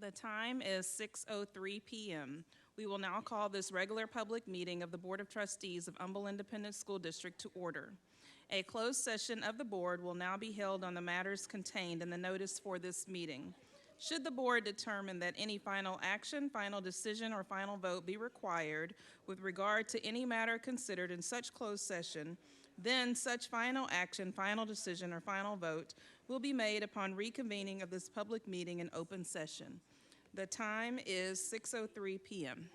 The time is 6:03 p.m. We will now call this regular public meeting of the Board of Trustees of Humble Independent School District to order. A closed session of the board will now be held on the matters contained in the notice for this meeting. Should the board determine that any final action, final decision, or final vote be required with regard to any matter considered in such closed session, then such final action, final decision, or final vote will be made upon reconvening of this public meeting in open session. The time is 6:03 p.m.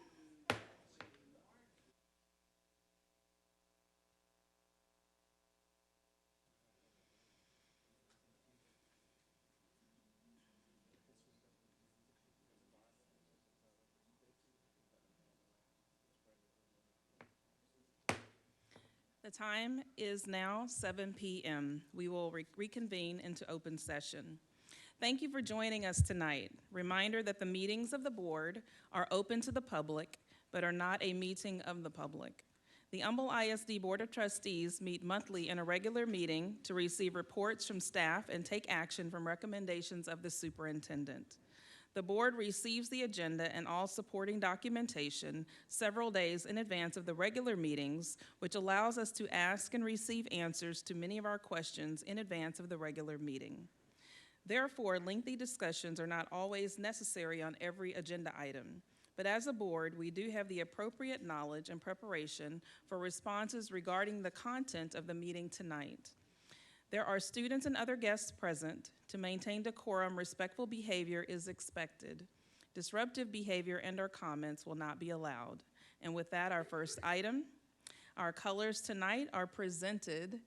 The time is now 7 p.m. We will reconvene into open session. Thank you for joining us tonight. Reminder that the meetings of the board are open to the public, but are not a meeting of the public. The Humble ISD Board of Trustees meet monthly in a regular meeting to receive reports from staff and take action from recommendations of the superintendent. The board receives the agenda and all supporting documentation several days in advance of the regular meetings, which allows us to ask and receive answers to many of our questions in advance of the regular meeting. Therefore, lengthy discussions are not always necessary on every agenda item. But as a board, we do have the appropriate knowledge and preparation for responses regarding the content of the meeting tonight. There are students and other guests present. To maintain decorum, respectful behavior is expected. Disruptive behavior and or comments will not be allowed. And with that, our first item. Our colors tonight are presented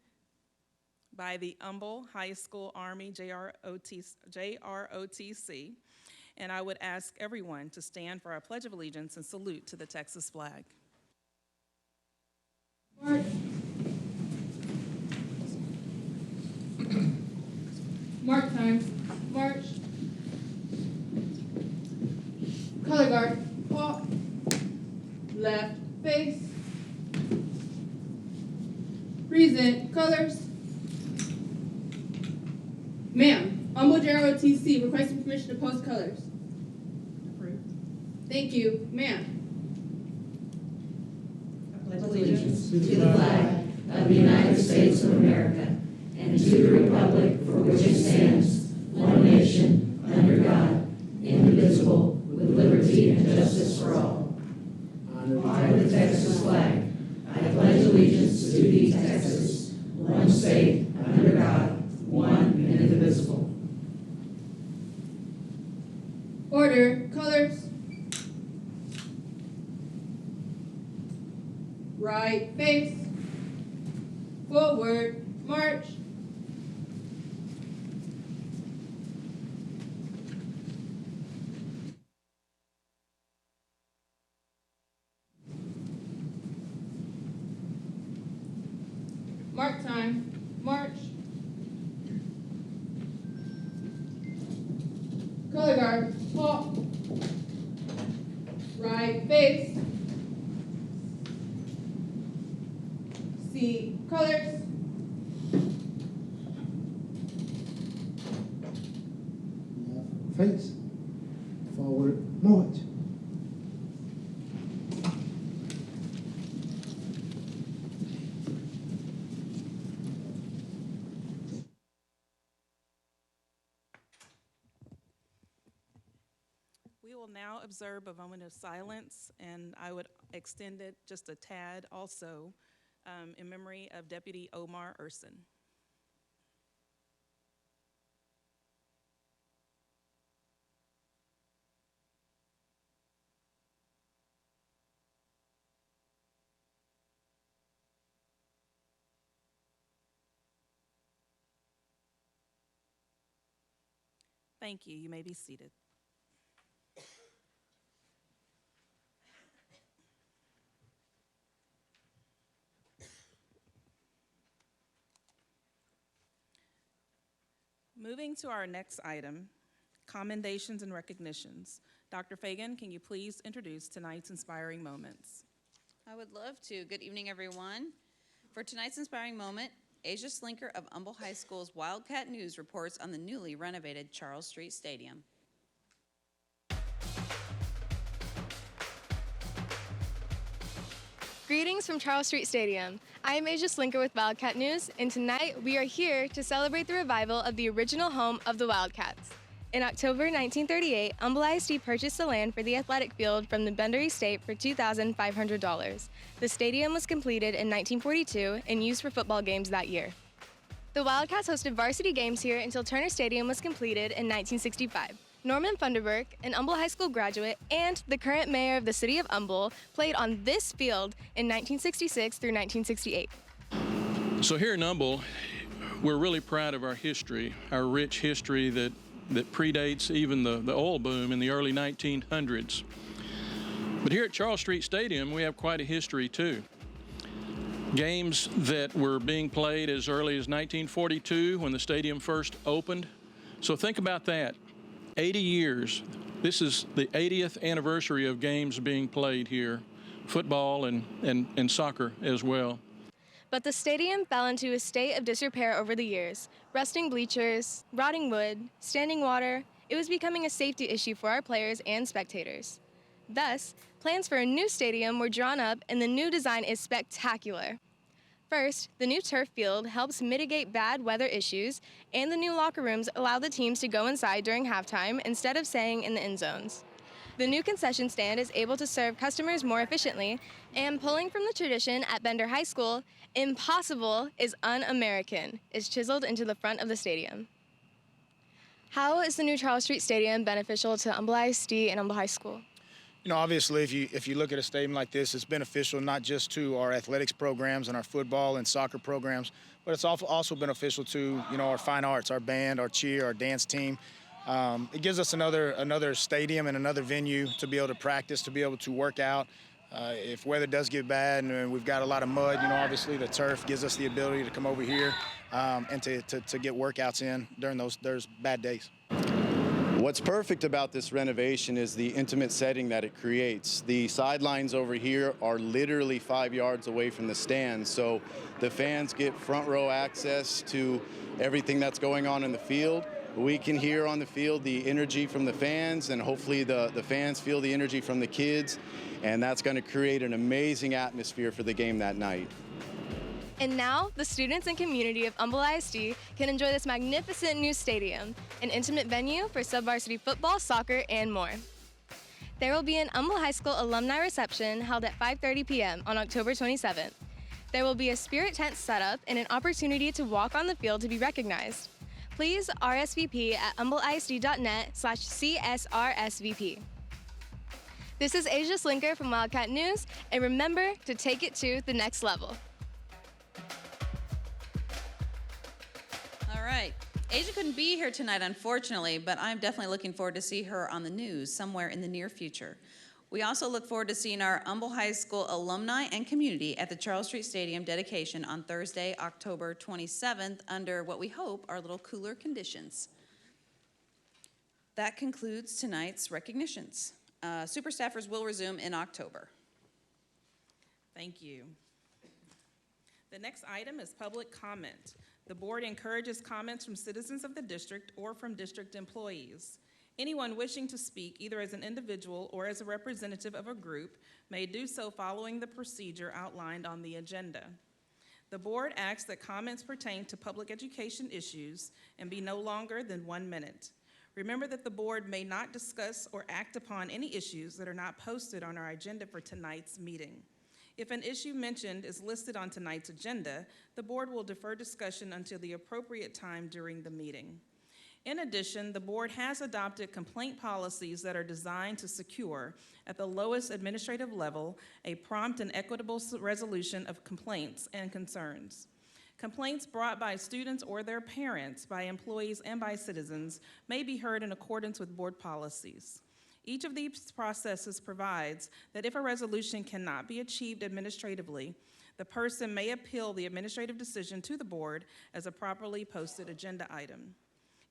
by the Humble High School Army JROTC. And I would ask everyone to stand for our Pledge of Allegiance and salute to the Texas flag. Mark time. March. Color guard. Walk. Left face. Present colors. Ma'am, Humble JROTC requesting permission to post colors. Approved. Thank you. Ma'am. I pledge allegiance to the flag of the United States of America and to the republic for which it stands, one nation, under God, indivisible, with liberty and justice for all. Honor the Texas flag. I pledge allegiance to thee, Texas, one state, under God, one and indivisible. Order. Colors. Right face. Forward. March. Mark time. March. Color guard. Halt. Right face. See colors. Left face. Forward march. We will now observe a moment of silence, and I would extend it just a tad also in memory of Deputy Omar Urson. Thank you. You may be seated. Moving to our next item, commendations and recognitions. Dr. Fagan, can you please introduce tonight's inspiring moments? I would love to. Good evening, everyone. For tonight's inspiring moment, Asia Slinker of Humble High School's Wildcat News reports on the newly renovated Charles Street Stadium. Greetings from Charles Street Stadium. I am Asia Slinker with Wildcat News, and tonight we are here to celebrate the revival of the original home of the Wildcats. In October 1938, Humble ISD purchased the land for the athletic field from the Bender Estate for $2,500. The stadium was completed in 1942 and used for football games that year. The Wildcats hosted varsity games here until Turner Stadium was completed in 1965. Norman Funderburk, an Humble High School graduate and the current mayor of the city of Humble, played on this field in 1966 through 1968. So here in Humble, we're really proud of our history, our rich history that predates even the oil boom in the early 1900s. But here at Charles Street Stadium, we have quite a history too. Games that were being played as early as 1942 when the stadium first opened. So think about that. 80 years. This is the 80th anniversary of games being played here, football and soccer as well. But the stadium fell into a state of disrepair over the years. Rusting bleachers, rotting wood, standing water, it was becoming a safety issue for our players and spectators. Thus, plans for a new stadium were drawn up and the new design is spectacular. First, the new turf field helps mitigate bad weather issues, and the new locker rooms allow the teams to go inside during halftime instead of staying in the end zones. The new concession stand is able to serve customers more efficiently, and pulling from the tradition at Bender High School, impossible is un-American, is chiseled into the front of the stadium. How is the new Charles Street Stadium beneficial to Humble ISD and Humble High School? You know, obviously, if you look at a stadium like this, it's beneficial not just to our athletics programs and our football and soccer programs, but it's also beneficial to, you know, our fine arts, our band, our cheer, our dance team. It gives us another stadium and another venue to be able to practice, to be able to work out. If weather does get bad and we've got a lot of mud, you know, obviously the turf gives us the ability to come over here and to get workouts in during those bad days. What's perfect about this renovation is the intimate setting that it creates. The sidelines over here are literally 5 yards away from the stands, so the fans get front row access to everything that's going on in the field. We can hear on the field the energy from the fans, and hopefully the fans feel the energy from the kids, and that's going to create an amazing atmosphere for the game that night. And now, the students and community of Humble ISD can enjoy this magnificent new stadium, an intimate venue for sub-varsity football, soccer, and more. There will be an Humble High School alumni reception held at 5:30 p.m. on October 27th. There will be a spirit tent set up and an opportunity to walk on the field to be recognized. Please RSVP at humbleisd.net/CSRSVP. This is Asia Slinker from Wildcat News, and remember to take it to the next level. All right. Asia couldn't be here tonight, unfortunately, but I'm definitely looking forward to see her on the news somewhere in the near future. We also look forward to seeing our Humble High School alumni and community at the Charles Street Stadium dedication on Thursday, October 27th, under what we hope are a little cooler conditions. That concludes tonight's recognitions. Super staffers will resume in October. Thank you. The next item is public comment. The board encourages comments from citizens of the district or from district employees. Anyone wishing to speak, either as an individual or as a representative of a group, may do so following the procedure outlined on the agenda. The board asks that comments pertain to public education issues and be no longer than 1 minute. Remember that the board may not discuss or act upon any issues that are not posted on our agenda for tonight's meeting. If an issue mentioned is listed on tonight's agenda, the board will defer discussion until the appropriate time during the meeting. In addition, the board has adopted complaint policies that are designed to secure, at the lowest administrative level, a prompt and equitable resolution of complaints and concerns. Complaints brought by students or their parents, by employees, and by citizens may be heard in accordance with board policies. Each of these processes provides that if a resolution cannot be achieved administratively, the person may appeal the administrative decision to the board as a properly posted agenda item.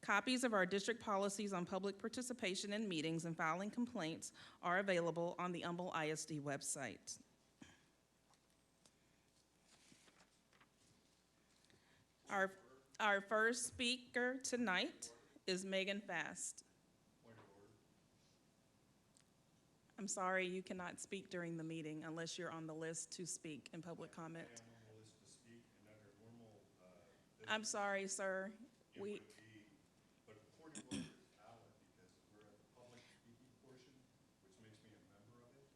Copies of our district policies on public participation in meetings and filing complaints are available on the Humble ISD website. Our first speaker tonight is Megan Fast. I'm sorry, you cannot speak during the meeting unless you're on the list to speak in public comment. I'm sorry, sir.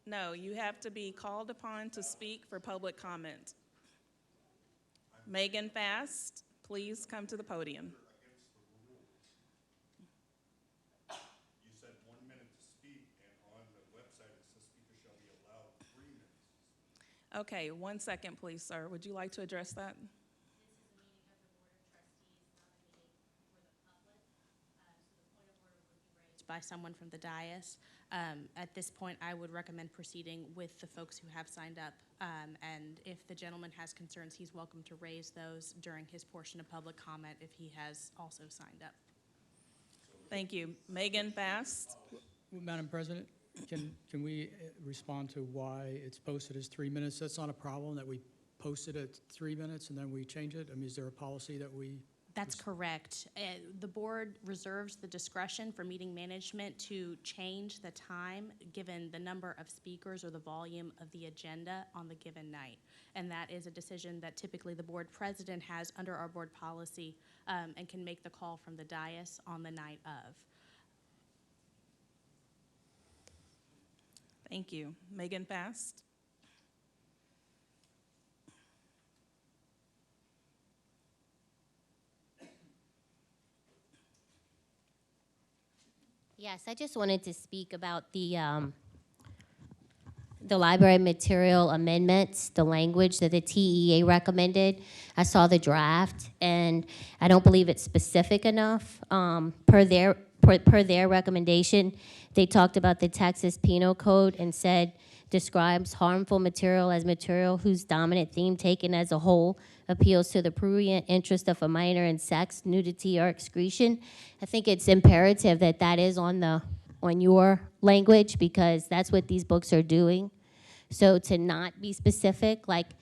No, you have to be called upon to speak for public comment. Megan Fast, please come to the podium. You said 1 minute to speak, and on the website it says speakers shall be allowed 3 minutes to speak. Okay, 1 second, please, sir. Would you like to address that? By someone from the dais. At this point, I would recommend proceeding with the folks who have signed up. And if the gentleman has concerns, he's welcome to raise those during his portion of public comment if he has also signed up. Thank you. Megan Fast. Madam President, can we respond to why it's posted as 3 minutes? That's not a problem, that we post it at 3 minutes and then we change it? I mean, is there a policy that we? That's correct. The board reserves the discretion for meeting management to change the time given the number of speakers or the volume of the agenda on the given night. And that is a decision that typically the board president has under our board policy and can make the call from the dais on the night of. Thank you. Megan Fast. Yes, I just wanted to speak about the library material amendments, the language that the TEA recommended. I saw the draft, and I don't believe it's specific enough. Per their recommendation, they talked about the Texas Penal Code and said describes harmful material as material whose dominant theme taken as a whole appeals to the prurient interest of a minor in sex, nudity, or excretion. I think it's imperative that that is on your language because that's what these books are doing. So to not be specific, like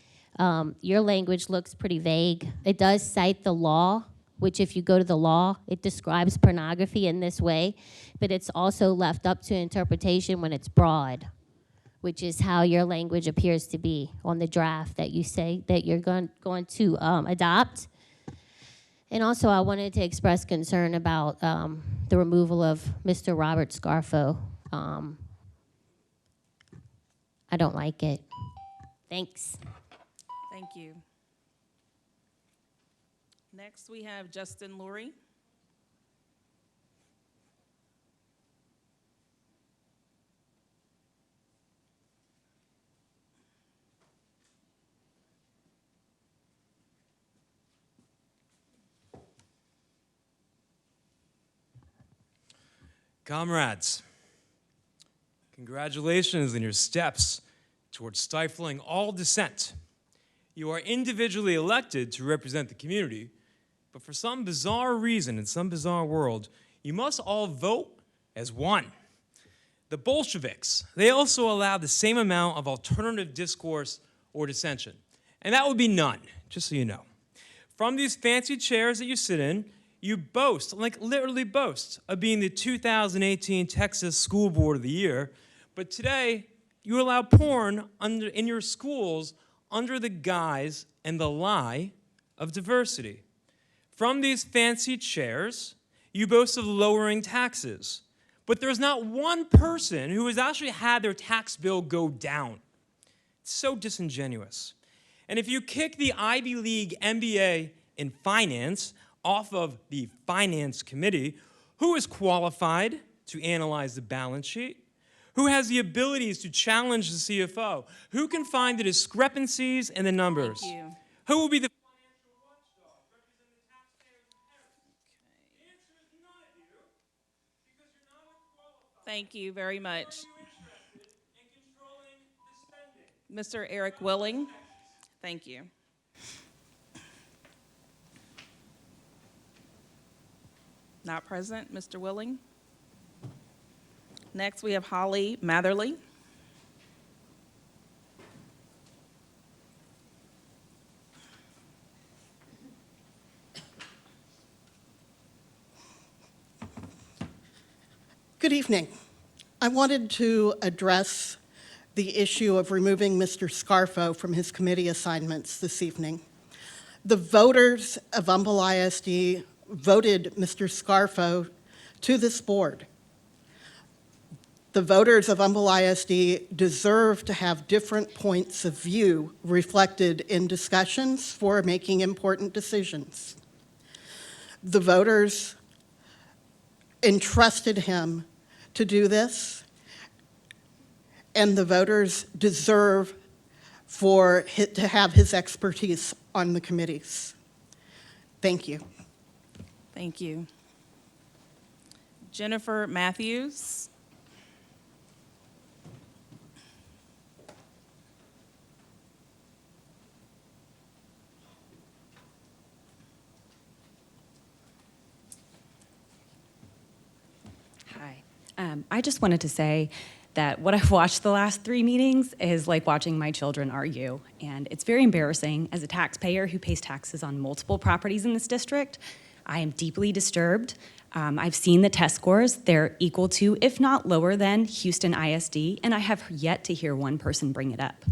your language looks pretty vague. It does cite the law, which if you go to the law, it describes pornography in this way, but it's also left up to interpretation when it's broad, which is how your language appears to be on the draft that you say that you're going to adopt. And also I wanted to express concern about the removal of Mr. Robert Scarfo. I don't like it. Thanks. Thank you. Next, we have Justin Lurie. Comrades, congratulations on your steps towards stifling all dissent. You are individually elected to represent the community, but for some bizarre reason, in some bizarre world, you must all vote as one. The Bolsheviks, they also allow the same amount of alternative discourse or dissension, and that would be none, just so you know. From these fancy chairs that you sit in, you boast, like literally boast, of being the 2018 Texas School Board of the Year, but today you allow porn in your schools under the guise and the lie of diversity. From these fancy chairs, you boast of lowering taxes, but there's not one person who has actually had their tax bill go down. It's so disingenuous. And if you kick the Ivy League MBA in finance off of the Finance Committee, who is qualified to analyze the balance sheet? Who has the abilities to challenge the CFO? Who can find the discrepancies in the numbers? Thank you. Who will be the financial watchdog representing the taxpayers in Paris? The answer is none of you, because you're not qualified. Thank you very much. Are you interested in controlling the spending? Mr. Eric Willing. Thank you. Not present, Mr. Willing. Next, we have Holly Matherly. Good evening. I wanted to address the issue of removing Mr. Scarfo from his committee assignments this evening. The voters of Humble ISD voted Mr. Scarfo to this board. The voters of Humble ISD deserve to have different points of view reflected in discussions for making important decisions. The voters entrusted him to do this, and the voters deserve to have his expertise on the committees. Thank you. Thank you. Jennifer Matthews. I just wanted to say that what I've watched the last 3 meetings is like watching my children argue. And it's very embarrassing as a taxpayer who pays taxes on multiple properties in this district. I am deeply disturbed. I've seen the test scores. They're equal to, if not lower than, Houston ISD, and I have yet to hear one person bring it up.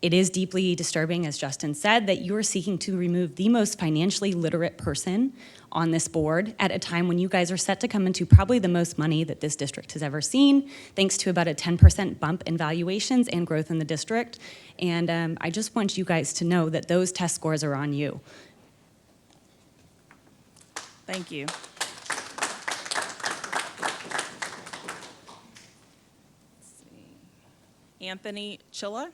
It is deeply disturbing, as Justin said, that you are seeking to remove the most financially literate person on this board at a time when you guys are set to come into probably the most money that this district has ever seen, thanks to about a 10% bump in valuations and growth in the district. And I just want you guys to know that those test scores are on you. Thank you. Anthony Chilla.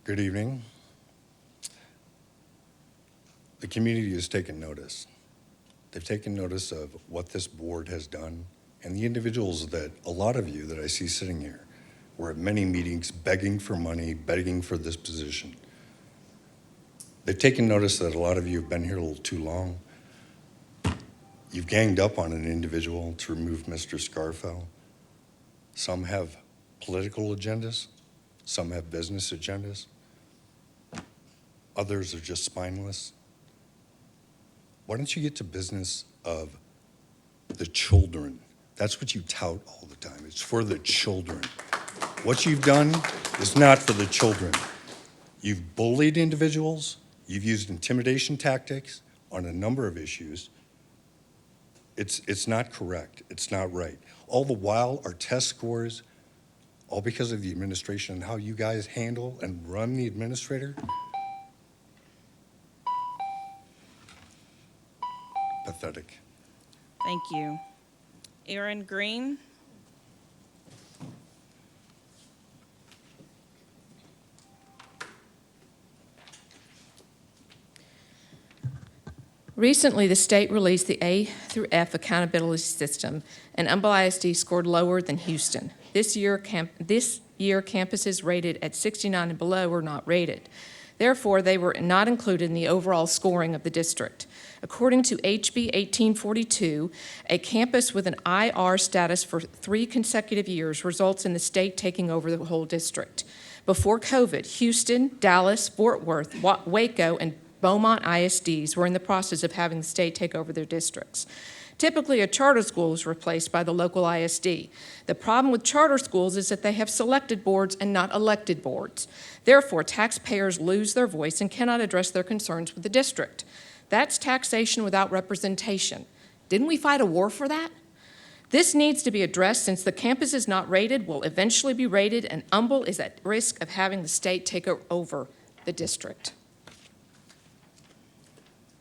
Good evening. The community has taken notice. They've taken notice of what this board has done, and the individuals that, a lot of you that I see sitting here, were at many meetings begging for money, begging for this position. They've taken notice that a lot of you have been here a little too long. You've ganged up on an individual to remove Mr. Scarfo. Some have political agendas, some have business agendas. Others are just spineless. Why don't you get to business of the children? That's what you tout all the time. It's for the children. What you've done is not for the children. You've bullied individuals. You've used intimidation tactics on a number of issues. It's not correct. It's not right. All the while, our test scores, all because of the administration and how you guys handle and run the administrator. Pathetic. Thank you. Aaron Green. Recently, the state released the A through F accountability system, and Humble ISD scored lower than Houston. This year, campuses rated at 69 and below were not rated. Therefore, they were not included in the overall scoring of the district. According to HB 1842, a campus with an IR status for 3 consecutive years results in the state taking over the whole district. Before COVID, Houston, Dallas, Fort Worth, Waco, and Beaumont ISDs were in the process of having the state take over their districts. Typically, a charter school is replaced by the local ISD. The problem with charter schools is that they have selected boards and not elected boards. Therefore, taxpayers lose their voice and cannot address their concerns with the district. That's taxation without representation. Didn't we fight a war for that? This needs to be addressed since the campus is not rated, will eventually be rated, and Humble is at risk of having the state take over the district.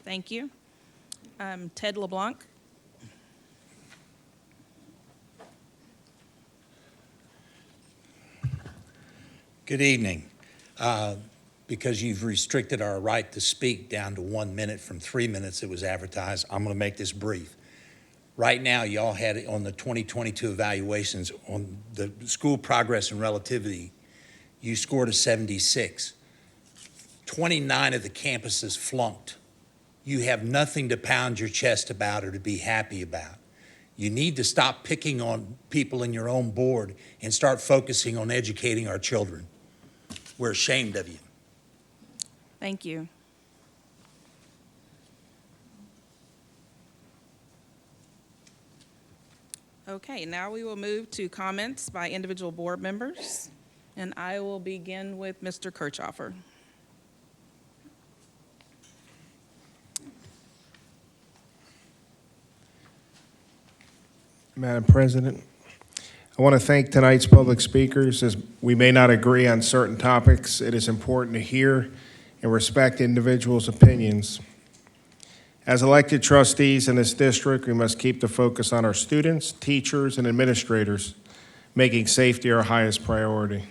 Thank you. Ted LeBlanc. Good evening. Because you've restricted our right to speak down to 1 minute from 3 minutes it was advertised, I'm going to make this brief. Right now, y'all had it on the 2022 evaluations on the school progress and relativity, you scored a 76. 29 of the campuses flunked. You have nothing to pound your chest about or to be happy about. You need to stop picking on people in your own board and start focusing on educating our children. We're ashamed of you. Thank you. Okay, now we will move to comments by individual board members, and I will begin with Mr. Kirchhoffer. Madam President, I want to thank tonight's public speakers. As we may not agree on certain topics, it is important to hear and respect individuals' opinions. As elected trustees in this district, we must keep the focus on our students, teachers, and administrators, making safety our highest priority.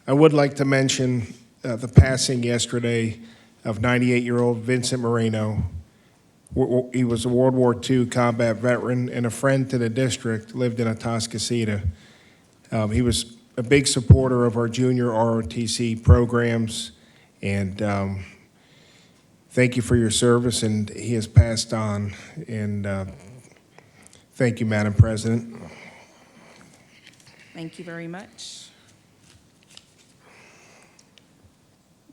I would like to mention the passing yesterday of 98-year-old Vincent Moreno. He was a World War II combat veteran and a friend to the district, lived in Atascocita. He was a big supporter of our junior ROTC programs, and thank you for your service, and he has passed on, and thank you, Madam President. Thank you very much.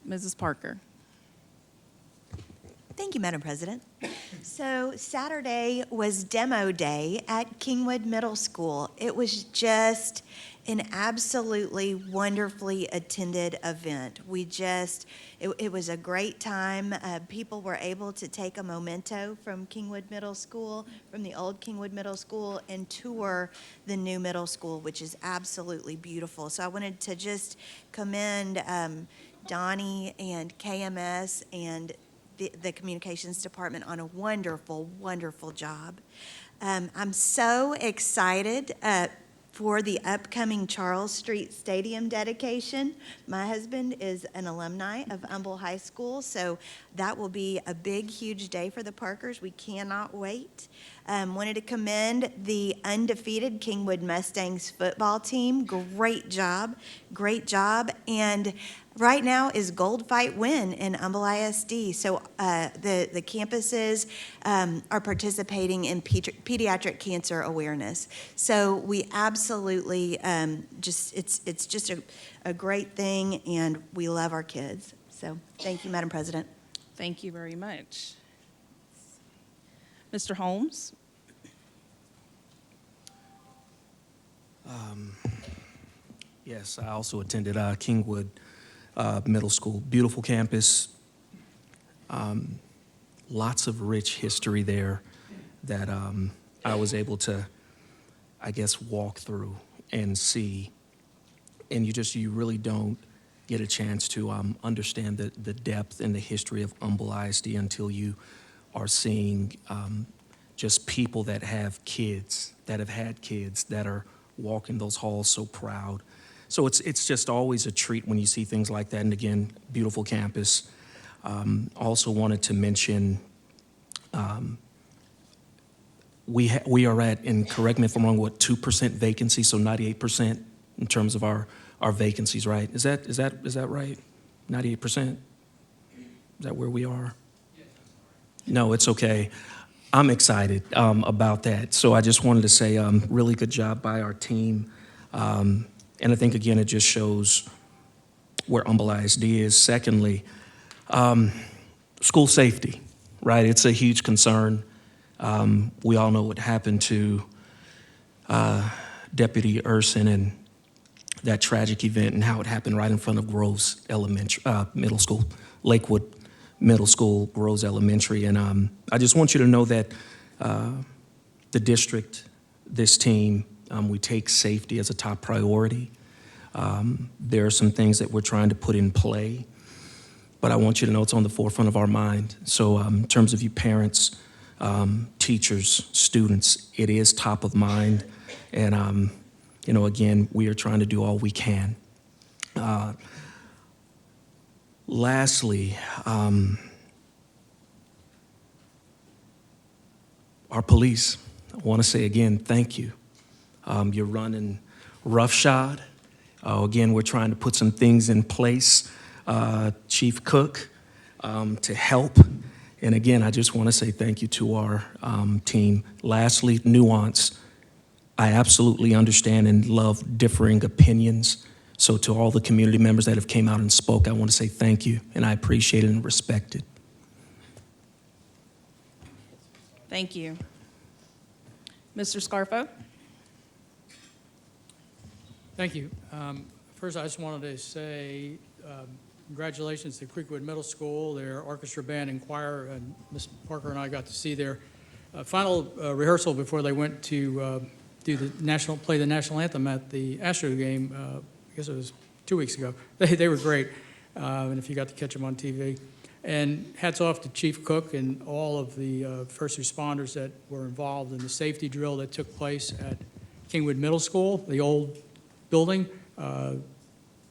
Mrs. Parker. Thank you, Madam President. So Saturday was demo day at Kingwood Middle School. It was just an absolutely wonderfully attended event. It was a great time. People were able to take a memento from Kingwood Middle School, from the old Kingwood Middle School, and tour the new middle school, which is absolutely beautiful. So I wanted to just commend Donnie and KMS and the communications department on a wonderful, wonderful job. I'm so excited for the upcoming Charles Street Stadium dedication. My husband is an alumni of Humble High School, so that will be a big, huge day for the Parkers. We cannot wait. Wanted to commend the undefeated Kingwood Mustangs football team. Great job, and right now is Gold Fight Win in Humble ISD. So the campuses are participating in pediatric cancer awareness. So we absolutely it's just a great thing, and we love our kids. So thank you, Madam President. Thank you very much. Mr. Holmes. Yes, I also attended Kingwood Middle School. Beautiful campus. Lots of rich history there that I was able to, I guess, walk through and see. And you really don't get a chance to understand the depth and the history of Humble ISD until you are seeing just people that have kids, that have had kids, that are walking those halls so proud. So it's just always a treat when you see things like that. And again, beautiful campus. Also wanted to mention we are at, and correct me if I'm wrong, 2% vacancy, so 98% in terms of our vacancies, right? Is that right? 98%? Is that where we are? No, it's okay. I'm excited about that. So I just wanted to say really good job by our team. And I think, again, it just shows where Humble ISD is. Secondly, school safety, right? It's a huge concern. We all know what happened to Deputy Urson and that tragic event and how it happened right in front of Groves Middle School, Lakewood Middle School, Groves Elementary. And I just want you to know that the district, this team, we take safety as a top priority. There are some things that we're trying to put in play, but I want you to know it's on the forefront of our mind. So in terms of you parents, teachers, students, it is top of mind. And, again, we are trying to do all we can. Lastly, our police, I want to say again, thank you. You're running roughshod. Again, we're trying to put some things in place, Chief Cook, to help And again, I just want to say thank you to our team. Lastly, nuance. I absolutely understand and love differing opinions. So to all the community members that have came out and spoke, I want to say thank you, and I appreciate it and respect it. Thank you. Mr. Scarfo? Thank you. First, I just wanted to say congratulations to Kingwood Middle School, their orchestra, band, and choir. And Ms. Parker and I got to see their final rehearsal before they went to play the national anthem at the Astro game. I guess it was 2 weeks ago. They were great, and if you got to catch them on TV. And hats off to Chief Cook and all of the first responders that were involved in the safety drill that took place at Kingwood Middle School, the old building, that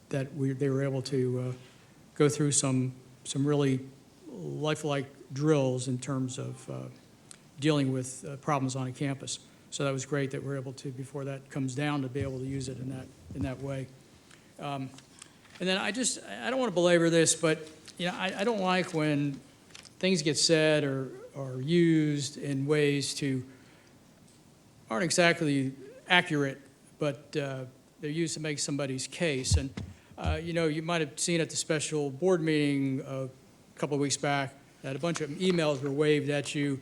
they were able to go through some really lifelike drills in terms of dealing with problems on a campus. So that was great that we're able to, before that comes down, to be able to use it in that way. And then I don't want to belabor this, but I don't like when things get said or used in ways aren't exactly accurate, but they're used to make somebody's case. And you might have seen at the special board meeting a couple of weeks back that a bunch of emails were waved at you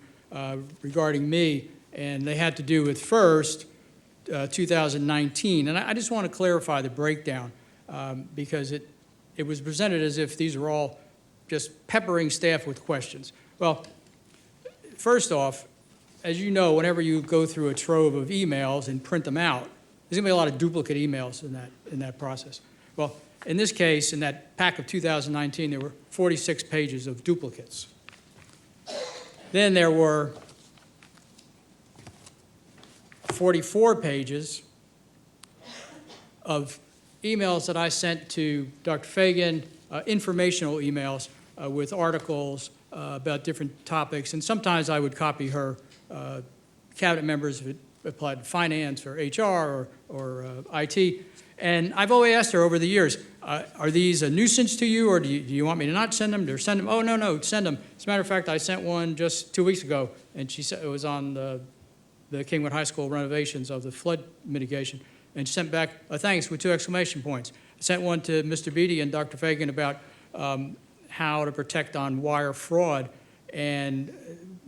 regarding me, and they had to do with first 2019. And I just want to clarify the breakdown because it was presented as if these are all just peppering staff with questions. Well, first off, as you know, whenever you go through a trove of emails and print them out, there's going to be a lot of duplicate emails in that process. Well, in this case, in that pack of 2019, there were 46 pages of duplicates. Then there were 44 pages of emails that I sent to Dr. Fagan, informational emails with articles about different topics. And sometimes I would copy her cabinet members if it applied to finance or HR or IT. And I've always asked her over the years, are these a nuisance to you, or do you want me to not send them, or send them? Oh, no, send them. As a matter of fact, I sent one just 2 weeks ago, and she said it was on the Kingwood High School renovations of the flood mitigation, and she sent back a thanks with 2 exclamation points. I sent one to Mr. Beatty and Dr. Fagan about how to protect on wire fraud, and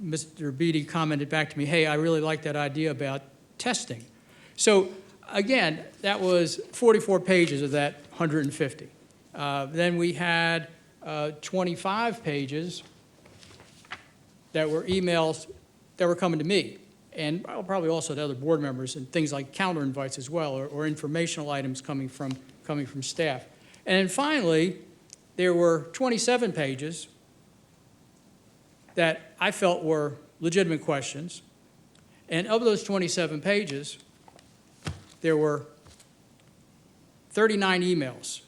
Mr. Beatty commented back to me, hey, I really like that idea about testing. So again, that was 44 pages of that 150. Then we had 25 pages that were emails that were coming to me, and probably also to other board members, and things like counter invites as well, or informational items coming from staff. And then finally, there were 27 pages that I felt were legitimate questions. And of those 27 pages, there were 39 emails.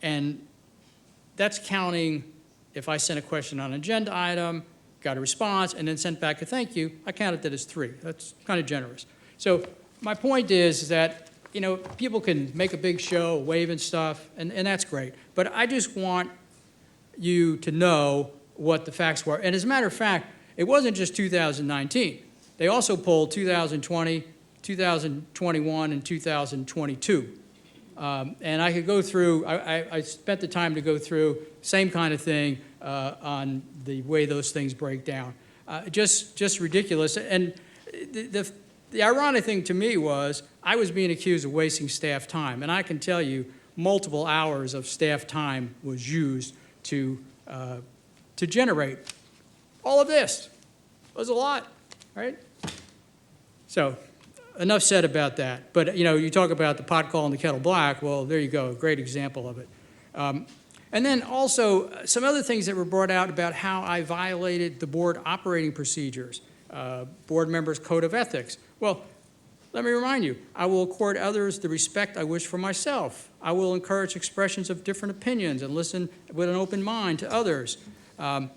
And that's counting if I sent a question on an agenda item, got a response, and then sent back a thank you, I counted that as 3. That's kind of generous. So my point is that, people can make a big show, waving stuff, and that's great. But I just want you to know what the facts were. And as a matter of fact, it wasn't just 2019. They also pulled 2020, 2021, and 2022. And I could go through, I spent the time to go through same kind of thing on the way those things break down. Just ridiculous. And the ironic thing to me was I was being accused of wasting staff time. And I can tell you multiple hours of staff time was used to generate all of this. It was a lot, right? So enough said about that. But, you talk about the pot calling the kettle black. Well, there you go, a great example of it. And then also some other things that were brought out about how I violated the board operating procedures, board members' code of ethics. Well, let me remind you, I will accord others the respect I wish for myself. I will encourage expressions of different opinions and listen with an open mind to others. I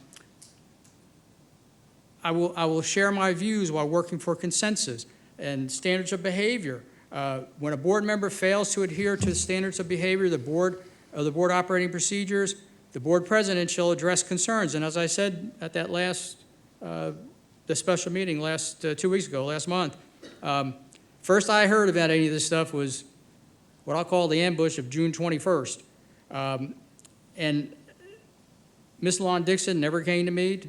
will share my views while working for consensus and standards of behavior. When a board member fails to adhere to the standards of behavior, the board operating procedures, the board president shall address concerns. And as I said at that last, the special meeting 2 weeks ago, last month, first I heard about any of this stuff was what I'll call the ambush of June 21st. And Ms. Lon Dixon never came to me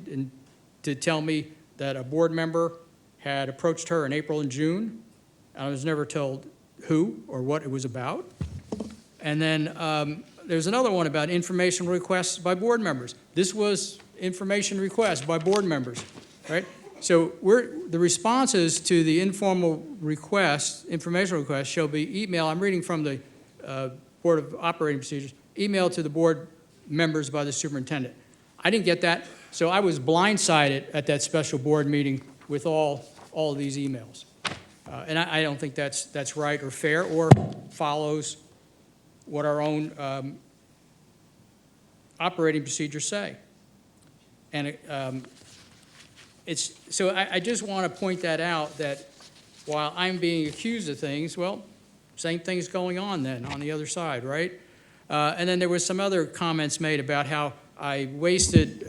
to tell me that a board member had approached her in April and June. I was never told who or what it was about. And then there's another one about information requests by board members. This was information requests by board members, right? So the responses to the informal requests, information requests, shall be email. I'm reading from the Board of Operating Procedures, email to the board members by the superintendent. I didn't get that, so I was blindsided at that special board meeting with all of these emails. And I don't think that's right or fair or follows what our own operating procedures say. And so I just want to point that out, that while I'm being accused of things, well, same thing's going on then on the other side, right? And then there was some other comments made about how I wasted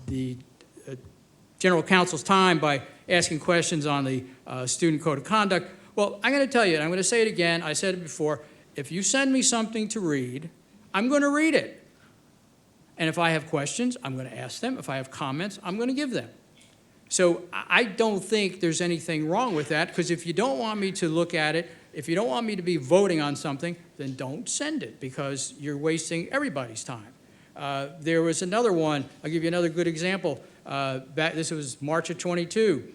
the general counsel's time by asking questions on the student code of conduct. Well, I'm going to tell you, and I'm going to say it again, I said it before, if you send me something to read, I'm going to read it. And if I have questions, I'm going to ask them. If I have comments, I'm going to give them. So I don't think there's anything wrong with that, because if you don't want me to look at it, if you don't want me to be voting on something, then don't send it, because you're wasting everybody's time. There was another one, I'll give you another good example. This was March of 22.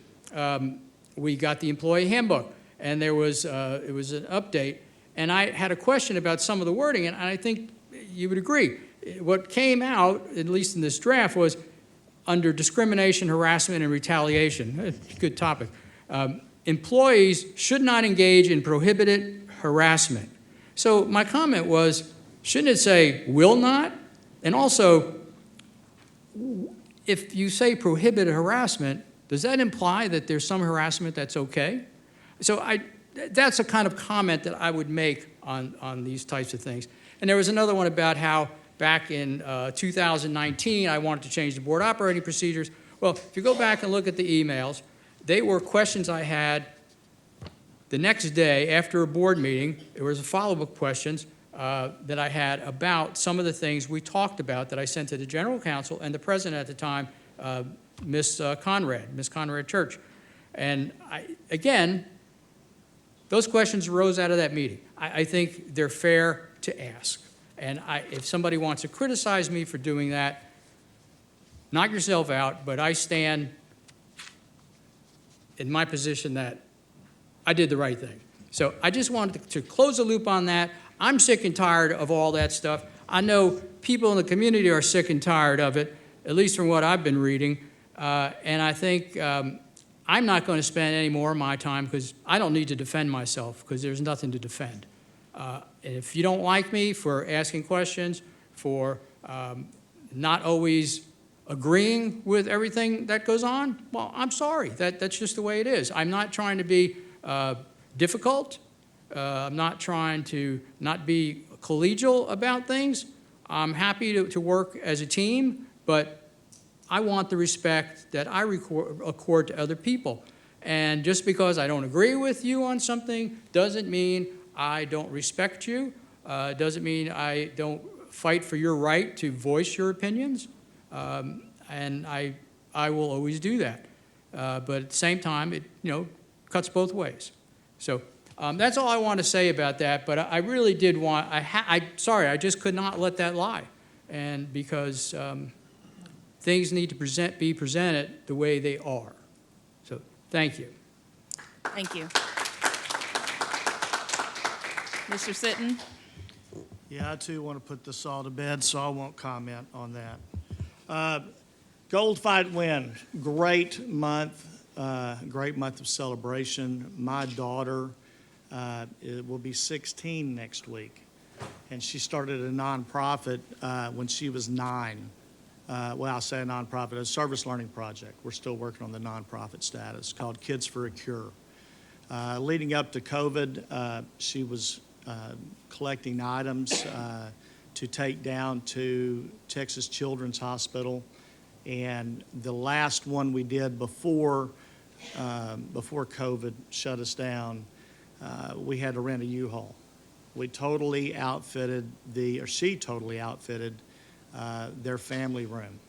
We got the employee handbook, and it was an update. And I had a question about some of the wording, and I think you would agree. What came out, at least in this draft, was under discrimination, harassment, and retaliation. Good topic. Employees should not engage in prohibited harassment. So my comment was, shouldn't it say will not? And also, if you say prohibited harassment, does that imply that there's some harassment that's okay? So that's a kind of comment that I would make on these types of things. And there was another one about how back in 2019, I wanted to change the board operating procedures. Well, if you go back and look at the emails, they were questions I had the next day after a board meeting. There was a follow-up questions that I had about some of the things we talked about that I sent to the general counsel and the president at the time, Ms. Conrad Church. And again, those questions arose out of that meeting. I think they're fair to ask. And if somebody wants to criticize me for doing that, knock yourself out, but I stand in my position that I did the right thing. So I just wanted to close the loop on that. I'm sick and tired of all that stuff. I know people in the community are sick and tired of it, at least from what I've been reading. And I think I'm not going to spend any more of my time, because I don't need to defend myself, because there's nothing to defend. And if you don't like me for asking questions, for not always agreeing with everything that goes on, well, I'm sorry. That's just the way it is. I'm not trying to be difficult. I'm not trying to not be collegial about things. I'm happy to work as a team, but I want the respect that I accord to other people. And just because I don't agree with you on something doesn't mean I don't respect you. Doesn't mean I don't fight for your right to voice your opinions. And I will always do that. But at the same time, it cuts both ways. So that's all I want to say about that. But I really did want, sorry, I just could not let that lie. And because things need to be presented the way they are. So thank you. Thank you. Mr. Sitton? Yeah, I too want to put this all to bed, so I won't comment on that. Gold Fight Win, great month of celebration. My daughter will be 16 next week, and she started a nonprofit when she was 9. Well, I'll say a nonprofit, a service learning project. We're still working on the nonprofit status, called Kids for a Cure. Leading up to COVID, she was collecting items to take down to Texas Children's Hospital. And the last one we did before COVID shut us down, we had to rent a U-Haul. We totally outfitted she totally outfitted their family room.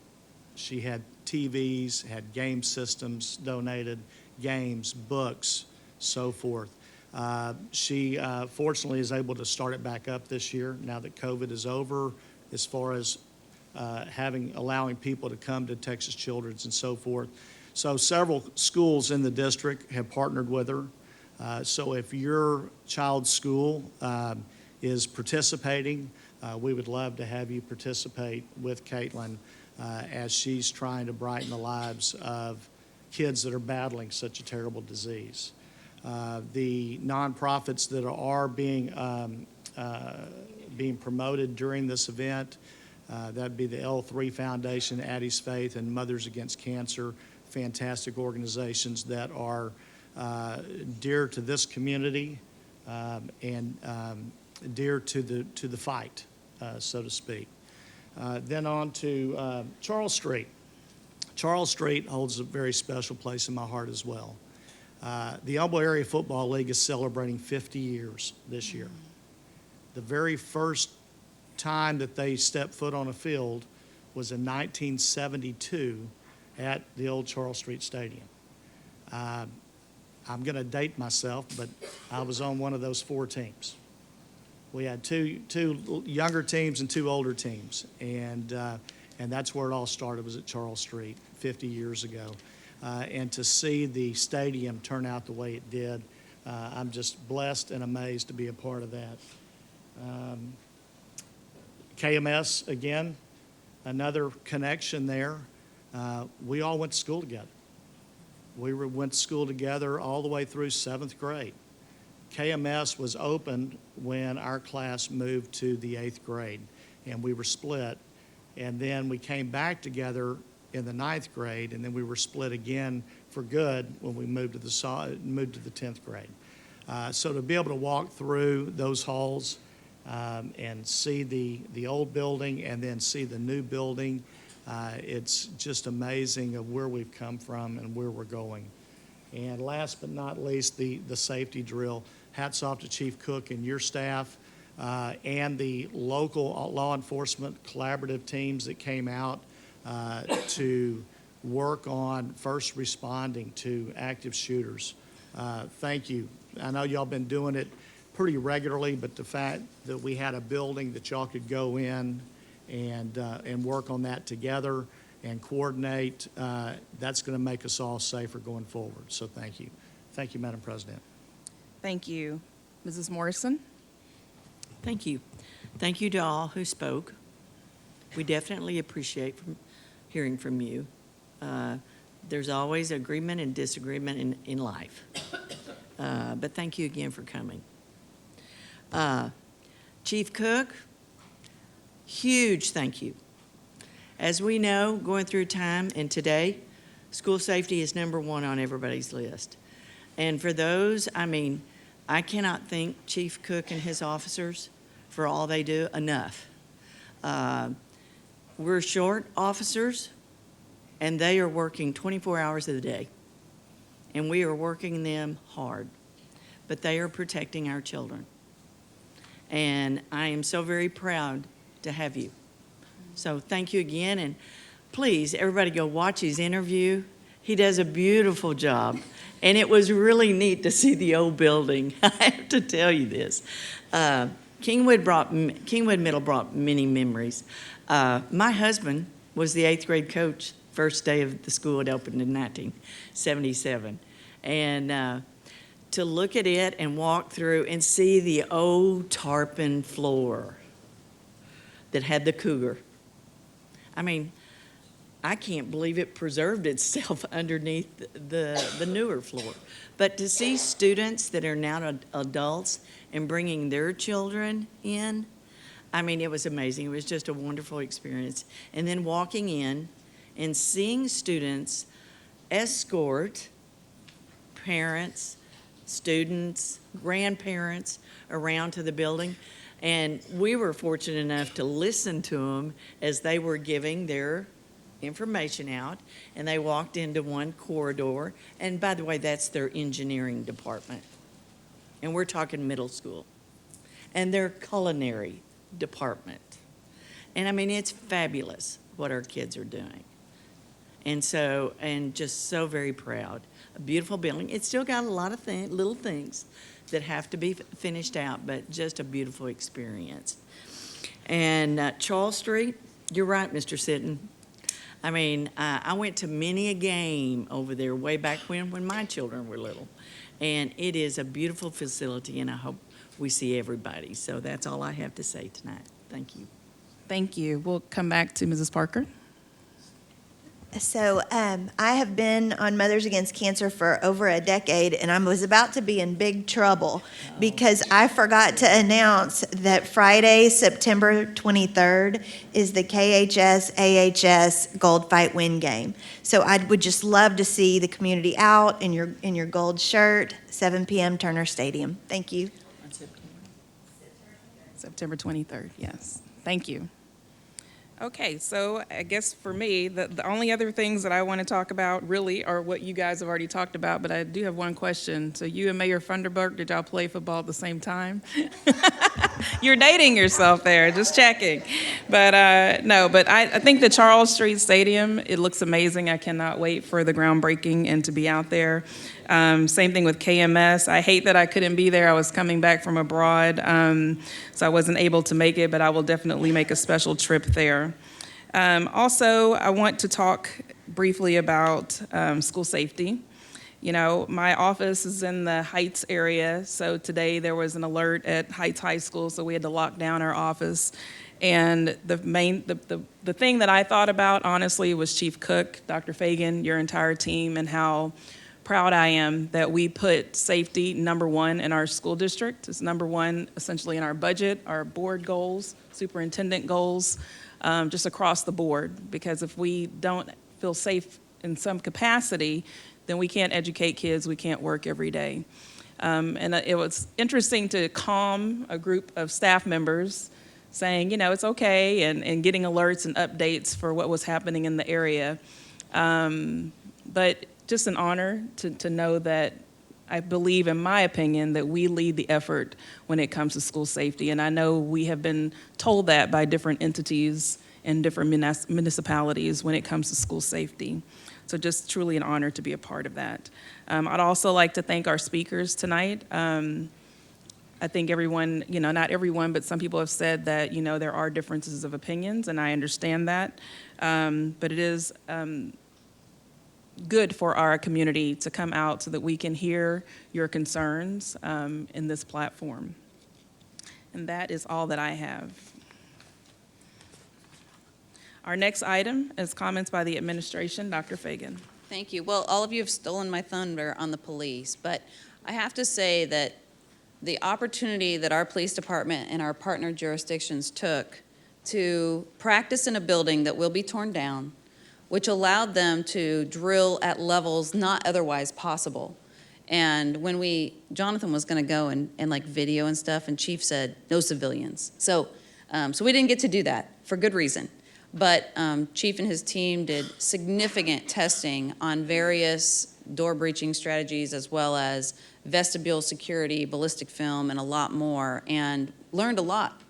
She had TVs, had game systems donated, games, books, so forth. She fortunately is able to start it back up this year now that COVID is over, as far as allowing people to come to Texas Children's and so forth. So several schools in the district have partnered with her. So if your child's school is participating, we would love to have you participate with Caitlin as she's trying to brighten the lives of kids that are battling such a terrible disease. The nonprofits that are being promoted during this event, that'd be the L3 Foundation, Addie's Faith, and Mothers Against Cancer, fantastic organizations that are dear to this community and dear to the fight, so to speak. Then on to Charles Street. Charles Street holds a very special place in my heart as well. The Humble Area Football League is celebrating 50 years this year. The very first time that they stepped foot on a field was in 1972 at the old Charles Street Stadium. I'm going to date myself, but I was on one of those 4 teams. We had two younger teams and 2 older teams, and that's where it all started, was at Charles Street 50 years ago. And to see the stadium turn out the way it did, I'm just blessed and amazed to be a part of that. KMS, again, another connection there. We all went to school together. We went to school together all the way through 7th grade. KMS was opened when our class moved to the 8th grade, and we were split. And then we came back together in the 9th grade, and then we were split again for good when we moved to the 10th grade. So to be able to walk through those halls and see the old building and then see the new building, it's just amazing of where we've come from and where we're going. And last but not least, the safety drill. Hats off to Chief Cook and your staff and the local law enforcement collaborative teams that came out to work on first responding to active shooters. Thank you. I know y'all been doing it pretty regularly, but the fact that we had a building that y'all could go in and work on that together and coordinate, that's going to make us all safer going forward. So thank you. Thank you, Madam President. Thank you. Mrs. Morrison? Thank you. Thank you to all who spoke. We definitely appreciate hearing from you. There's always agreement and disagreement in life. But thank you again for coming. Chief Cook, huge thank you. As we know, going through time and today, school safety is #1 on everybody's list. And for those, I cannot thank Chief Cook and his officers for all they do enough. We're short officers, and they are working 24 hours of the day. And we are working them hard. But they are protecting our children. And I am so very proud to have you. So thank you again. And please, everybody go watch his interview. He does a beautiful job. And it was really neat to see the old building. I have to tell you this. Kingwood Middle brought many memories. My husband was the 8th grade coach first day of the school. It opened in 1977. And to look at it and walk through and see the old tarpon floor that had the cougar. I can't believe it preserved itself underneath the newer floor. But to see students that are now adults and bringing their children in, it was amazing. It was just a wonderful experience. And then walking in and seeing students escort parents, students, grandparents around to the building. And we were fortunate enough to listen to them as they were giving their information out, and they walked into one corridor. And by the way, that's their engineering department. And we're talking middle school. And their culinary department. And I mean, it's fabulous what our kids are doing. And so, and just so very proud. A beautiful building. It's still got a lot of little things that have to be finished out, but just a beautiful experience. And Charles Street, you're right, Mr. Sitton. I mean, I went to many a game over there way back when my children were little. And it is a beautiful facility, and I hope we see everybody. So that's all I have to say tonight. Thank you. Thank you. We'll come back to Mrs. Parker. So I have been on Mothers Against Cancer for over a decade, and I was about to be in big trouble because I forgot to announce that Friday, September 23rd, is the KHS-AHS Gold Fight Win game. So I would just love to see the community out in your gold shirt, 7 p.m. Turner Stadium. Thank you. September 23rd, yes. Thank you. Okay, so I guess for me, the only other things that I want to talk about really are what you guys have already talked about, but I do have one question. So you and Mayor Funderburk, did y'all play football at the same time? You're dating yourself there, just checking. But no, but I think the Charles Street Stadium, it looks amazing. I cannot wait for the groundbreaking and to be out there. Same thing with KMS. I hate that I couldn't be there. I was coming back from abroad, so I wasn't able to make it, but I will definitely make a special trip there. Also, I want to talk briefly about school safety. You know, my office is in the Heights area, so today there was an alert at Heights High School, so we had to lock down our office. And the thing that I thought about, honestly, was Chief Cook, Dr. Fagan, your entire team, and how proud I am that we put safety #1 in our school district. It's #1 essentially in our budget, our board goals, superintendent goals, just across the board. Because if we don't feel safe in some capacity, then we can't educate kids, we can't work every day. And it was interesting to calm a group of staff members saying, you know, it's okay, and getting alerts and updates for what was happening in the area. But just an honor to know that I believe, in my opinion, that we lead the effort when it comes to school safety. And I know we have been told that by different entities and different municipalities when it comes to school safety. So just truly an honor to be a part of that. I'd also like to thank our speakers tonight. I think everyone, you know, not everyone, but some people have said that, you know, there are differences of opinions, and I understand that. But it is good for our community to come out so that we can hear your concerns in this platform. And that is all that I have. Our next item is comments by the administration. Dr. Fagan. Thank you. Well, all of you have stolen my thunder on the police, but I have to say that the opportunity that our police department and our partner jurisdictions took to practice in a building that will be torn down, which allowed them to drill at levels not otherwise possible. And when Jonathan was gonna go and like video and stuff, and Chief said, no civilians. So we didn't get to do that for good reason. But Chief and his team did significant testing on various door breaching strategies, as well as vestibule security, ballistic film, and a lot more, and learned a lot.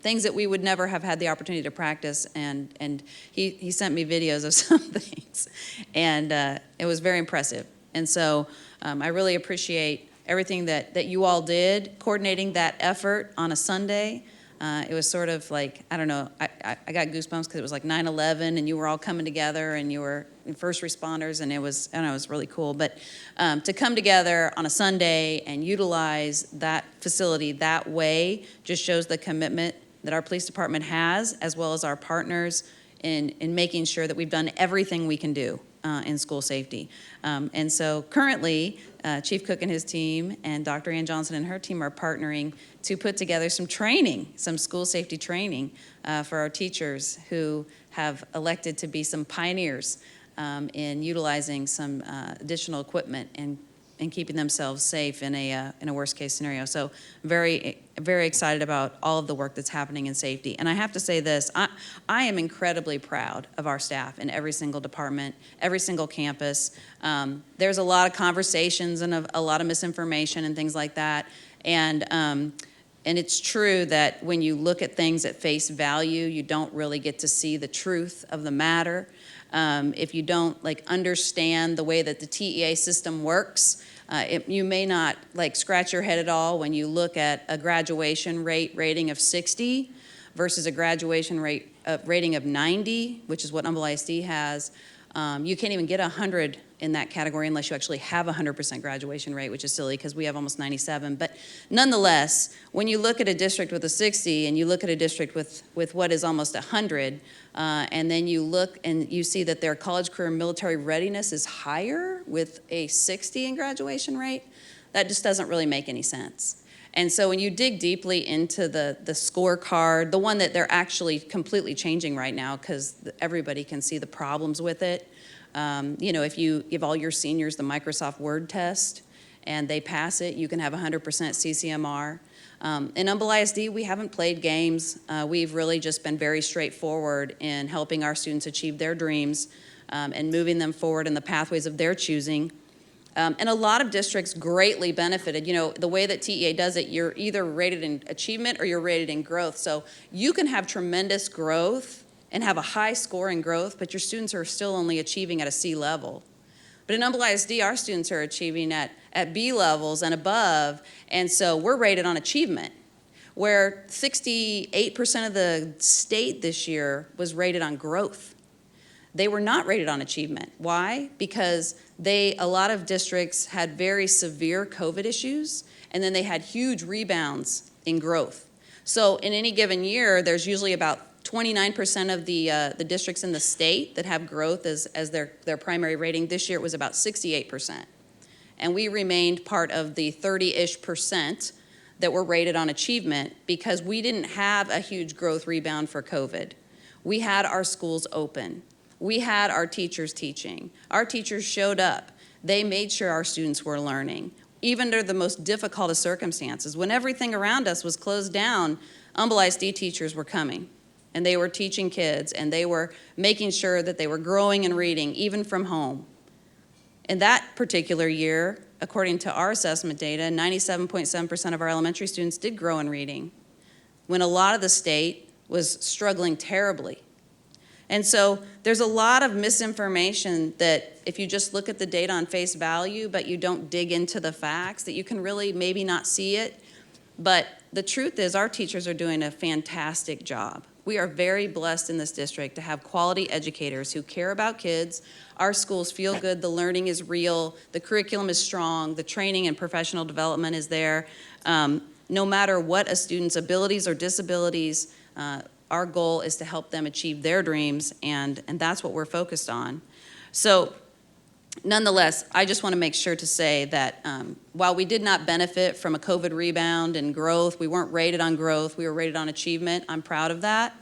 Things that we would never have had the opportunity to practice, and he sent me videos of some things, and it was very impressive. And so I really appreciate everything that you all did, coordinating that effort on a Sunday. It was sort of like, I don't know, I got goosebumps because it was like 9/11, and you were all coming together, and you were first responders, and it was really cool. But to come together on a Sunday and utilize that facility that way just shows the commitment that our police department has, as well as our partners, in making sure that we've done everything we can do in school safety. And so currently, Chief Cook and his team and Dr. Ann Johnson and her team are partnering to put together some training, some school safety training for our teachers who have elected to be some pioneers in utilizing some additional equipment and and keeping themselves safe in a worst-case scenario. So very, very excited about all of the work that's happening in safety. And I have to say this, I am incredibly proud of our staff in every single department, every single campus. There's a lot of conversations and a lot of misinformation and things like that. And it's true that when you look at things at face value, you don't really get to see the truth of the matter. If you don't understand the way that the TEA system works, you may not scratch your head at all when you look at a graduation rating of 60 versus a graduation rating of 90, which is what Humble ISD has. You can't even get 100 in that category unless you actually have a 100% graduation rate, which is silly because we have almost 97. But nonetheless, when you look at a district with a 60 and you look at a district with what is almost 100, and then you look and you see that their college, career, and military readiness is higher with a 60 in graduation rate, that just doesn't really make any sense. And so when you dig deeply into the scorecard, the one that they're actually completely changing right now because everybody can see the problems with it. If you give all your seniors the Microsoft Word test and they pass it, you can have 100% CCMR. In Humble ISD, we haven't played games. We've really just been very straightforward in helping our students achieve their dreams and moving them forward in the pathways of their choosing. And a lot of districts greatly benefited. The way that TEA does it, you're either rated in achievement or you're rated in growth. So you can have tremendous growth and have a high score in growth, but your students are still only achieving at a C level. But in Humble ISD, our students are achieving at B levels and above, and so we're rated on achievement, where 68% of the state this year was rated on growth. They were not rated on achievement. Why? Because a lot of districts had very severe COVID issues, and then they had huge rebounds in growth. So in any given year, there's usually about 29% of the districts in the state that have growth as their primary rating. This year it was about 68%. And we remained part of the 30-ish% that were rated on achievement because we didn't have a huge growth rebound for COVID. We had our schools open. We had our teachers teaching. Our teachers showed up. They made sure our students were learning, even under the most difficult of circumstances. When everything around us was closed down, Humble ISD teachers were coming. And they were teaching kids, and they were making sure that they were growing and reading, even from home. In that particular year, according to our assessment data, 97.7% of our elementary students did grow in reading, when a lot of the state was struggling terribly. And so there's a lot of misinformation that if you just look at the data on face value, but you don't dig into the facts, that you can really maybe not see it. But the truth is our teachers are doing a fantastic job. We are very blessed in this district to have quality educators who care about kids. Our schools feel good, the learning is real, the curriculum is strong, the training and professional development is there. No matter what a student's abilities or disabilities, our goal is to help them achieve their dreams, and that's what we're focused on. So nonetheless, I just want to make sure to say that while we did not benefit from a COVID rebound and growth, we weren't rated on growth, we were rated on achievement. I'm proud of that.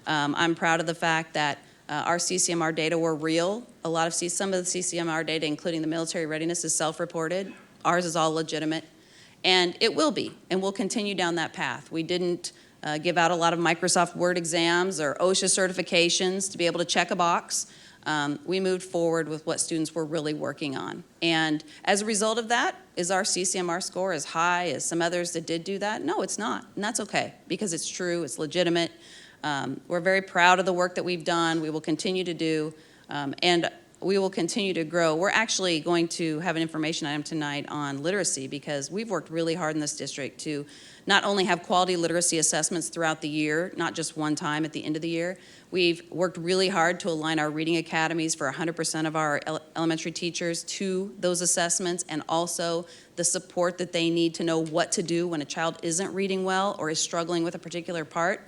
I'm proud of the fact that our CCMR data were real. Some of the CCMR data, including the military readiness, is self-reported. Ours is all legitimate. And it will be, and we'll continue down that path. We didn't give out a lot of Microsoft Word exams or OSHA certifications to be able to check a box. We moved forward with what students were really working on. And as a result of that, is our CCMR score as high as some others that did do that? No, it's not, and that's okay, because it's true, it's legitimate. We're very proud of the work that we've done. We will continue to do, and we will continue to grow. We're actually going to have an information item tonight on literacy because we've worked really hard in this district to not only have quality literacy assessments throughout the year, not just one time at the end of the year. We've worked really hard to align our reading academies for 100% of our elementary teachers to those assessments, and also the support that they need to know what to do when a child isn't reading well or is struggling with a particular part.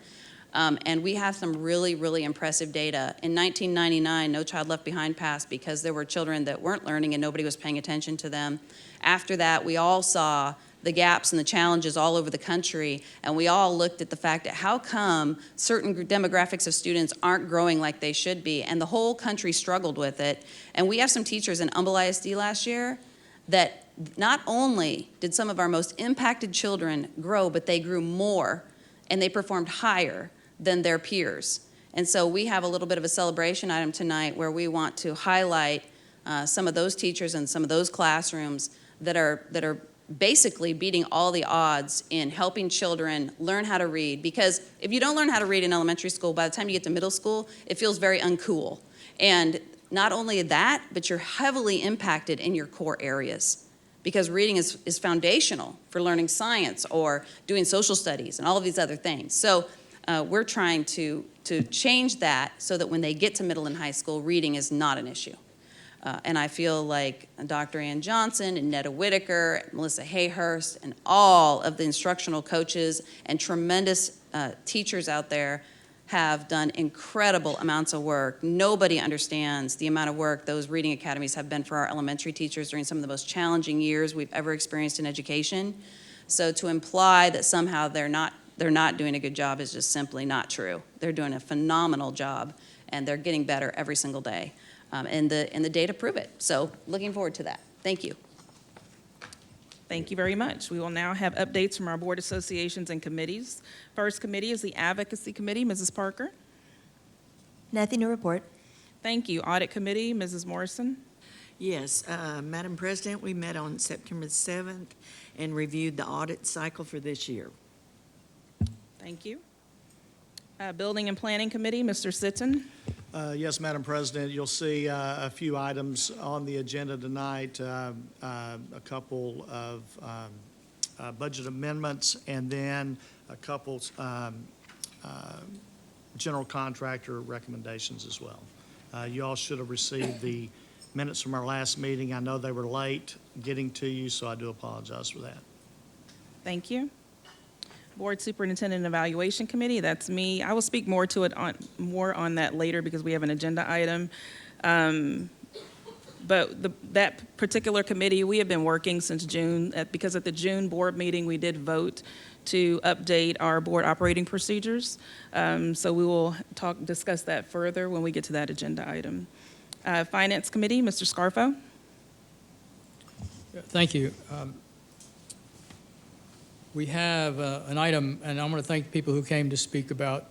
And we have some really, really impressive data. In 1999, No Child Left Behind passed because there were children that weren't learning and nobody was paying attention to them. After that, we all saw the gaps and the challenges all over the country, and we all looked at the fact that how come certain demographics of students aren't growing like they should be, and the whole country struggled with it. And we have some teachers in Humble ISD last year that not only did some of our most impacted children grow, but they grew more and they performed higher than their peers. And so we have a little bit of a celebration item tonight where we want to highlight some of those teachers and some of those classrooms that are basically beating all the odds in helping children learn how to read. Because if you don't learn how to read in elementary school, by the time you get to middle school, it feels very uncool. And not only that, but you're heavily impacted in your core areas, because reading is foundational for learning science or doing social studies and all of these other things. So we're trying to change that so that when they get to middle and high school, reading is not an issue. And I feel like Dr. Ann Johnson and Netta Whitaker, Melissa Hayhurst, and all of the instructional coaches and tremendous teachers out there have done incredible amounts of work. Nobody understands the amount of work those reading academies have been for our elementary teachers during some of the most challenging years we've ever experienced in education. So to imply that somehow they're not doing a good job is just simply not true. They're doing a phenomenal job, and they're getting better every single day. And the data prove it. So looking forward to that. Thank you. Thank you very much. We will now have updates from our board associations and committees. First committee is the Advocacy Committee. Mrs. Parker. Nothing to report. Thank you. Audit Committee, Mrs. Morrison. Yes, Madam President, we met on September 7th and reviewed the audit cycle for this year. Thank you. Building and Planning Committee, Mr. Sitton. Yes, Madam President, you'll see a few items on the agenda tonight, a couple of budget amendments, and then a couple general contractor recommendations as well. You all should have received the minutes from our last meeting. I know they were late getting to you, so I do apologize for that. Thank you. Board Superintendent Evaluation Committee, that's me. I will speak more on that later because we have an agenda item. But that particular committee, we have been working since June, because at the June board meeting, we did vote to update our board operating procedures. So we will discuss that further when we get to that agenda item. Finance Committee, Mr. Scarfo. Thank you. We have an item, and I'm going to thank people who came to speak about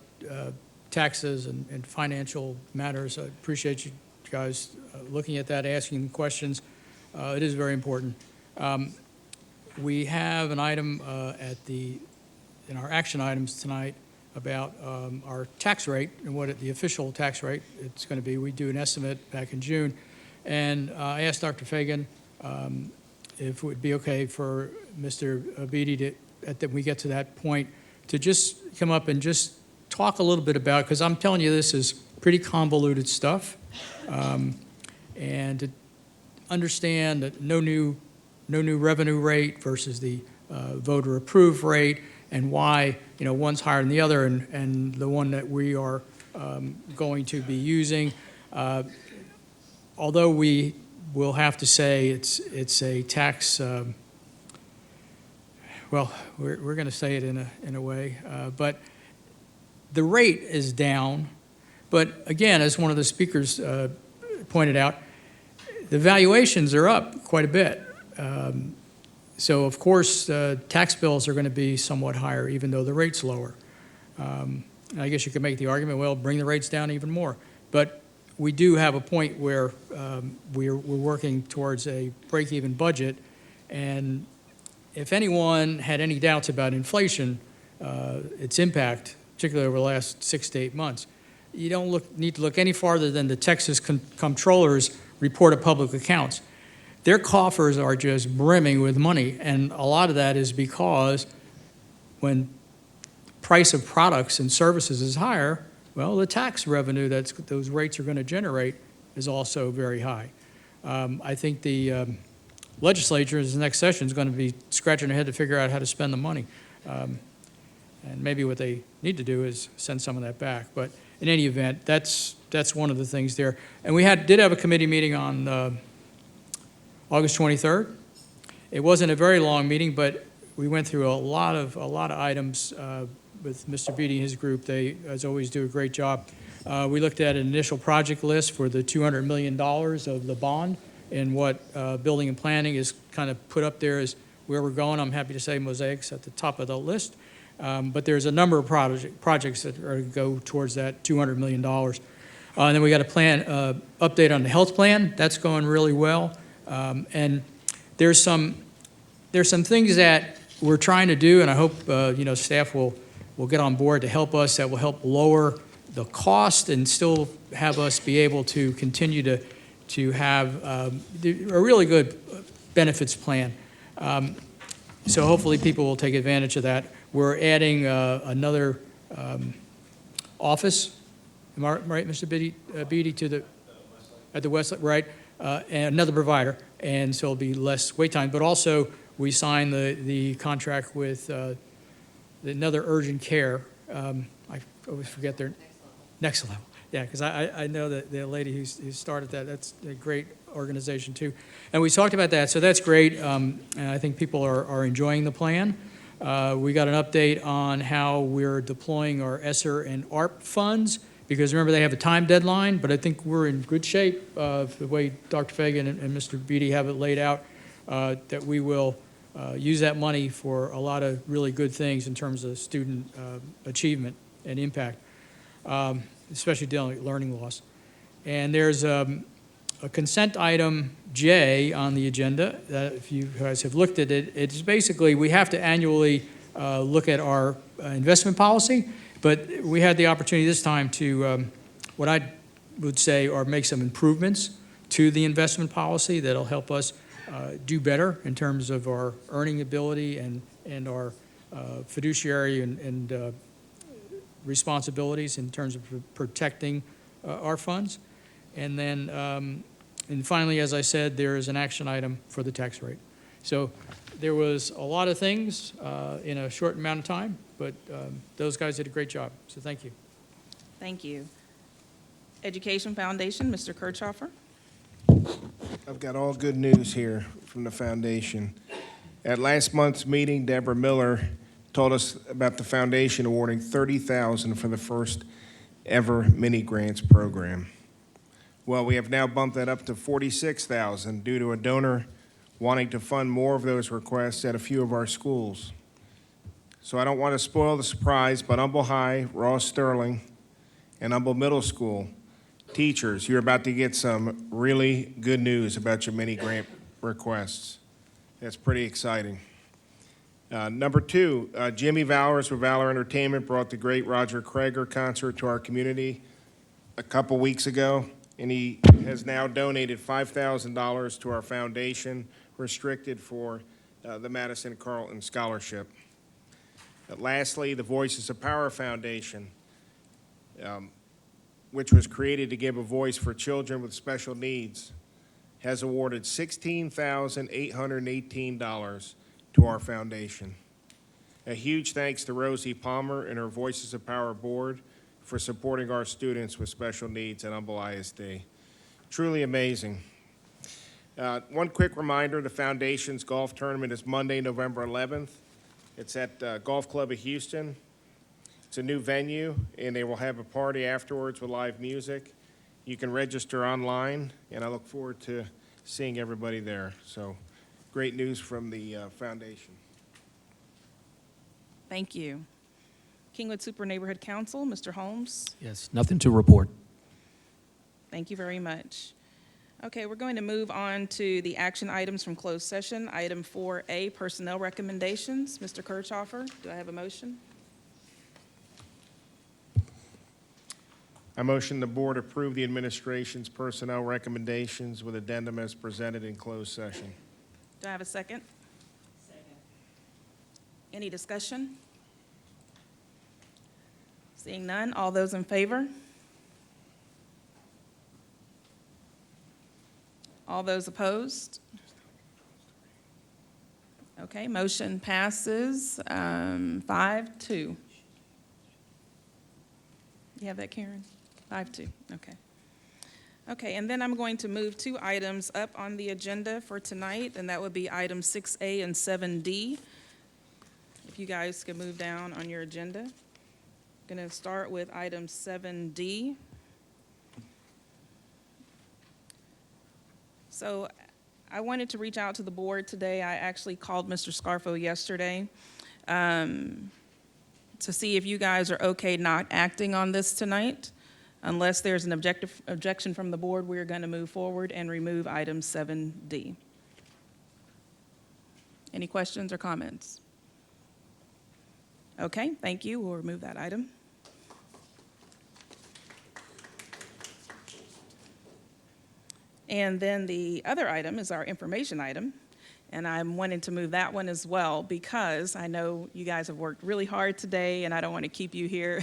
taxes and financial matters. I appreciate you guys looking at that, asking questions. It is very important. We have an item in our action items tonight about our tax rate and what the official tax rate it's going to be. We do an estimate back in June, and I asked Dr. Fagan if it would be okay for Mr. Beatty that we get to that point to just come up and just talk a little bit about, because I'm telling you this is pretty convoluted stuff, and to understand that no new revenue rate versus the voter approved rate, and why one's higher than the other, and the one that we are going to be using. Although we will have to say it's a tax. Well, we're going to say it in a way, but the rate is down. But again, as one of the speakers pointed out, the valuations are up quite a bit. So of course, tax bills are going to be somewhat higher, even though the rate's lower. I guess you could make the argument, well, bring the rates down even more. But we do have a point where we're working towards a break-even budget, and if anyone had any doubts about inflation, its impact, particularly over the last 6 to 8 months, you don't need to look any farther than the Texas Comptroller's report of public accounts. Their coffers are just brimming with money, and a lot of that is because when price of products and services is higher, well, the tax revenue that those rates are going to generate is also very high. I think the legislature, in the next session, is going to be scratching their head to figure out how to spend the money. And maybe what they need to do is send some of that back. But in any event, that's one of the things there. And we did have a committee meeting on August 23rd. It wasn't a very long meeting, but we went through a lot of items with Mr. Beatty and his group. They, as always, do a great job. We looked at an initial project list for the $200 million of the bond and what building and planning is kind of put up there as where we're going. I'm happy to say Mosaic's at the top of the list. But there's a number of projects that are to go towards that $200 million. And then we got a plan, update on the health plan. That's going really well. And there's some things that we're trying to do, and I hope staff will get on board to help us, that will help lower the cost and still have us be able to continue to have a really good benefits plan. So hopefully people will take advantage of that. We're adding another office, am I right, Mr. Beatty, at the West, right? And another provider, and so it'll be less wait time. But also, we signed the contract with another urgent care. I always forget their Next Level. Yeah, because I know that the lady who started that. That's a great organization too. And we talked about that, so that's great. And I think people are enjoying the plan. We got an update on how we're deploying our ESSER and ARP funds, because remember, they have a time deadline, but I think we're in good shape, the way Dr. Fagan and Mr. Beatty have it laid out, that we will use that money for a lot of really good things in terms of student achievement and impact, especially dealing with learning loss. And there's a consent item J on the agenda. If you guys have looked at it, it's basically we have to annually look at our investment policy, but we had the opportunity this time to, what I would say, are make some improvements to the investment policy that'll help us do better in terms of our earning ability and our fiduciary and responsibilities in terms of protecting our funds. And then, and finally, as I said, there is an action item for the tax rate. So there was a lot of things in a short amount of time, but those guys did a great job, so thank you. Thank you. Education Foundation, Mr. Kirchhoffer. I've got all good news here from the foundation. At last month's meeting, Deborah Miller told us about the foundation awarding $30,000 for the first ever mini grants program. Well, we have now bumped that up to $46,000 due to a donor wanting to fund more of those requests at a few of our schools. So I don't want to spoil the surprise, but Humble High, Ross Sterling, and Humble Middle School teachers, you're about to get some really good news about your mini grant requests. That's pretty exciting. Number two, Jimmy Valors with Valor Entertainment brought the great Roger Krager concert to our community a couple weeks ago, and he has now donated $5,000 to our foundation, restricted for the Madison Carlton Scholarship. Lastly, the Voices of Power Foundation, which was created to give a voice for children with special needs, has awarded $16,818 to our foundation. A huge thanks to Rosie Palmer and her Voices of Power board for supporting our students with special needs at Humble ISD. Truly amazing. One quick reminder, the foundation's golf tournament is Monday, November 11th. It's at Golf Club of Houston. It's a new venue, and they will have a party afterwards with live music. You can register online, and I look forward to seeing everybody there. So, great news from the foundation. Thank you. Kingwood Super Neighborhood Council, Mr. Holmes. Yes, nothing to report. Thank you very much. Okay, we're going to move on to the action items from closed session. Item 4A, personnel recommendations. Mr. Kirchhoffer, do I have a motion? I motion the board approve the administration's personnel recommendations with addendum as presented in closed session. Do I have a second? Second. Any discussion? Seeing none, all those in favor? All those opposed? Okay, motion passes 5-2. You have that, Karen? 5-2, okay. Okay, and then I'm going to move two items up on the agenda for tonight, and that would be items 6A and 7D. If you guys can move down on your agenda. I'm going to start with item 7D. So I wanted to reach out to the board today. I actually called Mr. Scarfo yesterday to see if you guys are okay not acting on this tonight. Unless there's an objection from the board, we're going to move forward and remove item 7D. Any questions or comments? Okay, thank you. We'll remove that item. And then the other item is our information item. And I'm wanting to move that one as well because I know you guys have worked really hard today and I don't want to keep you here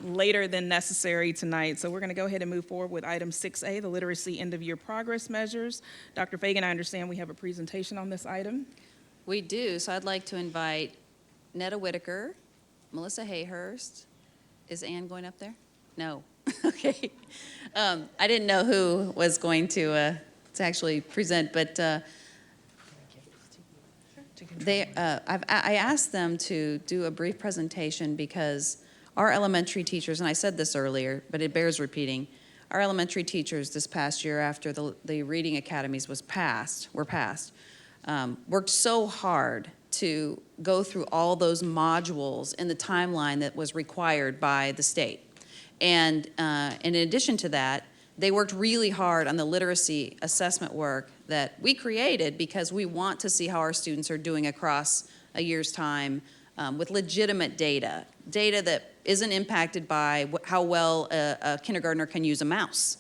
later than necessary tonight. So we're going to go ahead and move forward with item 6A, the literacy end-of-year progress measures. Dr. Fagan, I understand we have a presentation on this item. We do, so I'd like to invite Netta Whitaker, Melissa Hayhurst. Is Ann going up there? No. Okay. I didn't know who was going to actually present, but I asked them to do a brief presentation because our elementary teachers, and I said this earlier, but it bears repeating, our elementary teachers this past year after the reading academies were passed, worked so hard to go through all those modules in the timeline that was required by the state. And in addition to that, they worked really hard on the literacy assessment work that we created because we want to see how our students are doing across a year's time with legitimate data that isn't impacted by how well a kindergartner can use a mouse.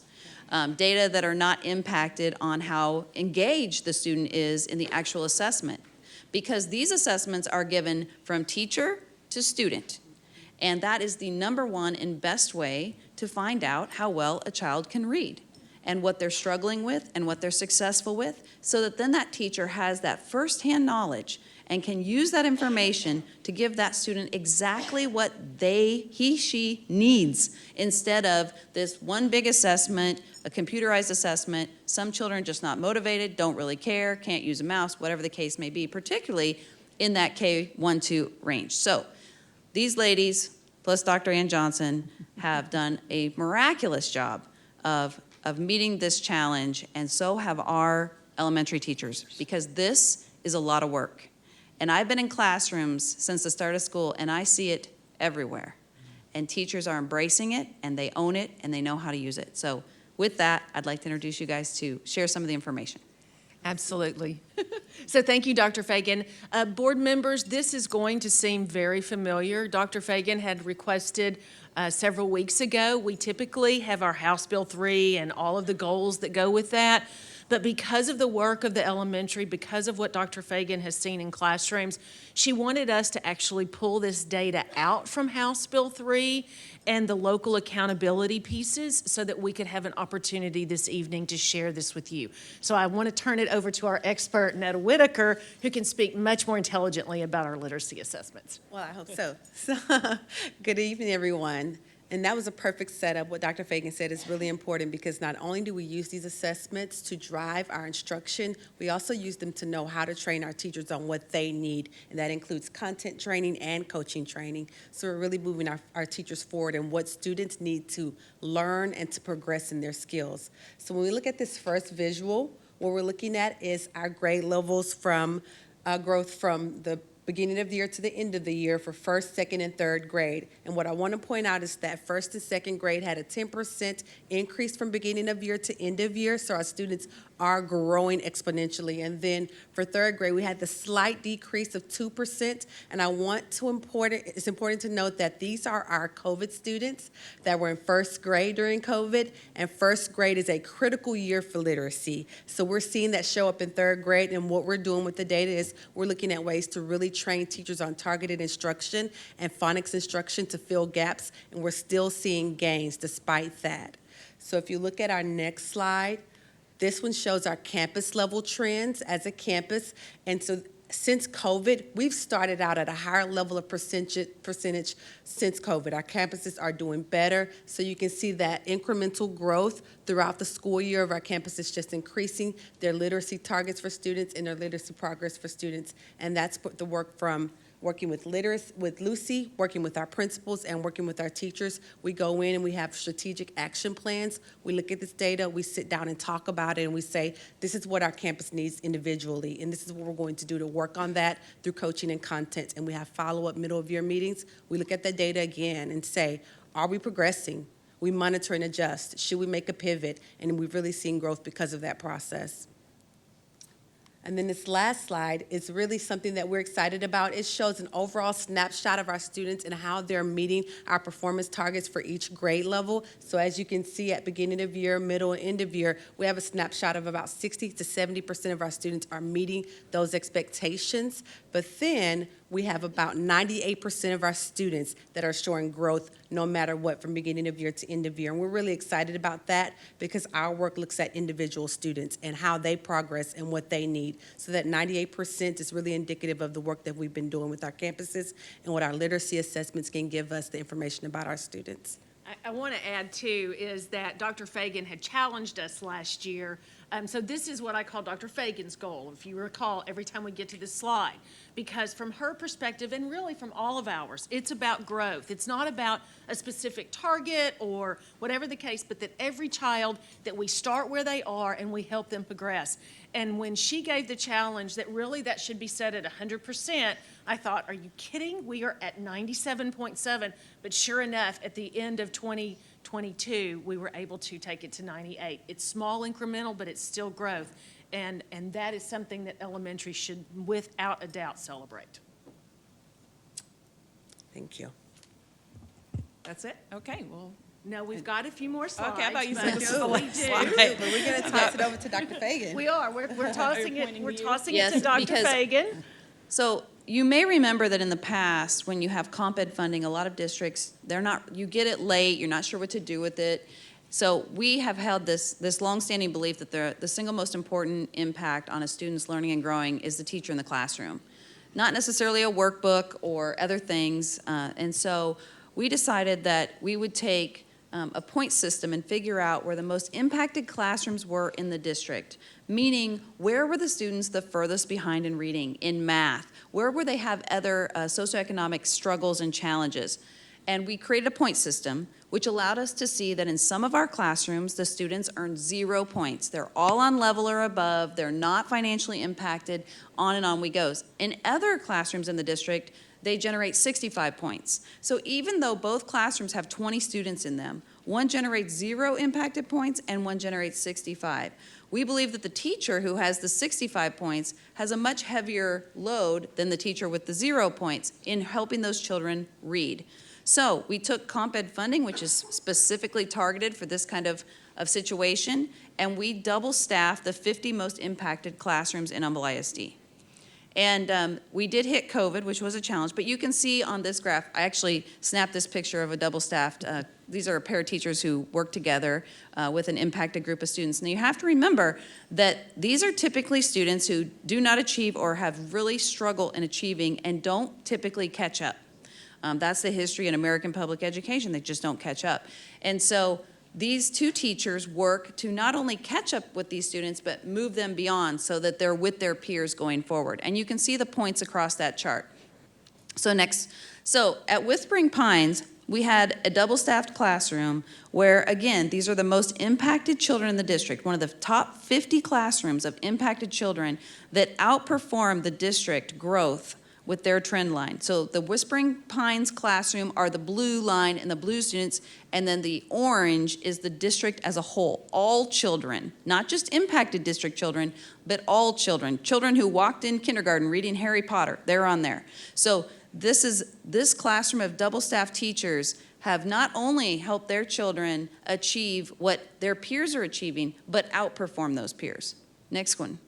Data that are not impacted on how engaged the student is in the actual assessment. Because these assessments are given from teacher to student. And that is the number one and best way to find out how well a child can read and what they're struggling with and what they're successful with, so that then that teacher has that firsthand knowledge and can use that information to give that student exactly what she needs, instead of this one big assessment, a computerized assessment. Some children just not motivated, don't really care, can't use a mouse, whatever the case may be, particularly in that K-1-2 range. So these ladies, plus Dr. Ann Johnson, have done a miraculous job of meeting this challenge, and so have our elementary teachers, because this is a lot of work. And I've been in classrooms since the start of school, and I see it everywhere. And teachers are embracing it, and they own it, and they know how to use it. So with that, I'd like to introduce you guys to share some of the information. Absolutely. So thank you, Dr. Fagan. Board members, this is going to seem very familiar. Dr. Fagan had requested several weeks ago. We typically have our House Bill 3 and all of the goals that go with that. But because of the work of the elementary, because of what Dr. Fagan has seen in classrooms, she wanted us to actually pull this data out from House Bill 3 and the local accountability pieces so that we could have an opportunity this evening to share this with you. So I want to turn it over to our expert, Netta Whitaker, who can speak much more intelligently about our literacy assessments. Well, I hope so. Good evening, everyone. And that was a perfect setup. What Dr. Fagan said is really important, because not only do we use these assessments to drive our instruction, we also use them to know how to train our teachers on what they need. And that includes content training and coaching training. So we're really moving our teachers forward in what students need to learn and to progress in their skills. So when we look at this first visual, what we're looking at is our grade levels from growth from the beginning of the year to the end of the year for first, second, and third grade. And what I want to point out is that first and second grade had a 10% increase from beginning of year to end of year, so our students are growing exponentially. And then for third grade, we had the slight decrease of 2%, and it's important to note that these are our COVID students that were in first grade during COVID, and first grade is a critical year for literacy. So we're seeing that show up in third grade, and what we're doing with the data is we're looking at ways to really train teachers on targeted instruction and phonics instruction to fill gaps, and we're still seeing gains despite that. So if you look at our next slide, this one shows our campus level trends as a campus. And so since COVID, we've started out at a higher level of percentage since COVID. Our campuses are doing better. So you can see that incremental growth throughout the school year of our campuses, just increasing their literacy targets for students and their literacy progress for students. And that's the work from working with Lucy, working with our principals, and working with our teachers. We go in and we have strategic action plans. We look at this data, we sit down and talk about it, and we say, this is what our campus needs individually, and this is what we're going to do to work on that through coaching and content. And we have follow-up middle-of-year meetings. We look at that data again and say, are we progressing? We monitor and adjust. Should we make a pivot? And we've really seen growth because of that process. And then this last slide is really something that we're excited about. It shows an overall snapshot of our students and how they're meeting our performance targets for each grade level. So as you can see at beginning of year, middle, and end of year, we have a snapshot of about 60 to 70% of our students are meeting those expectations. But then we have about 98% of our students that are showing growth no matter what from beginning of year to end of year. And we're really excited about that because our work looks at individual students and how they progress and what they need. So that 98% is really indicative of the work that we've been doing with our campuses and what our literacy assessments can give us the information about our students. I want to add, too, is that Dr. Fagan had challenged us last year. So this is what I call Dr. Fagan's goal, if you recall, every time we get to this slide. Because from her perspective, and really from all of ours, it's about growth. It's not about a specific target or whatever the case, but that every child, that we start where they are and we help them progress. And when she gave the challenge that really that should be set at 100%, I thought, are you kidding? We are at 97.7, but sure enough, at the end of 2022, we were able to take it to 98. It's small incremental, but it's still growth. And that is something that elementary should, without a doubt, celebrate. Thank you. That's it? Okay, well. No, we've got a few more slides. Okay, I thought you said but this was the we last do. slide. But we're going to toss it over to Dr. Fagan. We are. We're tossing it. We're tossing it to Yes, Dr. because- Fagan. So you may remember that in the past, when you have comp ed funding, a lot of districts, you get it late, you're not sure what to do with it. So we have held this longstanding belief that the single most important impact on a student's learning and growing is the teacher in the classroom, not necessarily a workbook or other things. And so we decided that we would take a point system and figure out where the most impacted classrooms were in the district, meaning where were the students the furthest behind in reading, in math, where would they have other socioeconomic struggles and challenges. And we created a point system which allowed us to see that in some of our classrooms, the students earned 0 points. They're all on level or above, they're not financially impacted, on and on we goes. In other classrooms in the district, they generate 65 points. So even though both classrooms have 20 students in them, one generates 0 impacted points and one generates 65. We believe that the teacher who has the 65 points has a much heavier load than the teacher with the 0 points in helping those children read. So we took comp ed funding, which is specifically targeted for this kind of situation, and we double staffed the 50 most impacted classrooms in Humble ISD. And we did hit COVID, which was a challenge, but you can see on this graph, I actually snapped this picture of a double-staffed, these are a pair of teachers who work together with an impacted group of students. Now you have to remember that these are typically students who do not achieve or have really struggled in achieving and don't typically catch up. That's the history in American public education, they just don't catch up. And so these two teachers work to not only catch up with these students, but move them beyond so that they're with their peers going forward. And you can see the points across that chart. So at Whispering Pines, we had a double-staffed classroom where, again, these are the most impacted children in the district, one of the top 50 classrooms of impacted children that outperformed the district growth with their trend line. So the Whispering Pines classroom are the blue line and the blue students, and then the orange is the district as a whole, all children, not just impacted district children, but all children. Children who walked in kindergarten reading Harry Potter, they're on there. So this classroom of double-staffed teachers have not only helped their children achieve what their peers are achieving, but outperform those peers. Next one.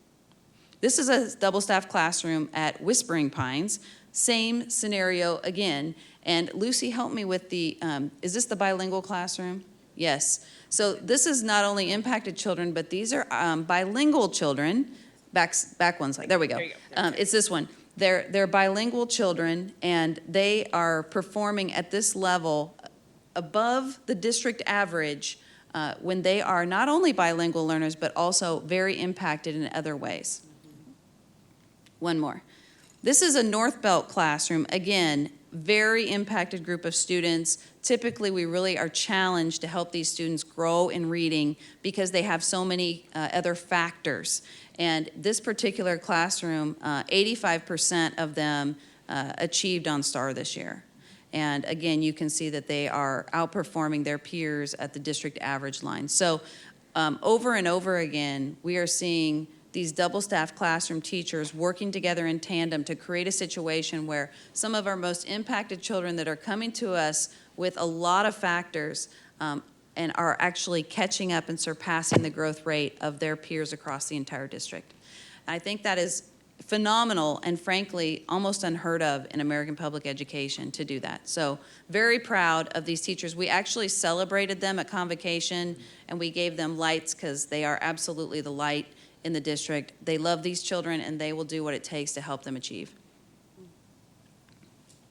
This is a double-staffed classroom at Whispering Pines. Same scenario again. And Lucy, help me with the, is this the bilingual classroom? Yes. So this is not only impacted children, but these are bilingual children. Back one slide. There we go. It's this one. They're bilingual children, and they are performing at this level above the district average when they are not only bilingual learners, but also very impacted in other ways. One more. This is a North Belt classroom. Again, very impacted group of students. Typically, we really are challenged to help these students grow in reading because they have so many other factors. And this particular classroom, 85% of them achieved on STAR this year. And again, you can see that they are outperforming their peers at the district average line. So over and over again, we are seeing these double-staffed classroom teachers working together in tandem to create a situation where some of our most impacted children that are coming to us with a lot of factors and are actually catching up and surpassing the growth rate of their peers across the entire district. I think that is phenomenal and frankly almost unheard of in American public education to do that. So very proud of these teachers. We actually celebrated them at convocation and we gave them lights because they are absolutely the light in the district. They love these children and they will do what it takes to help them achieve.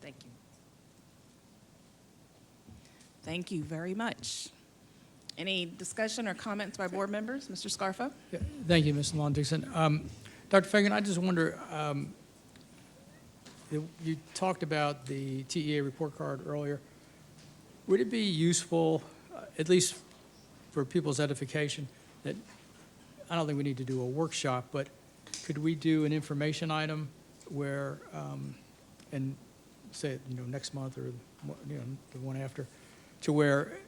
Thank you. Thank you very much. Any discussion or comments by board members? Mr. Scarfo? Yeah, thank you, Ms. Long-Dixon. Dr. Fagan, I just wonder, you talked about the TEA report card earlier. Would it be useful, at least for people's edification, that I don't think we need to do a workshop, but could we do an information item where, and say, next month or the one after, to where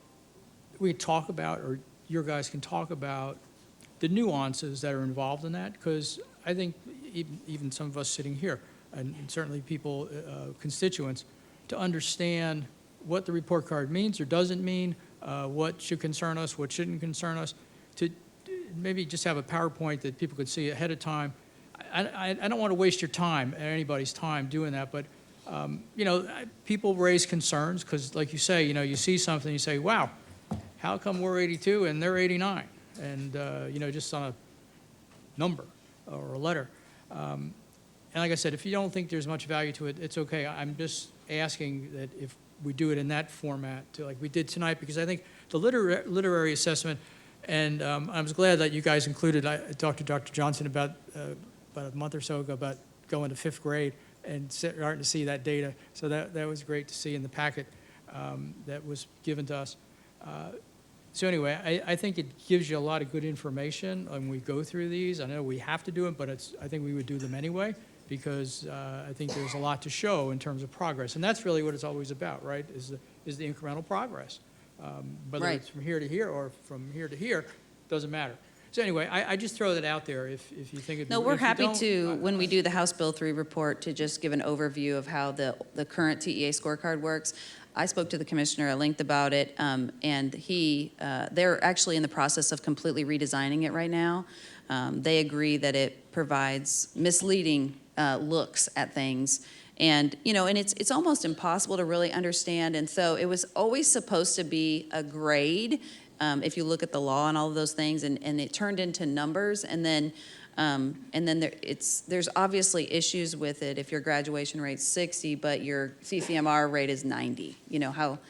we talk about, or your guys can talk about the nuances that are involved in that, because I think even some of us sitting here, and certainly people, constituents, to understand what the report card means or doesn't mean, what should concern us, what shouldn't concern us, to maybe just have a PowerPoint that people could see ahead of time. I don't want to waste your time, or anybody's time doing that, but people raise concerns because, like you say, you see something, you say, wow, how come we're 82 and they're 89? And, just on a number or a letter. And like I said, if you don't think there's much value to it, it's okay. I'm just asking that if we do it in that format, like we did tonight, because I think the literary assessment, and I was glad that you guys included, I talked to Dr. Johnson about a month or so ago about going to 5th grade and starting to see that data. So that was great to see in the packet that was given to us. So anyway, I think it gives you a lot of good information when we go through these. I know we have to do it, but I think we would do them anyway because I think there's a lot to show in terms of progress. And that's really what it's always about, right, is the incremental progress. Whether it's from here to here or from here to here, doesn't matter. So anyway, I just throw that out there if you think it. No, we're happy to, when we do the House Bill 3 report, to just give an overview of how the current TEA scorecard works. I spoke to the commissioner at length about it, and they're actually in the process of completely redesigning it right now. They agree that it provides misleading looks at things. And, and it's almost impossible to really understand. And so it was always supposed to be a grade, if you look at the law and all of those things, and it turned into numbers. And then there's obviously issues with it if your graduation rate's 60, but your CCMR rate is 90.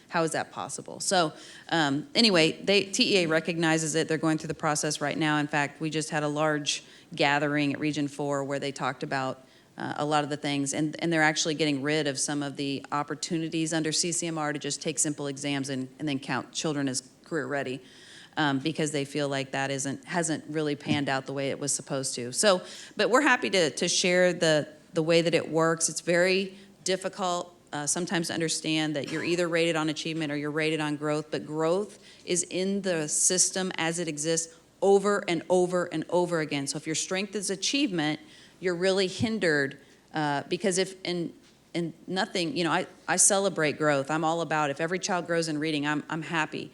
How is that possible? So anyway, TEA recognizes it. They're going through the process right now. In fact, we just had a large gathering at Region 4 where they talked about a lot of the things, and they're actually getting rid of some of the opportunities under CCMR to just take simple exams and then count children as career ready. Because they feel like that hasn't really panned out the way it was supposed to. So, but we're happy to share the way that it works. It's very difficult sometimes to understand that you're either rated on achievement or you're rated on growth, but growth is in the system as it exists over and over and over again. So if your strength is achievement, you're really hindered because if in nothing, I celebrate growth. I'm all about if every child grows in reading, I'm happy.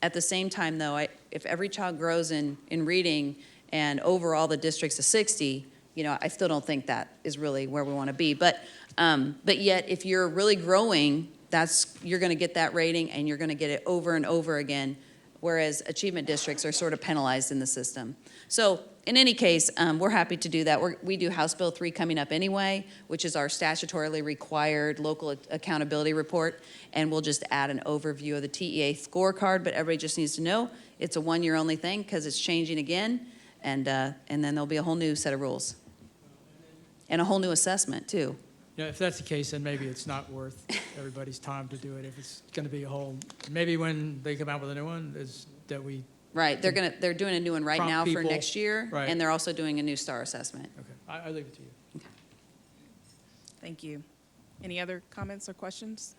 At the same time, though, if every child grows in reading and overall the district's a 60, I still don't think that is really where we want to be. But yet, if you're really growing, you're going to get that rating and you're going to get it over and over again, whereas achievement districts are sort of penalized in the system. So in any case, we're happy to do that. We do House Bill 3 coming up anyway, which is our statutorily required local accountability report, and we'll just add an overview of the TEA scorecard, but everybody just needs to know it's a one-year only thing because it's changing again, and then there'll be a whole new set of rules. And a whole new assessment, too. You know, if that's the case, then maybe it's not worth everybody's time to do it. If it's going to be a whole, maybe when they come out with a new one, is that we. Right, they're doing a new one right Prompt now for people. next year, Right. and they're also doing a new STAR assessment. Okay, I leave it to you. Thank you. Any other comments or questions?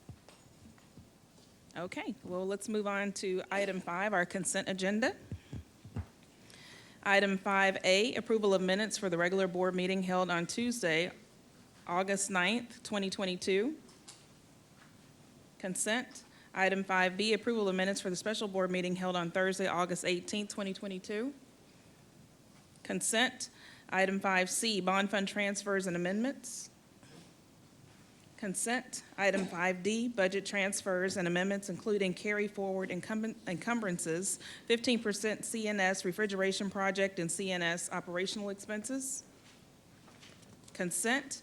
Okay, well, let's move on to item 5, our consent agenda. Item 5A, approval of minutes for the regular board meeting held on Tuesday, August 9th, 2022. Consent. Item 5B, approval of minutes for the special board meeting held on Thursday, August 18th, 2022. Consent. Item 5C, bond fund transfers and amendments. Consent. Item 5D, budget transfers and amendments, including carry forward encumbrances, 15% CNS refrigeration project and CNS operational expenses. Consent.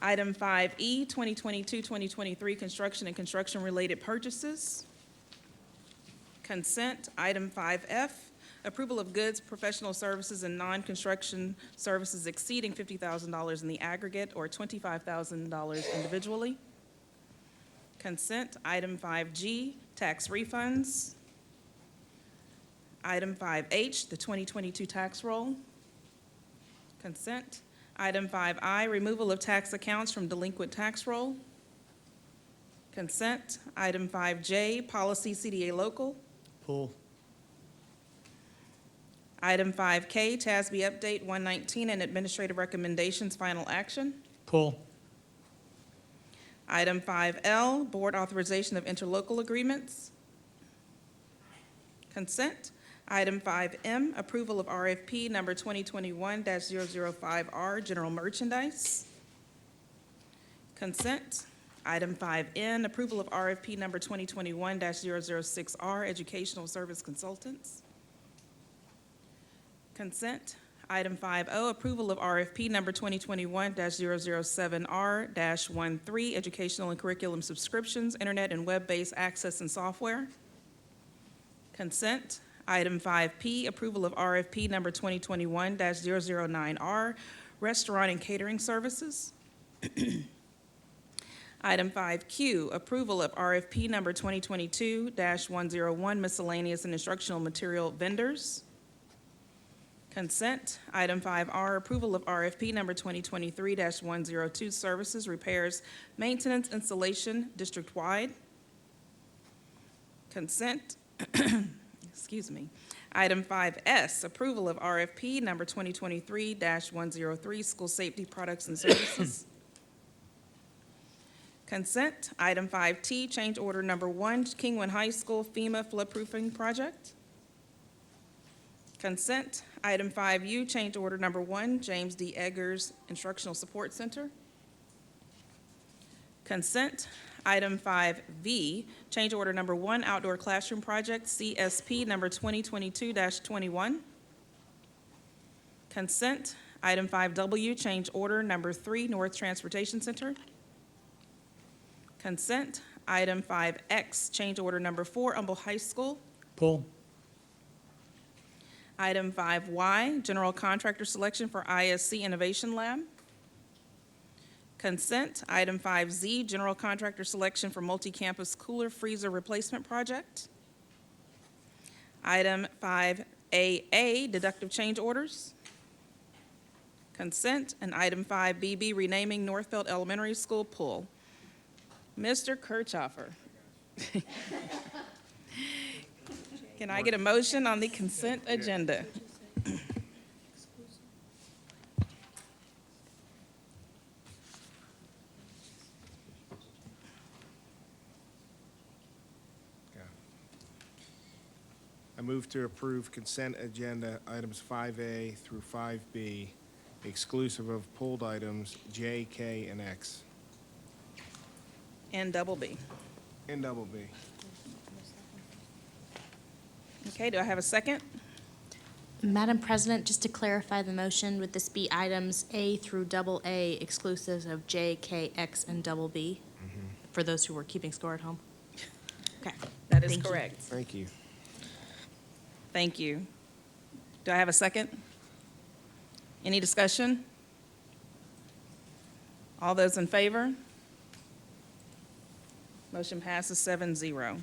Item 5E, 2022-2023 construction and construction-related purchases. Consent. Item 5F, approval of goods, professional services, and non-construction services exceeding $50,000 in the aggregate or $25,000 individually. Consent. Item 5G, tax refunds. Item 5H, the 2022 tax roll. Consent. Item 5I, removal of tax accounts from delinquent tax roll. Consent. Item 5J, policy CDA local. Pull. Item 5K, TASB update 119 and administrative recommendations, final action. Pull. Item 5L, board authorization of interlocal agreements. Consent. Item 5M, approval of RFP number 2021-005R, general merchandise. Consent. Item 5N, approval of RFP number 2021-006R, educational service consultants. Consent. Item 5O, approval of RFP number 2021-007R-13, educational and curriculum subscriptions, internet and web-based access and software. Consent. Item 5P, approval of RFP number 2021-009R, restaurant and catering services. Item 5Q, approval of RFP number 2022-101, miscellaneous and instructional material vendors. Consent. Item 5R, approval of RFP number 2023-102, services, repairs, maintenance, installation, district-wide. Consent. Excuse me. Item 5S, approval of RFP number 2023-103, school safety products and services. Consent. Item 5T, change order number 1, Kingwood High School FEMA floodproofing project. Consent. Item 5U, change order number 1, James D. Eggers Instructional Support Center. Consent. Item 5V, change order number 1, outdoor classroom project, CSP number 2022-21. Consent. Item 5W, change order number 3, North Transportation Center. Consent. Item 5X, change order number 4, Humble High School. Pull. Item 5Y, general contractor selection for ISC Innovation Lab. Consent. Item 5Z, general contractor selection for multi-campus cooler freezer replacement project. Item 5AA, deductive change orders. Consent. And item 5BB, renaming Northfield Elementary School, pull. Mr. Kirchhoffer. Can I get a motion on the consent agenda? I move to approve consent agenda items 5A through 5B, exclusive of pulled items J, K, and X. And double B. And double B. Okay, do I have a second? Madam President, just to clarify the motion, would this be items A through double A exclusive of J, K, X, and double B? For those who were keeping score at home? Okay. That is Thank you. correct. Thank you. Thank you. Do I have a second? Any discussion? All those in favor? Motion passes 7-0.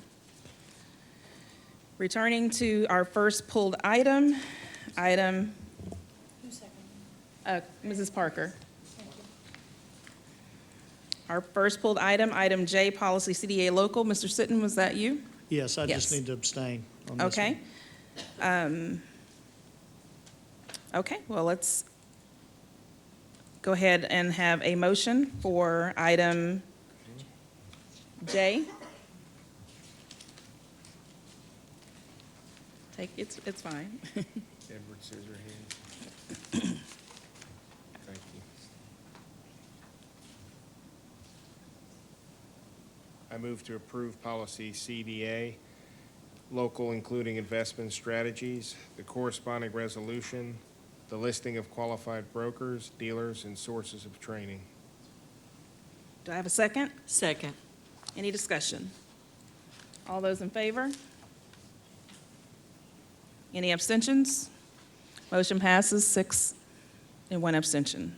Returning to our first pulled item, Mrs. Parker. Our first pulled item J, Policy CDA Local. Mr. Sitton, was that you? Yes, I just Yes. need to abstain on this Okay. one. Okay, well, let's go ahead and have a motion for item J. It's fine. Edward Scissorhands. Thank you. I move to approve policy CDA, local including investment strategies, the corresponding resolution, the listing of qualified brokers, dealers, and sources of training. Do I have a second? Second. Any discussion? All those in favor? Any abstentions? Motion passes 6 and 1 abstention.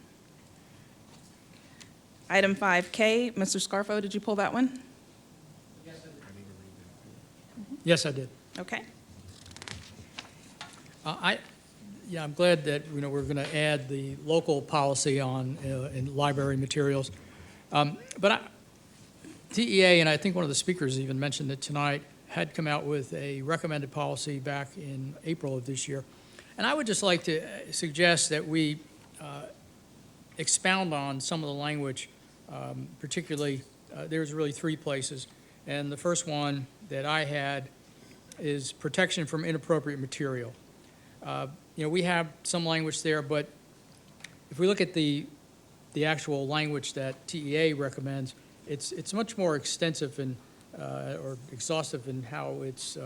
Item 5K, Mr. Scarfo, did you pull that one? Yes, I did. Okay. I'm glad that, we're going to add the local policy on, in library materials. TEA, and I think one of the speakers even mentioned it tonight, had come out with a recommended policy back in April of this year. And I would just like to suggest that we expound on some of the language, particularly, there's really 3 places. And the first one that I had is protection from inappropriate material. We have some language there, but if we look at the actual language that TEA recommends, it's much more extensive and or exhaustive in how it's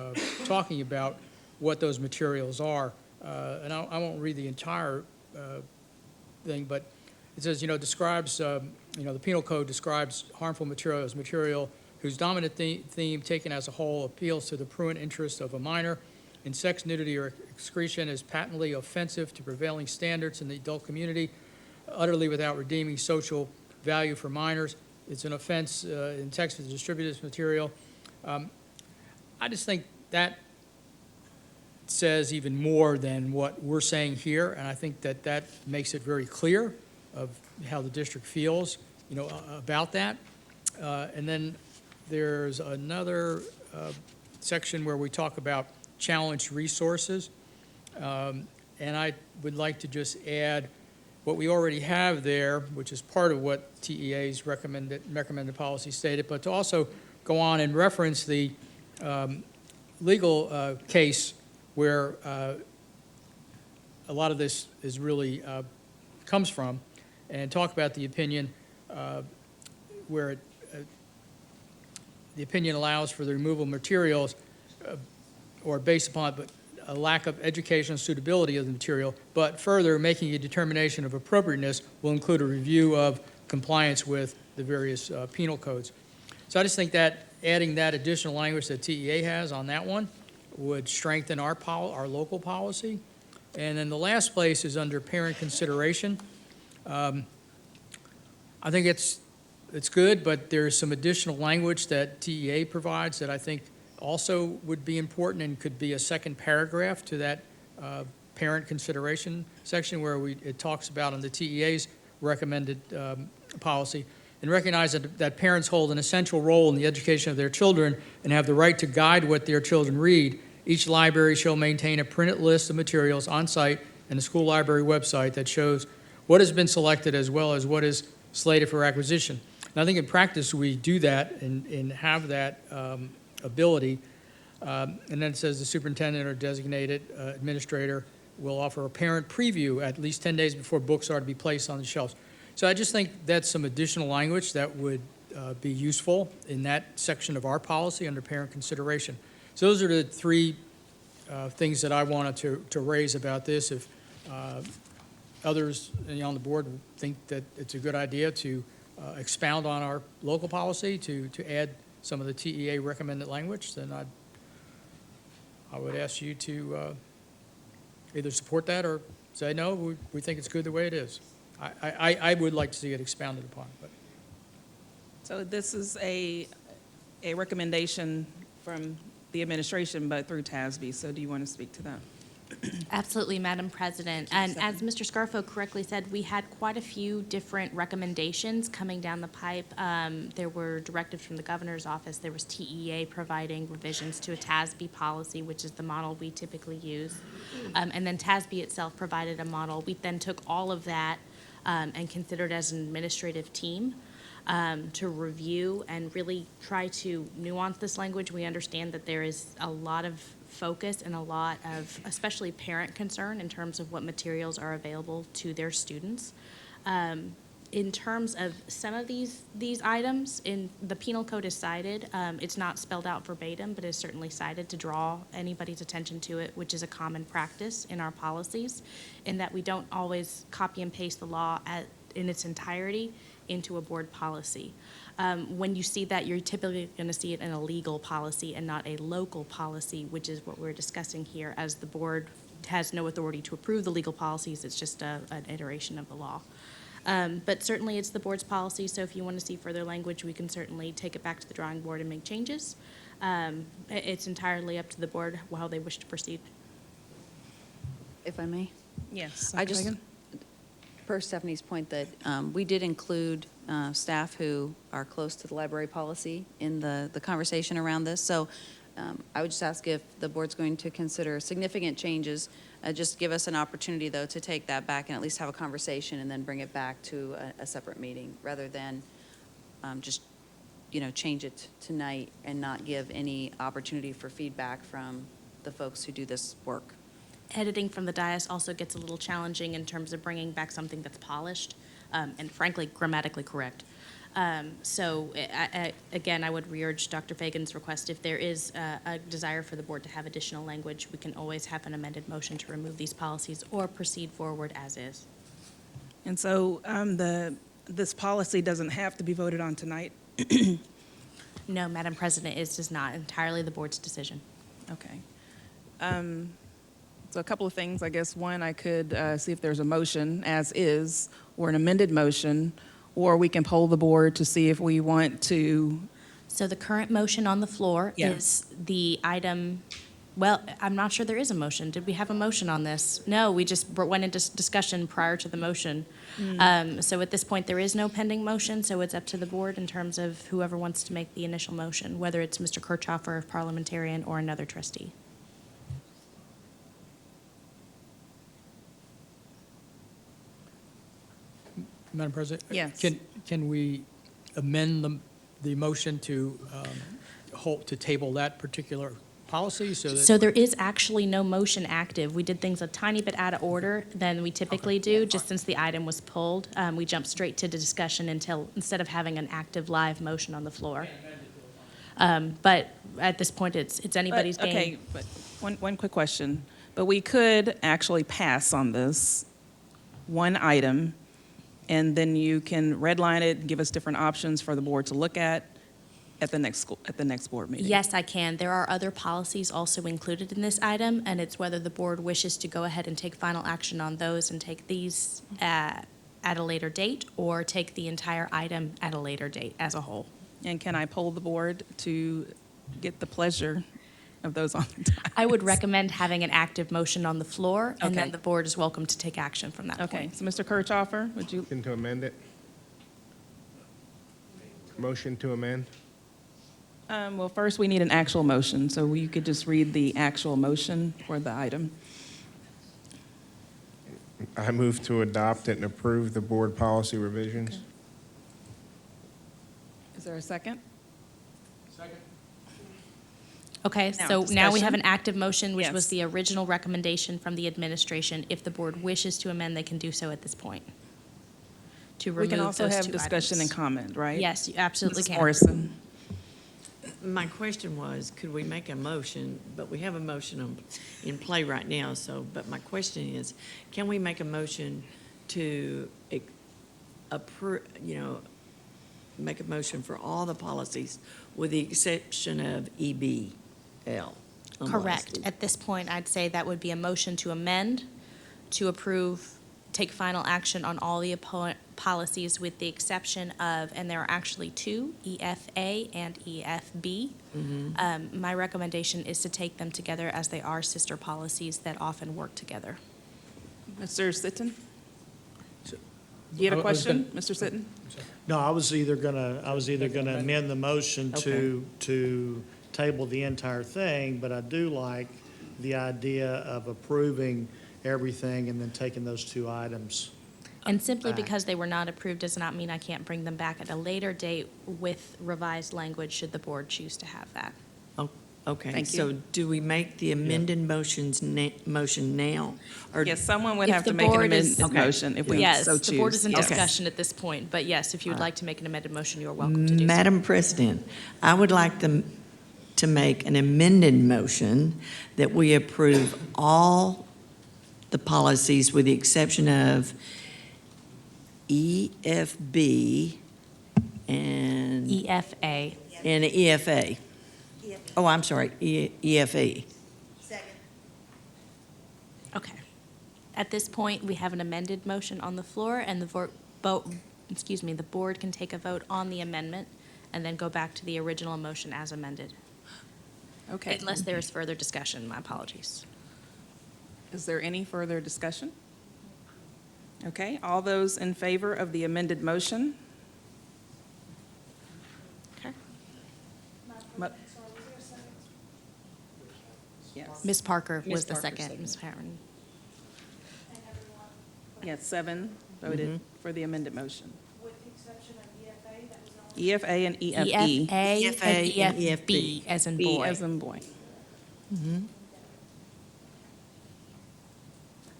talking about what those materials are. And I won't read the entire thing, but it says, describes, the penal code describes harmful material as material whose dominant theme taken as a whole appeals to the prurient interest of a minor, and sex, nudity, or excretion is patently offensive to prevailing standards in the adult community, utterly without redeeming social value for minors. It's an offense in text with distributed material. I just think that says even more than what we're saying here, and I think that makes it very clear of how the district feels, about that. And then there's another section where we talk about challenged resources, and I would like to just add what we already have there, which is part of what TEA's recommended policy stated, but to also go on and reference the legal case where a lot of this is really comes from, and talk about the opinion where the opinion allows for the removal of materials or based upon but a lack of educational suitability of the material, but further making a determination of appropriateness will include a review of compliance with the various penal codes. So I just think that adding that additional language that TEA has on that one would strengthen our local policy. And then the last place is under parent consideration. I think it's good, but there's some additional language that TEA provides that I think also would be important and could be a second paragraph to that parent consideration section where it talks about in the TEA's recommended policy, and recognize that parents hold an essential role in the education of their children and have the right to guide what their children read. Each library shall maintain a printed list of materials on site and the school library website that shows what has been selected as well as what is slated for acquisition. And I think in practice we do that and have that ability. And then it says the superintendent or designated administrator will offer a parent preview at least 10 days before books are to be placed on the shelves. So I just think that's some additional language that would be useful in that section of our policy under parent consideration. So those are the 3 things that I wanted to raise about this. If others on the board think that it's a good idea to expound on our local policy to add some of the TEA recommended language, then I would ask you to either support that or say no, we think it's good the way it is. I would like to see it expounded upon, but. So this is a recommendation from the administration, but through TASB. So do you want to speak to that? Absolutely, Madam President. And as Mr. Scarfo correctly said, we had quite a few different recommendations coming down the pipe. There were directives from the governor's office. There was TEA providing revisions to a TASB policy, which is the model we typically use. And then TASB itself provided a model. We then took all of that and considered as an administrative team to review and really try to nuance this language. We understand that there is a lot of focus and a lot of, especially parent concern in terms of what materials are available to their students. In terms of some of these items, in the penal code is cited. It's not spelled out verbatim, but is certainly cited to draw anybody's attention to it, which is a common practice in our policies, in that we don't always copy and paste the law in its entirety into a board policy. When you see that, you're typically going to see it in a legal policy and not a local policy, which is what we're discussing here, as the board has no authority to approve the legal policies. It's just an iteration of the law. But certainly it's the board's policy, so if you want to see further language, we can certainly take it back to the drawing board and make changes. It's entirely up to the board how they wish to proceed. If I may? Yes. I just, per Stephanie's point, that we did include staff who are close to the library policy in the conversation around this. So I would just ask if the board's going to consider significant changes, just give us an opportunity, though, to take that back and at least have a conversation and then bring it back to a separate meeting, rather than just, change it tonight and not give any opportunity for feedback from the folks who do this work. Editing from the dais also gets a little challenging in terms of bringing back something that's polished and frankly grammatically correct. So again, I would re-urge Dr. Fagan's request. If there is a desire for the board to have additional language, we can always have an amended motion to remove these policies or proceed forward as is. And so this policy doesn't have to be voted on tonight? No, Madam President, it is not entirely the board's decision. Okay. So a couple of things, I guess. One, I could see if there's a motion as is, or an amended motion, or we can poll the board to see if we want to. So the current motion on the floor is the item, well, I'm not sure there is a motion. Did we have a motion on this? No, we just went into discussion prior to the motion. So at this point, there is no pending motion, so it's up to the board in terms of whoever wants to make the initial motion, whether it's Mr. Kirchhoffer, parliamentarian, or another trustee. Madam President? Yes. Can we amend the motion to to table that particular policy so that? So there is actually no motion active. We did things a tiny bit out of order than we typically do, just since the item was pulled. We jumped straight to the discussion instead of having an active live motion on the floor. But at this point, it's anybody's game. Okay, but one quick question. But we could actually pass on this one item, and then you can redline it, give us different options for the board to look at the next board meeting. Yes, I can. There are other policies also included in this item, and it's whether the board wishes to go ahead and take final action on those and take these at a later date, or take the entire item at a later date as a whole. And can I poll the board to get the pleasure of those on the dais? I would recommend having an active motion on the floor, and Okay. then the board is welcome to take action from that point. Okay, so Mr. Kirchhoffer, would you? Motion to amend it? Motion to amend? Well, first, we need an actual motion, so you could just read the actual motion for the item. I move to adopt it and approve the board policy revisions. Is there a second? Okay, Now, so now we have discussion. an active motion, which was Yes. the original recommendation from the administration. If the board wishes to amend, they can do so at this point. To We remove can also those have two discussion and items. comment, right? Yes, you absolutely Mrs. can. Morrison. My question was, could we make a motion, but we have a motion in play right now, but my question is, can we make a motion to approve, make a motion for all the policies with the exception of EBL? Correct. At this point, I'd say that would be a motion to amend, to approve, take final action on all the policies with the exception of, and there are actually two, EFA and EFB. My recommendation is to take them together as they are sister policies that often work together. Mr. Sitton? You had a I was question, Mr. Sitton? No, I was either gonna amend the motion to table the entire thing, but I do like the idea of approving everything and then taking those two items. And simply back. because they were not approved does not mean I can't bring them back at a later date with revised language should the board choose to have that. Oh, okay. Thank So you. do we make the amended motion now? Or Yes, someone would If have the to make an board is- amended motion if we Yes, so choose. the board is in Yes. discussion at this point, but yes, if you would like to make an amended motion, you are welcome to do so. Madam President, I would like to make an amended motion that we approve all the policies with the exception of EFB and EFA. and EFA. Oh, I'm sorry, EFE. Okay. At this point, we have an amended motion on the floor, and the the board can take a vote on the amendment and then go back to the original motion as amended. Okay. Unless there is further discussion, my apologies. Is there any further discussion? Okay, all those in favor of the amended motion? Okay. Mo- Yes. Ms. Parker Ms. was the Parker second, seconded. Ms. Patton. Yes, 7 voted Mhm. for the amended motion. With the exception of EFA and EFE. EFA and and EFB, as in B boy. as in boy.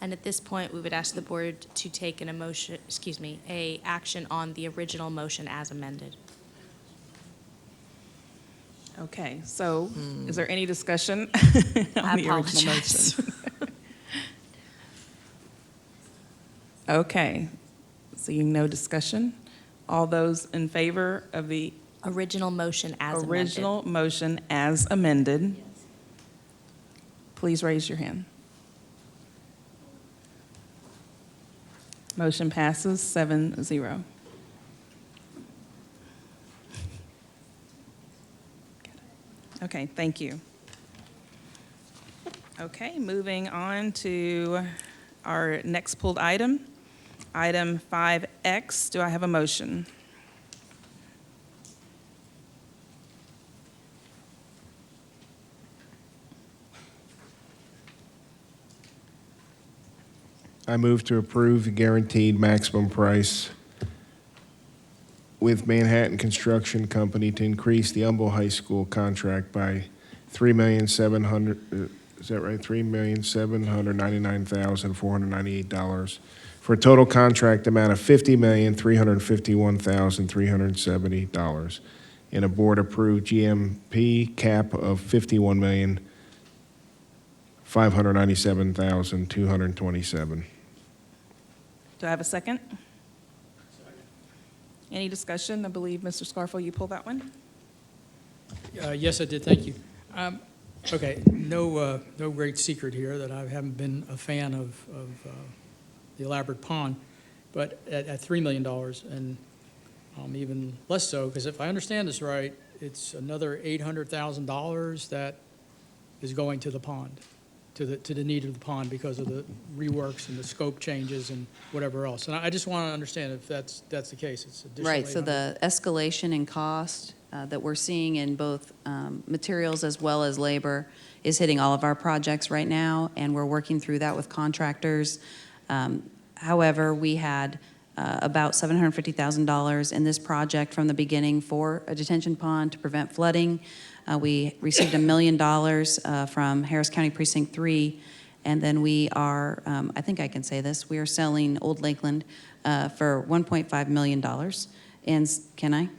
And at this point, we would ask the board to take a action on the original motion as amended. Okay, so is there any discussion I on the original apologize. motion? Okay, seeing no discussion, all those in favor of the Original motion as amended. original motion as amended, please raise your hand. Motion passes 7-0. Okay, thank you. Okay, moving on to our next pulled item, item 5X. Do I have a motion? I move to approve the guaranteed maximum price with Manhattan Construction Company to increase the Humboldt High School contract by $3,700,000, is that right? $3,799,498 for a total contract amount of $50,351,370 and a board-approved GMP cap of $51,597,227. Do I have a second? Any discussion? I believe, Mr. Scarfo, you pulled that one? Yes, I did, thank you. Okay, no great secret here that I haven't been a fan of the elaborate pond, but at $3 million, and even less so, because if I understand this right, it's another $800,000 that is going to the pond, to the need of the pond because of the reworks and the scope changes and whatever else. And I just want to understand if that's the case. It's additional Right, so 800. the escalation in cost that we're seeing in both materials as well as labor is hitting all of our projects right now, and we're working through that with contractors. However, we had about $750,000 in this project from the beginning for a detention pond to prevent flooding. We received $1 million from Harris County Precinct 3, and then we are, I think I can say this, we are selling Old Lakeland for $1.5 million. And can I?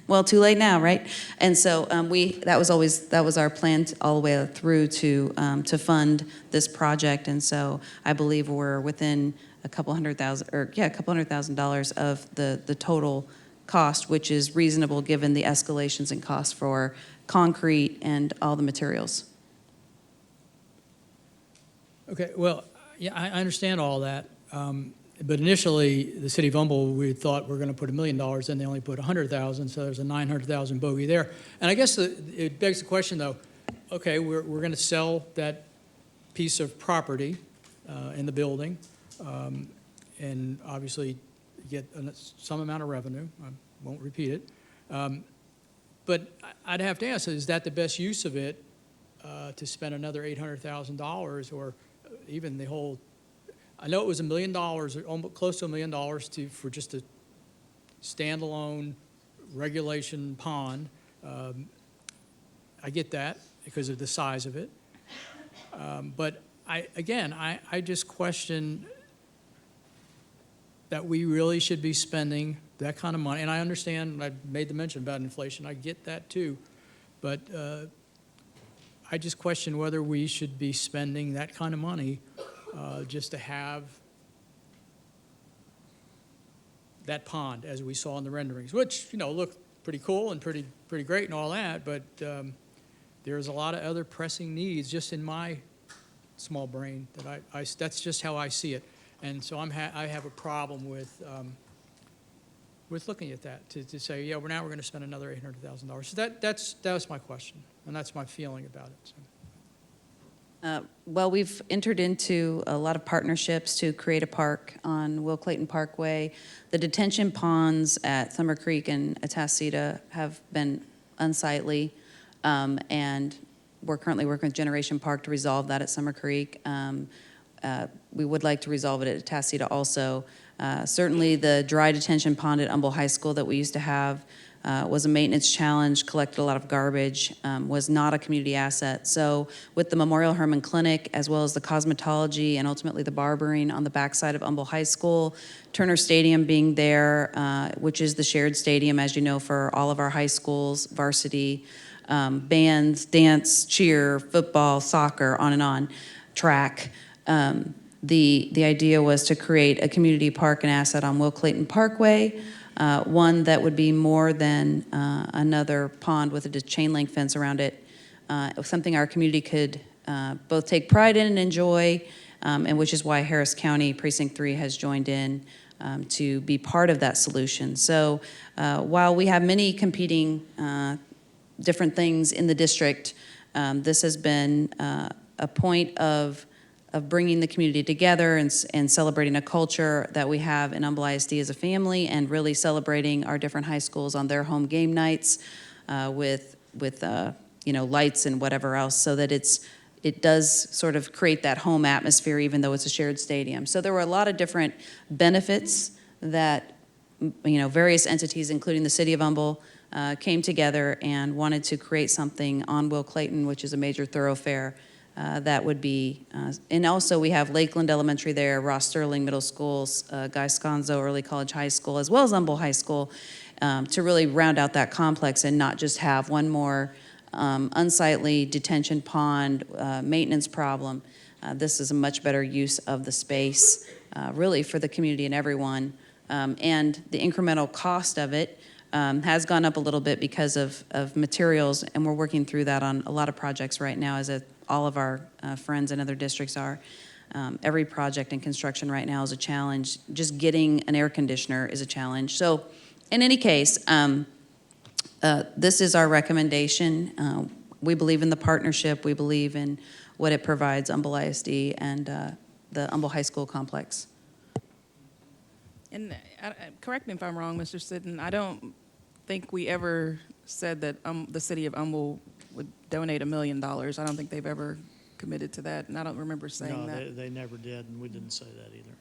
Well, too late now, right? And so that was our plan all the way through to fund this project. And so I believe we're within a couple hundred thousand dollars of the total cost, which is reasonable given the escalations in cost for concrete and all the materials. Okay, well, yeah, I understand all that. But initially, the city of Humble, we thought we're going to put $1 million in, they only put 100,000, so there's a 900,000 bogey there. And I guess it begs the question, though, okay, we're going to sell that piece of property in the building, and obviously get some amount of revenue. I won't repeat it. But I'd have to ask, is that the best use of it to spend another $800,000 or even the whole? I know it was $1 million, almost close to $1 million for just a standalone regulation pond. I get that because of the size of it. But I just question that we really should be spending that kind of money. And I understand, I made the mention about inflation, I get that too. But I just question whether we should be spending that kind of money just to have that pond, as we saw in the renderings, which, looked pretty cool and pretty great and all that, but there's a lot of other pressing needs just in my small brain that that's just how I see it. And so I have a problem with looking at that, to say, yeah, we're going to spend another $800,000. So that's my question, and that's my feeling about it. So. Well, we've entered into a lot of partnerships to create a park on Will Clayton Parkway. The detention ponds at Summer Creek and Atascita have been unsightly, and we're currently working with Generation Park to resolve that at Summer Creek. We would like to resolve it at Atascita also. Certainly the dry detention pond at Humble High School that we used to have was a maintenance challenge, collected a lot of garbage, was not a community asset. So with the Memorial Hermann Clinic, as well as the cosmetology and ultimately the barbering on the backside of Humble High School, Turner Stadium being there, which is the shared stadium, as you know, for all of our high schools, varsity, bands, dance, cheer, football, soccer, on and on, track. The idea was to create a community park and asset on Will Clayton Parkway, one that would be more than another pond with a chain link fence around it. It was something our community could both take pride in and enjoy, and which is why Harris County Precinct 3 has joined in to be part of that solution. So while we have many competing different things in the district, this has been a point of bringing the community together and celebrating a culture that we have in Humble ISD as a family, and really celebrating our different high schools on their home game nights with lights and whatever else, so that it does sort of create that home atmosphere, even though it's a shared stadium. So there were a lot of different benefits that various entities, including the City of Humble, came together and wanted to create something on Will Clayton, which is a major thoroughfare. That would be, and also we have Lakeland Elementary there, Ross Sterling Middle Schools, Guy Sconzo Early College High School, as well as Humble High School, to really round out that complex and not just have one more unsightly detention pond maintenance problem. This is a much better use of the space, really, for the community and everyone. And the incremental cost of it has gone up a little bit because of materials, and we're working through that on a lot of projects right now, as all of our friends in other districts are. Every project in construction right now is a challenge. Just getting an air conditioner is a challenge. So in any case, this is our recommendation. We believe in the partnership. We believe in what it provides Humble ISD and the Humble High School complex. And correct me if I'm wrong, Mr. Sidden, I don't think we ever said that the city of Humble would donate $1 million. I don't think they've ever committed to that, and I don't remember saying that. No, they never did, and we didn't say that either.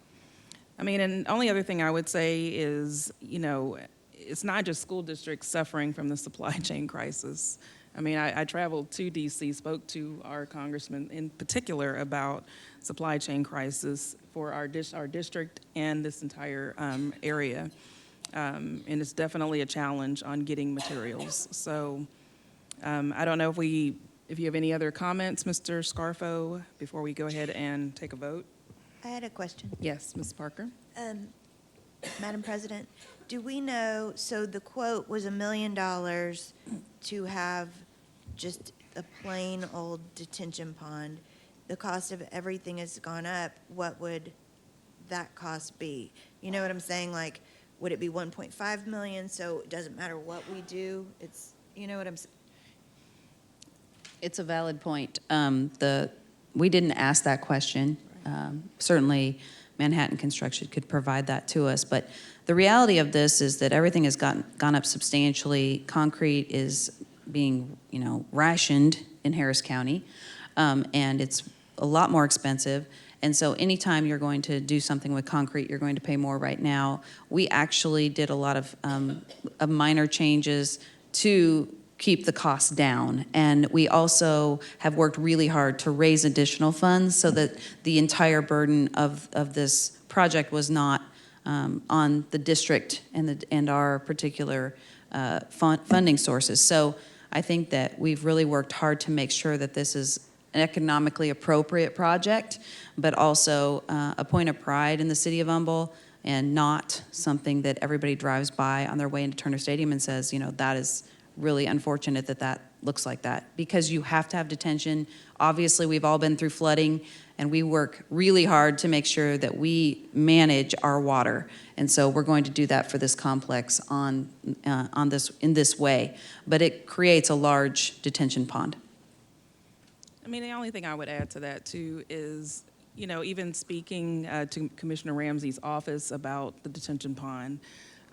I mean, and the only other thing I would say is, it's not just school districts suffering from the supply chain crisis. I mean, I traveled to DC, spoke to our congressman in particular about supply chain crisis for our district and this entire area. And it's definitely a challenge on getting materials. So I don't know if you have any other comments, Mr. Scarfo, before we go ahead and take a vote. I had a question. Yes, Ms. Parker. Madam President, do we know, so the quote was $1 million to have just a plain old detention pond. The cost of everything has gone up. What would that cost be? You know what I'm saying? Like, would it be 1.5 million, so it doesn't matter what we do? It's, you know what I'm saying? It's a valid point. We didn't ask that question. Certainly, Manhattan Construction could provide that to us, but the reality of this is that everything has gone up substantially. Concrete is being, rationed in Harris County, and it's a lot more expensive. And so anytime you're going to do something with concrete, you're going to pay more right now. We actually did a lot of minor changes to keep the costs down. And we also have worked really hard to raise additional funds so that the entire burden of this project was not on the district and our particular funding sources. So I think that we've really worked hard to make sure that this is an economically appropriate project, but also a point of pride in the city of Humble, and not something that everybody drives by on their way into Turner Stadium and says, that is really unfortunate that looks like that, because you have to have detention. Obviously, we've all been through flooding, and we work really hard to make sure that we manage our water. And so we're going to do that for this complex in this way. But it creates a large detention pond. I mean, the only thing I would add to that, too, is, even speaking to Commissioner Ramsey's office about the detention pond,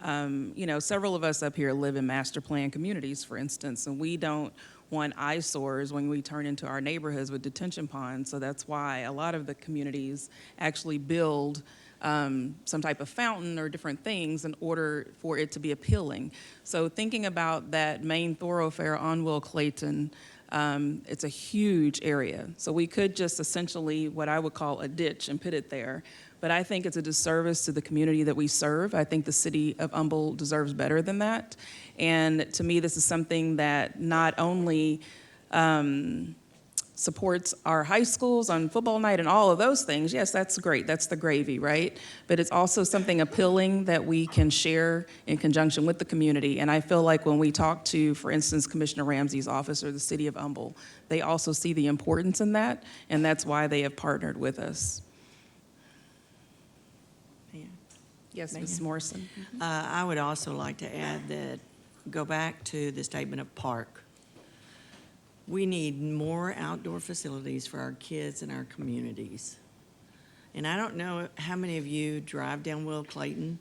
several of us up here live in master plan communities, for instance, and we don't want eyesores when we turn into our neighborhoods with detention ponds. So that's why a lot of the communities actually build some type of fountain or different things in order for it to be appealing. So thinking about that main thoroughfare on Will Clayton, it's a huge area. So we could just essentially what I would call a ditch and put it there. But I think it's a disservice to the community that we serve. I think the city of Humble deserves better than that. And to me, this is something that not only supports our high schools on football night and all of those things. Yes, that's great. That's the gravy, right? But it's also something appealing that we can share in conjunction with the community. And I feel like when we talk to, for instance, Commissioner Ramsey's office or the city of Humble, they also see the importance in that, and that's why they have partnered with us. Yes, Ms. Morrison. I would also like to add that, go back to the statement of park. We need more outdoor facilities for our kids and our communities. And I don't know how many of you drive down Will Clayton.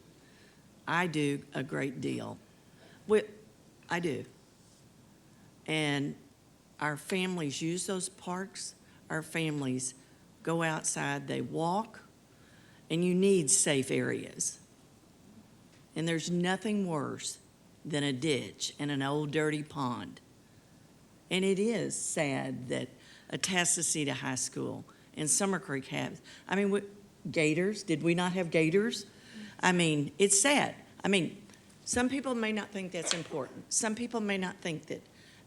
I do a great deal. I do. And our families use those parks. Our families go outside, they walk, and you need safe areas. And there's nothing worse than a ditch and an old dirty pond. And it is sad that Atascocita High School and Summer Creek have, gators, did we not have gators? It's sad. Some people may not think that's important. Some people may not think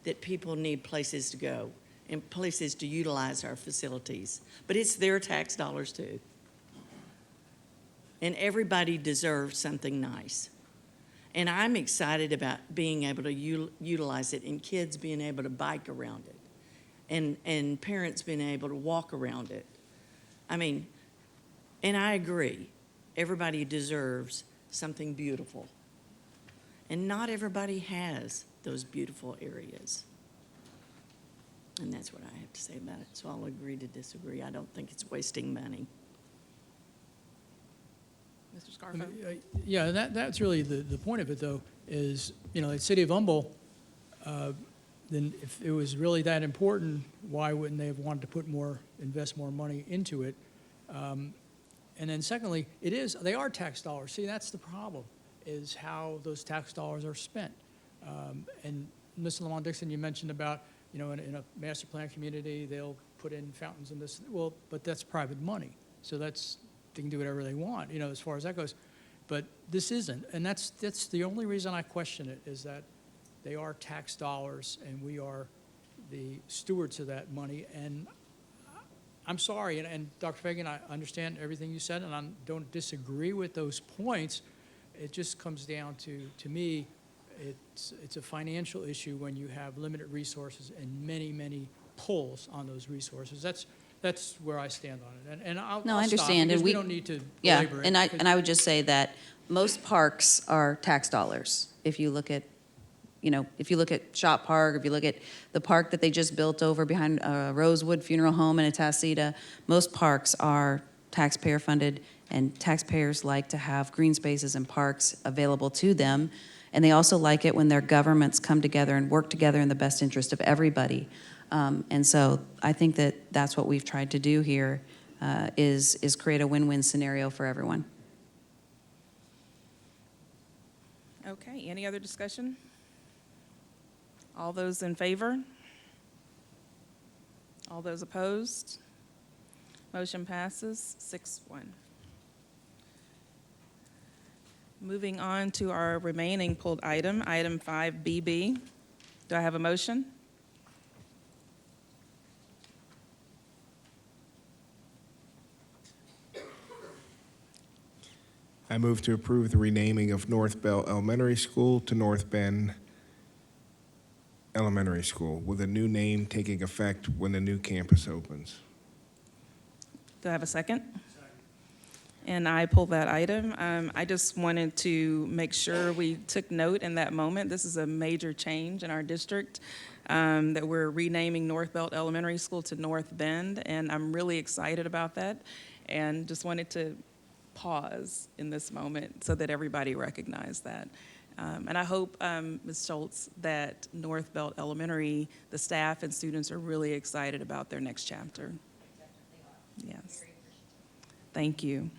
that people need places to go and places to utilize our facilities. But it's their tax dollars too. And everybody deserves something nice. And I'm excited about being able to utilize it and kids being able to bike around it and parents being able to walk around it. And I agree, everybody deserves something beautiful. And not everybody has those beautiful areas. And that's what I have to say about it. So I'll agree to disagree. I don't think it's wasting money. Mr. Scarfo? Yeah, that's really the point of it, though, is, the city of Humble, then if it was really that important, why wouldn't they have wanted to invest more money into it? And then secondly, they are tax dollars. See, that's the problem, is how those tax dollars are spent. And Ms. Lamont Dixon, you mentioned about, in a master plan community, they'll put in fountains and this. Well, but that's private money. So they can do whatever they want, as far as that goes. But this isn't, and that's the only reason I question it, is that they are tax dollars and we are the stewards of that money. And I'm sorry, and Dr. Fagan, I understand everything you said, and I don't disagree with those points. It just comes down to me, it's a financial issue when you have limited resources and many, many pulls on those resources. that's where I stand on it. And I'll No, I'll I stop understand, because and we don't need to Yeah, belabor it. and I, because- and I would just say that most parks are tax dollars. If you look at, if you look at Shop Park, if you look at the park that they just built over behind Rosewood Funeral Home in Atascita, most parks are taxpayer-funded, and taxpayers like to have green spaces and parks available to them. And they also like it when their governments come together and work together in the best interest of everybody. And so I think that that's what we've tried to do here, is create a win-win scenario for everyone. Okay, any other discussion? All those in favor? All those opposed? Motion passes 6-1. Moving on to our remaining pulled item, item 5BB. Do I have a motion? I move to approve the renaming of North Bell Elementary School to North Bend Elementary School, with a new name taking effect when the new campus opens. Do I have a second? And I pull that item. I just wanted to make sure we took note in that moment. This is a major change in our district, that we're renaming North Belt Elementary School to North Bend, and I'm really excited about that. And just wanted to pause in this moment so that everybody recognized that. And I hope, Ms. Schultz, that North Belt Elementary, the staff and students are really excited about their next chapter. Yes. Thank you.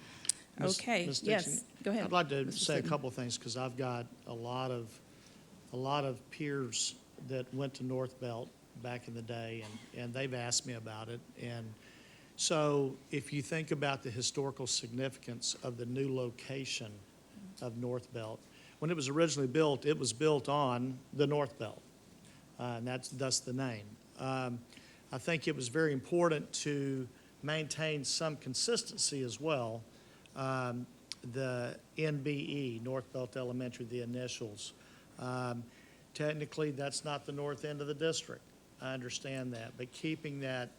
Okay, Ms. yes, Dixon, go ahead. I'd like to Mr. say a Sidney. couple of things, because I've got a lot of peers that went to North Belt back in the day, and they've asked me about it. And so if you think about the historical significance of the new location of North Belt, when it was originally built, it was built on the North Belt, and that's thus the name. I think it was very important to maintain some consistency as well. The NBE, North Belt Elementary, the initials. Technically, that's not the north end of the district. I understand that, but keeping that,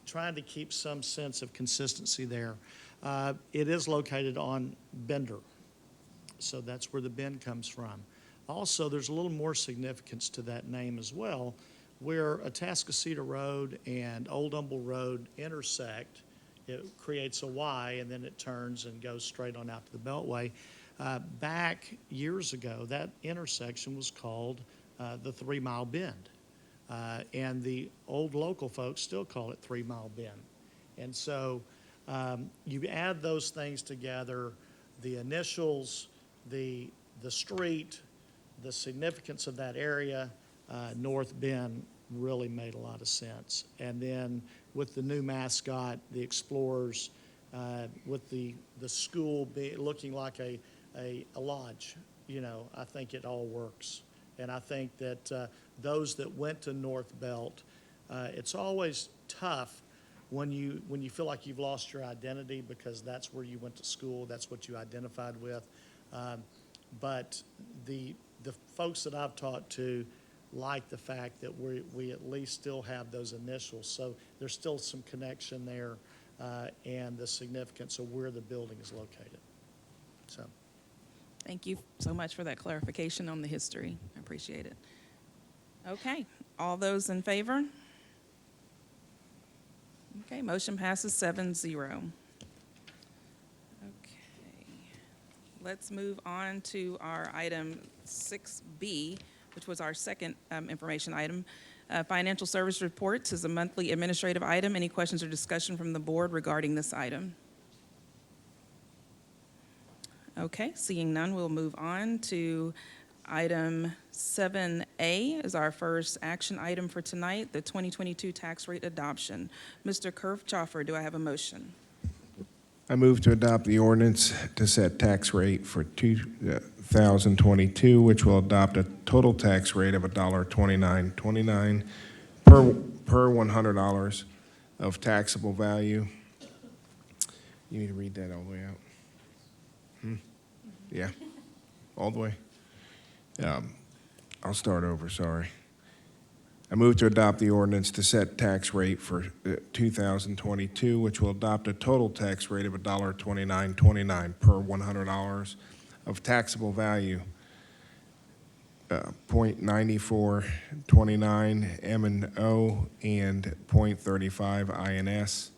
trying to keep some sense of consistency there. It is located on Bender, so that's where the Bend comes from. Also, there's a little more significance to that name as well, where Atascocita Road and Old Humble Road intersect. It creates a Y, and then it turns and goes straight on out to the Beltway. Back years ago, that intersection was called the 3 Mile Bend. And the old local folks still call it 3 Mile Bend. And so you add those things together, the initials, the street, the significance of that area, North Bend really made a lot of sense. And then with the new mascot, the Explorers, with the school looking like a lodge, I think it all works. And I think that those that went to North Belt, it's always tough when you feel like you've lost your identity, because that's where you went to school, that's what you identified with. But the folks that I've talked to like the fact that we at least still have those initials. So there's still some connection there, and the significance of where the building is located. So. Thank you so much for that clarification on the history. I appreciate it. Okay, all those in favor? Okay, motion passes 7-0. Okay, let's move on to our item 6B, which was our second information item. Financial service reports is a monthly administrative item. Any questions or discussion from the board regarding this item? Okay, seeing none, we'll move on to item 7A is our first action item for tonight, the 2022 tax rate adoption. Mr. Kirchhoffer, do I have a motion? I move to adopt the ordinance to set tax rate for 2022, which will adopt a total tax rate of $1.2929 per $100 of taxable value. You need to read that all the way out. Yeah, all the way. I'll start over, sorry. I move to adopt the ordinance to set tax rate for 2022, which will adopt a total tax rate of $1.2929 per $100 of taxable value, 0.9429 M&O and 0.35 INS.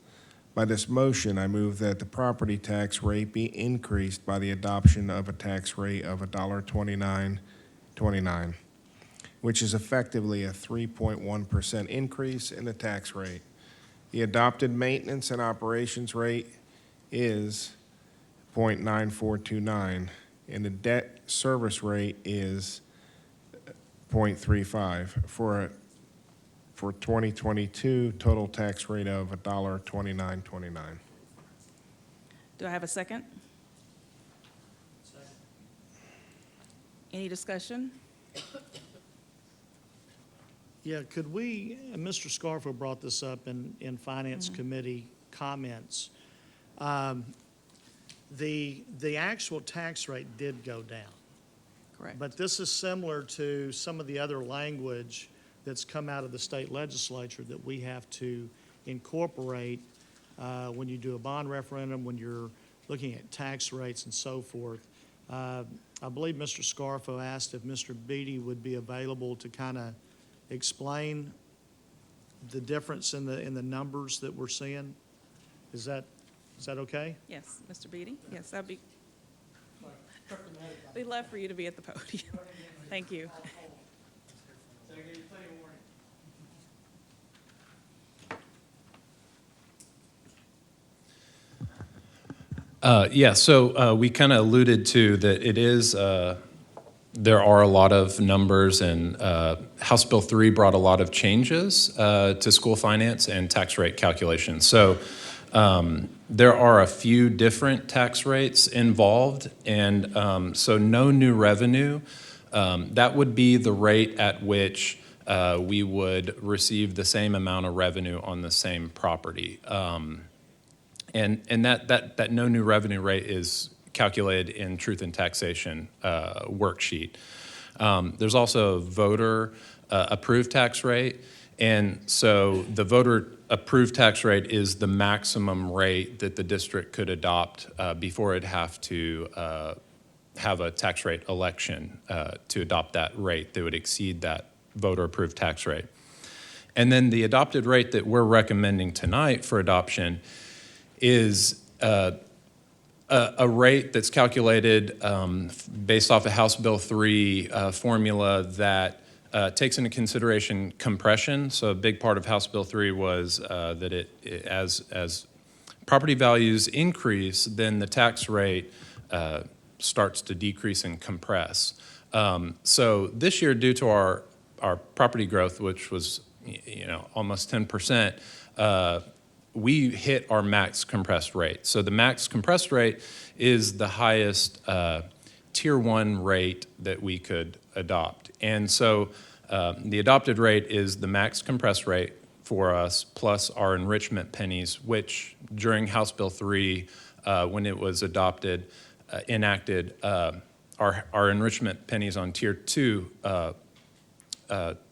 By this motion, I move that the property tax rate be increased by the adoption of a tax rate of $1.2929, which is effectively a 3.1% increase in the tax rate. The adopted maintenance and operations rate is 0.9429, and the debt service rate is 0.35 for 2022 total tax rate of $1.2929. Do I have a second? Any discussion? Yeah, could we, Mr. Scarfo brought this up in Finance Committee comments. The actual tax rate did go down. Correct. But this is similar to some of the other language that's come out of the state legislature that we have to incorporate when you do a bond referendum, when you're looking at tax rates and so forth. I believe Mr. Scarfo asked if Mr. Beatty would be available to kind of explain the difference in the numbers that we're seeing. Is that okay? Yes, Mr. Beatty? Yes, that'd be. We'd love for you to be at the podium. Thank you. So we kind of alluded to that it is, there are a lot of numbers, and House Bill 3 brought a lot of changes to school finance and tax rate calculations. So there are a few different tax rates involved, and so no new revenue, that would be the rate at which we would receive the same amount of revenue on the same property. And that no new revenue rate is calculated in Truth in Taxation worksheet. There's also a voter approved tax rate. And so the voter approved tax rate is the maximum rate that the district could adopt before it'd have to have a tax rate election to adopt that rate that would exceed that voter approved tax rate. And then the adopted rate that we're recommending tonight for adoption is a rate that's calculated based off of House Bill 3 formula that takes into consideration compression. So a big part of House Bill 3 was that as property values increase, then the tax rate starts to decrease and compress. So this year, due to our property growth, which was almost 10%, we hit our max compressed rate. So the max compressed rate is the highest tier 1 rate that we could adopt. And so the adopted rate is the max compressed rate for us plus our enrichment pennies, which during House Bill 3, when it was enacted, our enrichment pennies on tier 2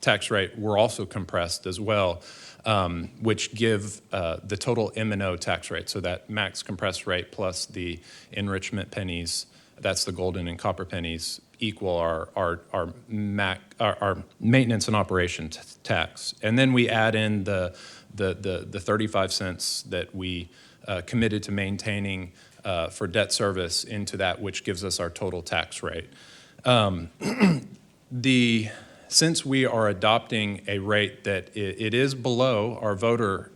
tax rate were also compressed as well, which give the total M&O tax rate. So that max compressed rate plus the enrichment pennies, that's the golden and copper pennies, equal our maintenance and operation tax. And then we add in the 35 cents that we committed to maintaining for debt service into that, which gives us our total tax rate. Since we are adopting a rate that it is below our voter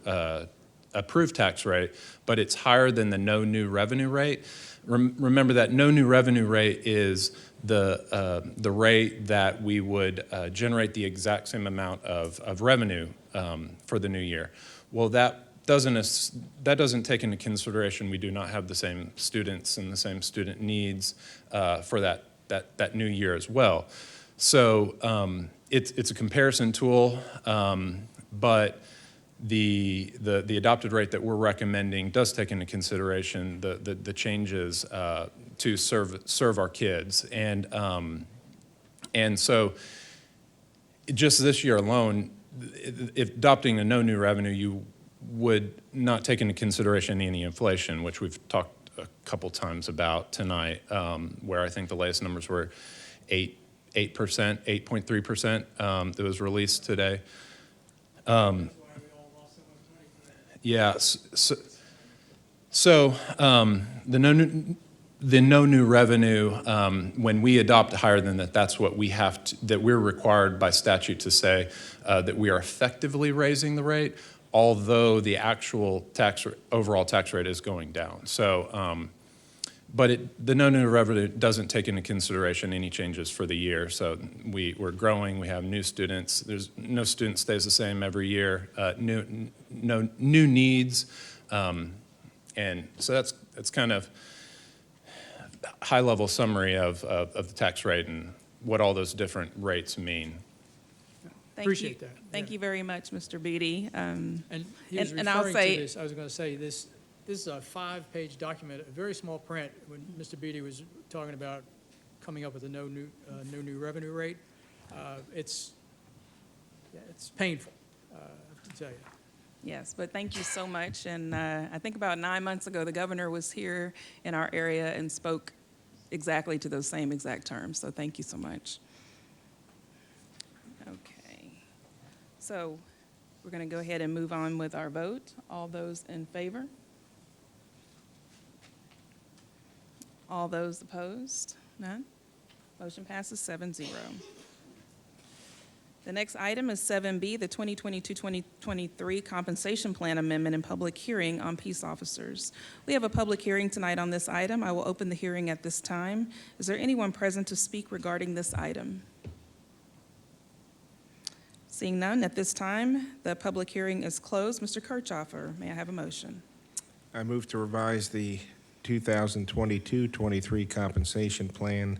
approved tax rate, but it's higher than the no new revenue rate, remember that no new revenue rate is the rate that we would generate the exact same amount of revenue for the new year. Well, that doesn't take into consideration we do not have the same students and the same student needs for that new year as well. So it's a comparison tool, but the adopted rate that we're recommending does take into consideration the changes to serve our kids, and so just this year alone, if adopting a no new revenue, you would not take into consideration any inflation, which we've talked a couple times about tonight, where I think the latest numbers were 8%, 8.3% that was released today. Yeah, so the no new revenue, when we adopt higher than that, that's what we have to, that we're required by statute to say that we are effectively raising the rate, although the actual overall tax rate is going down. So, but the no new revenue doesn't take into consideration any changes for the year. So we're growing, we have new students. There's no student stays the same every year. New needs, and so that's kind of high-level summary of the tax rate and what all those different rates mean. Appreciate that. Thank you very much, Mr. Beatty. And he was and I'll referring say, to this, I was going to say, this is a 5-page document, a very small print, when Mr. Beatty was talking about coming up with a no new revenue rate. It's painful, I have to tell you. yes, but thank you so much. And I think about 9 months ago, the governor was here in our area and spoke exactly to those same exact terms. So thank you so much. Okay. So we're going to go ahead and move on with our vote. All those in favor? All those opposed? None? Motion passes 7-0. The next item is 7B, the 2022-2023 Compensation Plan Amendment and Public Hearing on Peace Officers. We have a public hearing tonight on this item. I will open the hearing at this time. Is there anyone present to speak regarding this item? Seeing none, at this time, the public hearing is closed. Mr. Kirchhoffer, may I have a motion? I move to revise the 2022-23 compensation plan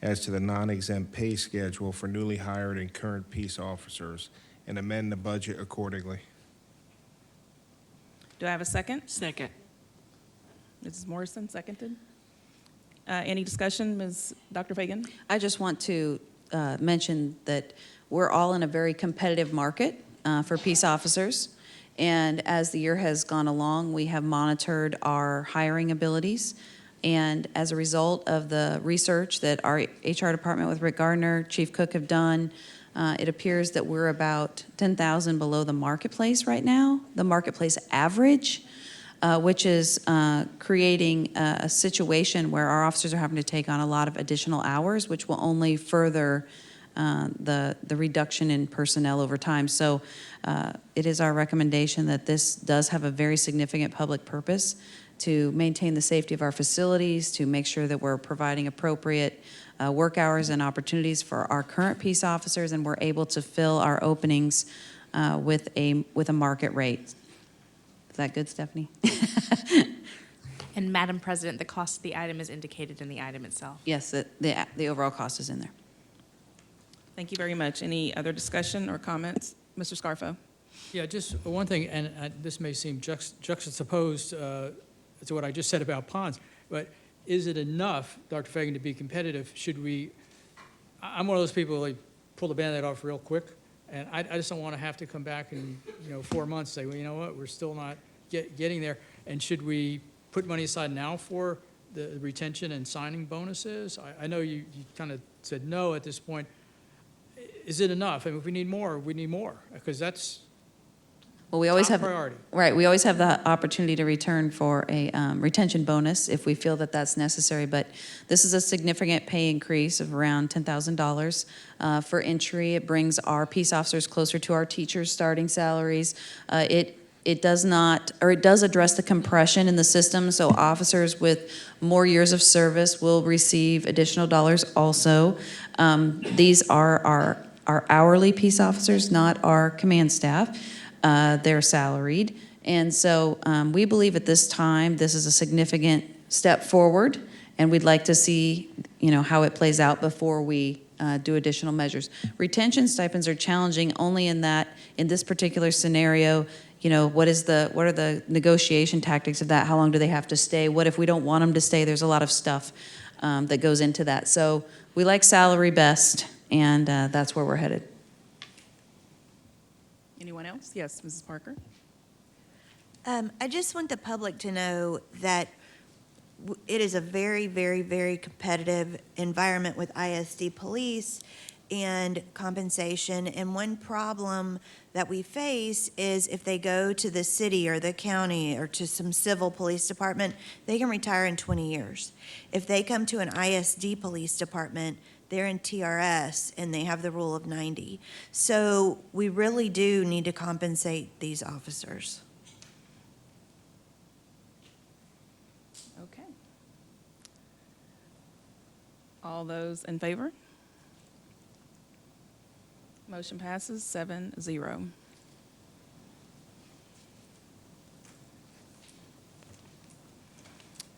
as to the non-exempt pay schedule for newly hired and current peace officers and amend the budget accordingly. Do I have a second? Second. Mrs. Morrison, seconded. Any discussion, Dr. Fagan? I just want to mention that we're all in a very competitive market for peace officers. And as the year has gone along, we have monitored our hiring abilities. And as a result of the research that our HR department with Rick Gardner, Chief Cook have done, it appears that we're about 10,000 below the marketplace right now, the marketplace average, which is creating a situation where our officers are having to take on a lot of additional hours, which will only further the reduction in personnel over time. So it is our recommendation that this does have a very significant public purpose to maintain the safety of our facilities, to make sure that we're providing appropriate work hours and opportunities for our current peace officers, and we're able to fill our openings with a market rate. Is that good, Stephanie? And Madam President, the cost of the item is indicated in the item itself. Yes, the overall cost is in there. Thank you very much. Any other discussion or comments? Mr. Scarfo? Yeah, just one thing, and this may seem juxtaposed to what I just said about ponds, but is it enough, Dr. Fagan, to be competitive? Should we, I'm one of those people who pull the Band-Aid off real quick, and I just don't want to have to come back in 4 months and say, well, you know what, we're still not getting there. And should we put money aside now for the retention and signing bonuses? I know you kind of said no at this point. Is it enough? I mean, if we need more, we need more, because that's Well, we always top have priority. Right. We always have the opportunity to return for a retention bonus if we feel that that's necessary. But this is a significant pay increase of around $10,000 for entry. It brings our peace officers closer to our teachers' starting salaries. It does not, or it does address the compression in the system. So officers with more years of service will receive additional dollars also. These are our hourly peace officers, not our command staff. They're salaried. And so we believe at this time this is a significant step forward, and we'd like to see how it plays out before we do additional measures. Retention stipends are challenging only in that in this particular scenario, what are the negotiation tactics of that? How long do they have to stay? What if we don't want them to stay? There's a lot of stuff that goes into that. So we like salary best, and that's where we're headed. Anyone else? Yes, Mrs. Parker. I just want the public to know that it is a very, very, very competitive environment with ISD police and compensation. And one problem that we face is if they go to the city or the county or to some civil police department, they can retire in 20 years. If they come to an ISD police department, they're in TRS and they have the rule of 90. So we really do need to compensate these officers. Okay. All those in favor? Motion passes 7-0.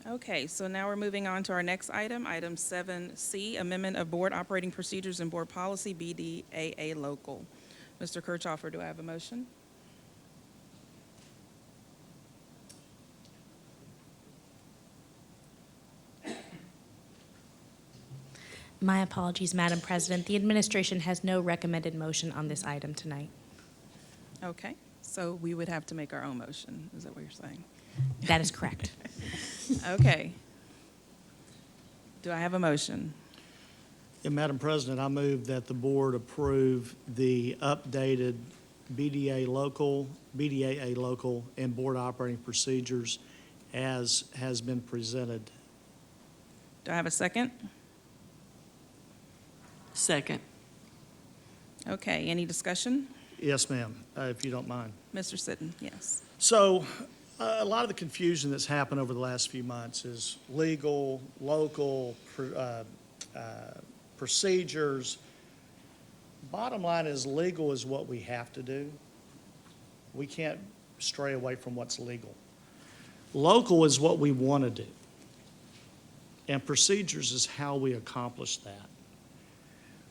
Okay, so now we're moving on to our next item, item 7C, Amendment of Board Operating Procedures and Board Policy, BDAA Local. Mr. Kirchhoffer, do I have a motion? My apologies, Madam President. The administration has no recommended motion on this item tonight. Okay, so we would have to make our own motion. Is that what you're saying? That is correct. Okay. Do I have a motion? Yeah, Madam President, I move that the board approve the updated BDAA local, and board operating procedures as has been presented. Do I have a second? Second. Okay, any discussion? Yes, ma'am, if you don't mind. Mr. Sitton, yes. So a lot of the confusion that's happened over the last few months is legal, local, procedures. Bottom line is legal is what we have to do. We can't stray away from what's legal. Local is what we want to do. And procedures is how we accomplish that.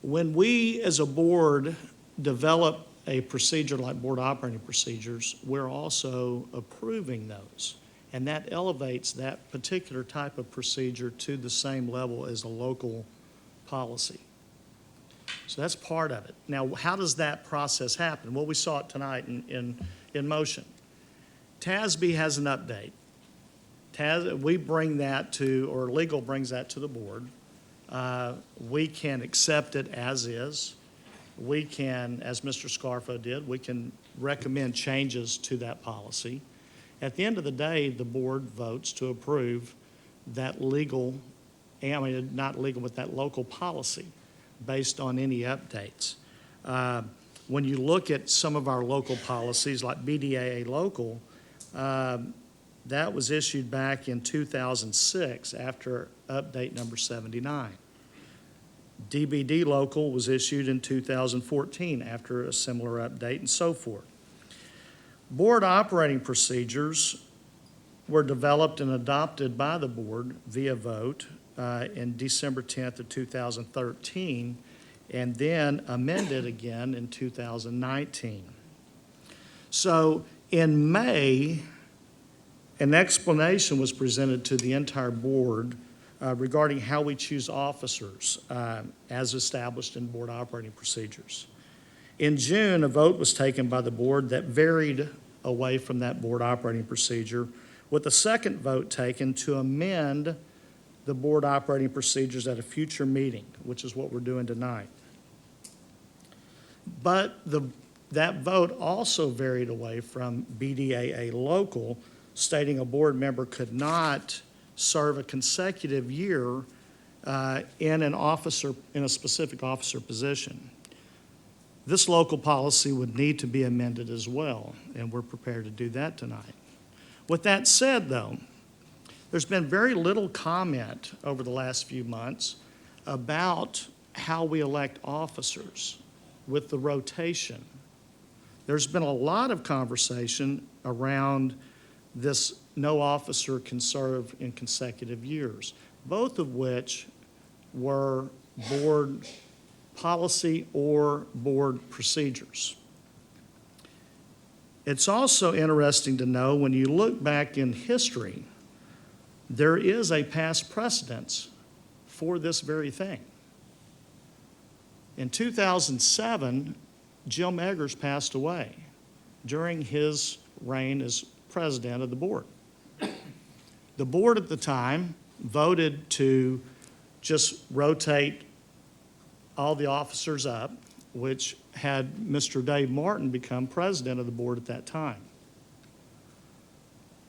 When we, as a board, develop a procedure like board operating procedures, we're also approving those. And that elevates that particular type of procedure to the same level as a local policy. So that's part of it. Now, how does that process happen? Well, we saw it tonight in motion. TASB has an update. We bring that to, or legal brings that to the board. We can accept it as is. We can, as Mr. Scarfo did, we can recommend changes to that policy. At the end of the day, the board votes to approve that legal, I mean, not legal, but that local policy based on any updates. When you look at some of our local policies, like BDAA local, that was issued back in 2006 after update number 79. DBD local was issued in 2014 after a similar update and so forth. Board operating procedures were developed and adopted by the board via vote in December 10th of 2013 and then amended again in 2019. So in May, an explanation was presented to the entire board regarding how we choose officers as established in board operating procedures. In June, a vote was taken by the board that varied away from that board operating procedure, with a second vote taken to amend the board operating procedures at a future meeting, which is what we're doing tonight. But that vote also varied away from BDAA local, stating a board member could not serve a consecutive year in a specific officer position. This local policy would need to be amended as well, and we're prepared to do that tonight. With that said, though, there's been very little comment over the last few months about how we elect officers with the rotation. There's been a lot of conversation around this no officer can serve in consecutive years, both of which were board policy or board procedures. It's also interesting to know when you look back in history, there is a past precedence for this very thing. In 2007, Jill Meggers passed away. during his reign as president of the board. The board at the time voted to just rotate all the officers up, which had Mr. Dave Martin become president of the board at that time.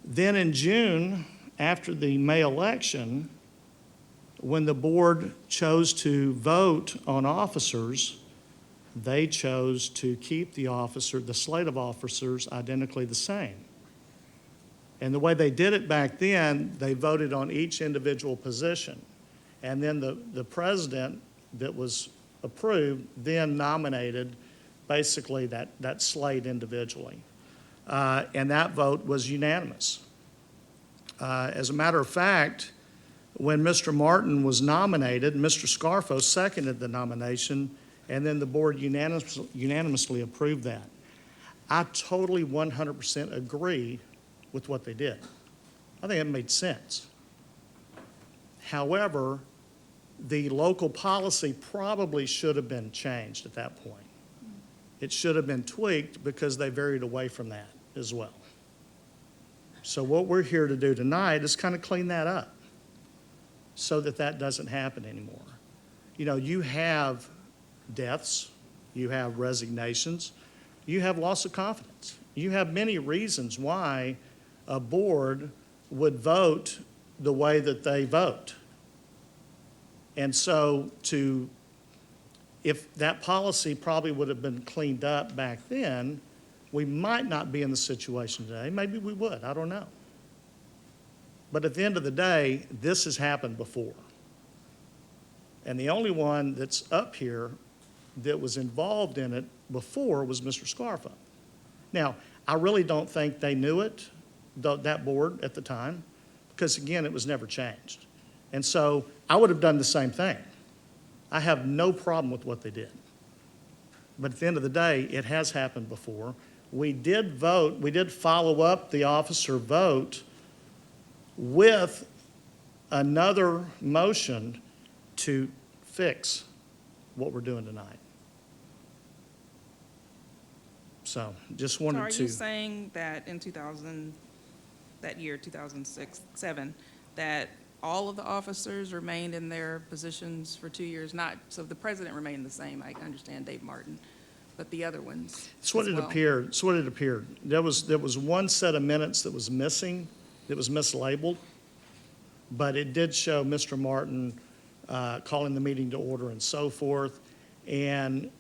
Then in June, after the May election, when the board chose to vote on officers, they chose to keep the slate of officers identically the same. And the way they did it back then, they voted on each individual position. And then the president that was approved then nominated basically that slate individually. And that vote was unanimous. As a matter of fact, when Mr. Martin was nominated, Mr. Scarfo seconded the nomination, and then the board unanimously approved that. I totally 100% agree with what they did. I think it made sense. However, the local policy probably should have been changed at that point. It should have been tweaked because they varied away from that as well. So what we're here to do tonight is kind of clean that up so that that doesn't happen anymore. You know, you have deaths, you have resignations, you have loss of confidence. You have many reasons why a board would vote the way that they vote. And so if that policy probably would have been cleaned up back then, we might not be in the situation today. Maybe we would, I don't know. But at the end of the day, this has happened before. And the only one that's up here that was involved in it before was Mr. Scarfo. Now, I really don't think they knew it, that board at the time, because again, it was never changed. And so I would have done the same thing. I have no problem with what they did. But at the end of the day, it has happened before. We did vote, we did follow up the officer vote with another motion to fix what we're doing tonight. So just So wanted are to. you saying that in 2007, that all of the officers remained in their positions for 2 years? Not, so the president remained the same, I understand Dave Martin, but the other ones It's what as it well? appeared. It's what it appeared. There was one set of minutes that was missing, that was mislabeled, but it did show Mr. Martin calling the meeting to order and so forth. And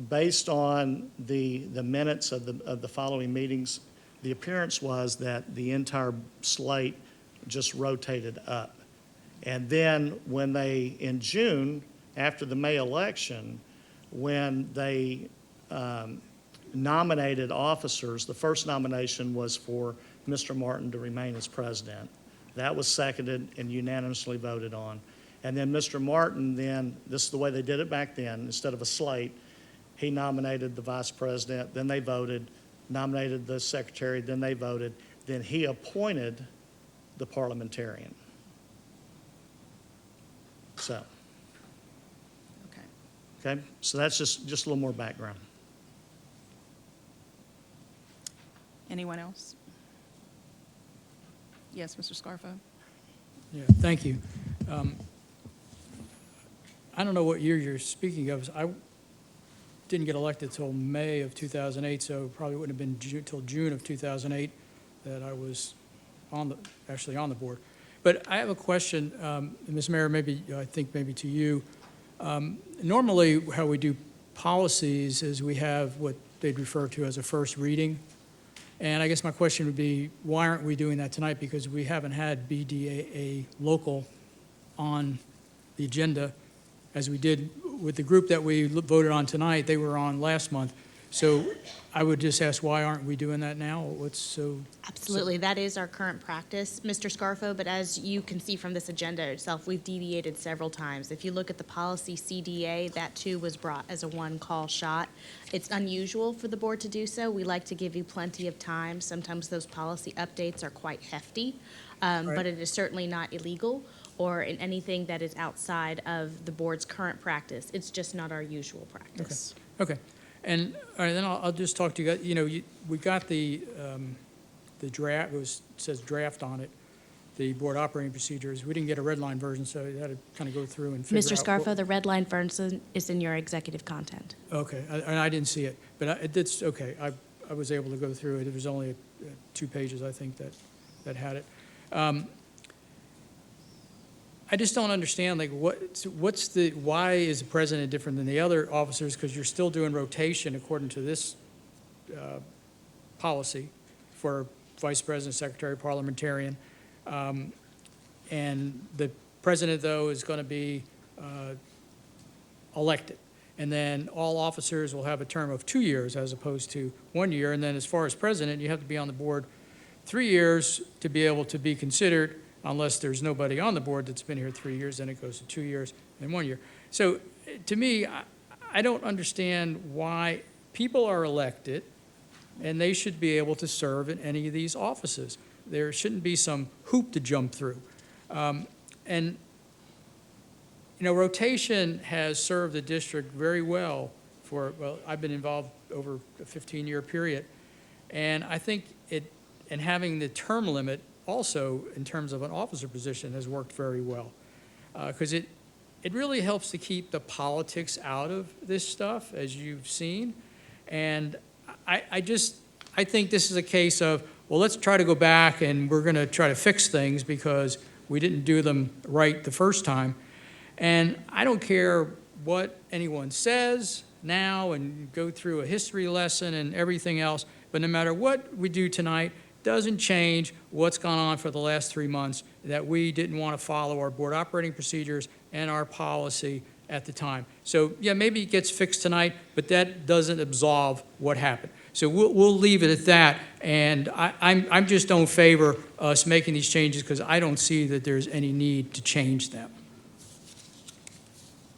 based on the minutes of the following meetings, the appearance was that the entire slate just rotated up. And then when they, in June, after the May election, when they nominated officers, the first nomination was for Mr. Martin to remain as president. That was seconded and unanimously voted on. And then Mr. Martin then, this is the way they did it back then, instead of a slate, he nominated the vice president, then they voted, nominated the secretary, then they voted, then he appointed the parliamentarian. So. Okay, so that's just a little more background. Anyone else? Yes, Mr. Scarfo? Yeah, thank you. I don't know what year you're speaking of. I didn't get elected till May of 2008, so probably wouldn't have been till June of 2008 that I was actually on the board. But I have a question, Ms. Mayor, I think maybe to you. Normally, how we do policies is we have what they'd refer to as a first reading. And I guess my question would be, why aren't we doing that tonight? Because we haven't had BDAA local on the agenda as we did with the group that we voted on tonight. They were on last month. So I would just ask, why aren't we doing that now? What's so? Absolutely, that is our current practice, Mr. Scarfo, but as you can see from this agenda itself, we've deviated several times. If you look at the policy CDA, that too was brought as a one-call shot. It's unusual for the board to do so. We like to give you plenty of time. Sometimes those policy updates are quite hefty, but it is certainly not illegal or in anything that is outside of the board's current practice. It's just not our usual practice. Okay. And, all right, then I'll just talk to you guys, we got the draft, it says draft on it, the board operating procedures. We didn't get a red line version, so we had to kind of go through and figure out. Mr. Scarfo, the red line version is in your executive content. Okay, and I didn't see it, but it's, okay, I was able to go through it. It was only 2 pages, I think, that had it. I just don't understand, like, why is the president different than the other officers? Because you're still doing rotation according to this policy for vice president, secretary, parliamentarian. And the president, though, is going to be elected. And then all officers will have a term of 2 years as opposed to 1 year. And then as far as president, you have to be on the board 3 years to be able to be considered, unless there's nobody on the board that's been here 3 years, then it goes to 2 years and 1 year. So to me, I don't understand why people are elected and they should be able to serve in any of these offices. There shouldn't be some hoop to jump through. And rotation has served the district very well I've been involved over a 15-year period. And I think and having the term limit also in terms of an officer position has worked very well. Because it really helps to keep the politics out of this stuff, as you've seen. And I think this is a case of, well, let's try to go back and we're going to try to fix things because we didn't do them right the first time. And I don't care what anyone says now and go through a history lesson and everything else, but no matter what we do tonight, doesn't change what's gone on for the last 3 months, that we didn't want to follow our board operating procedures and our policy at the time. So, yeah, maybe it gets fixed tonight, but that doesn't absolve what happened. So we'll leave it at that, and I just don't favor us making these changes because I don't see that there's any need to change them.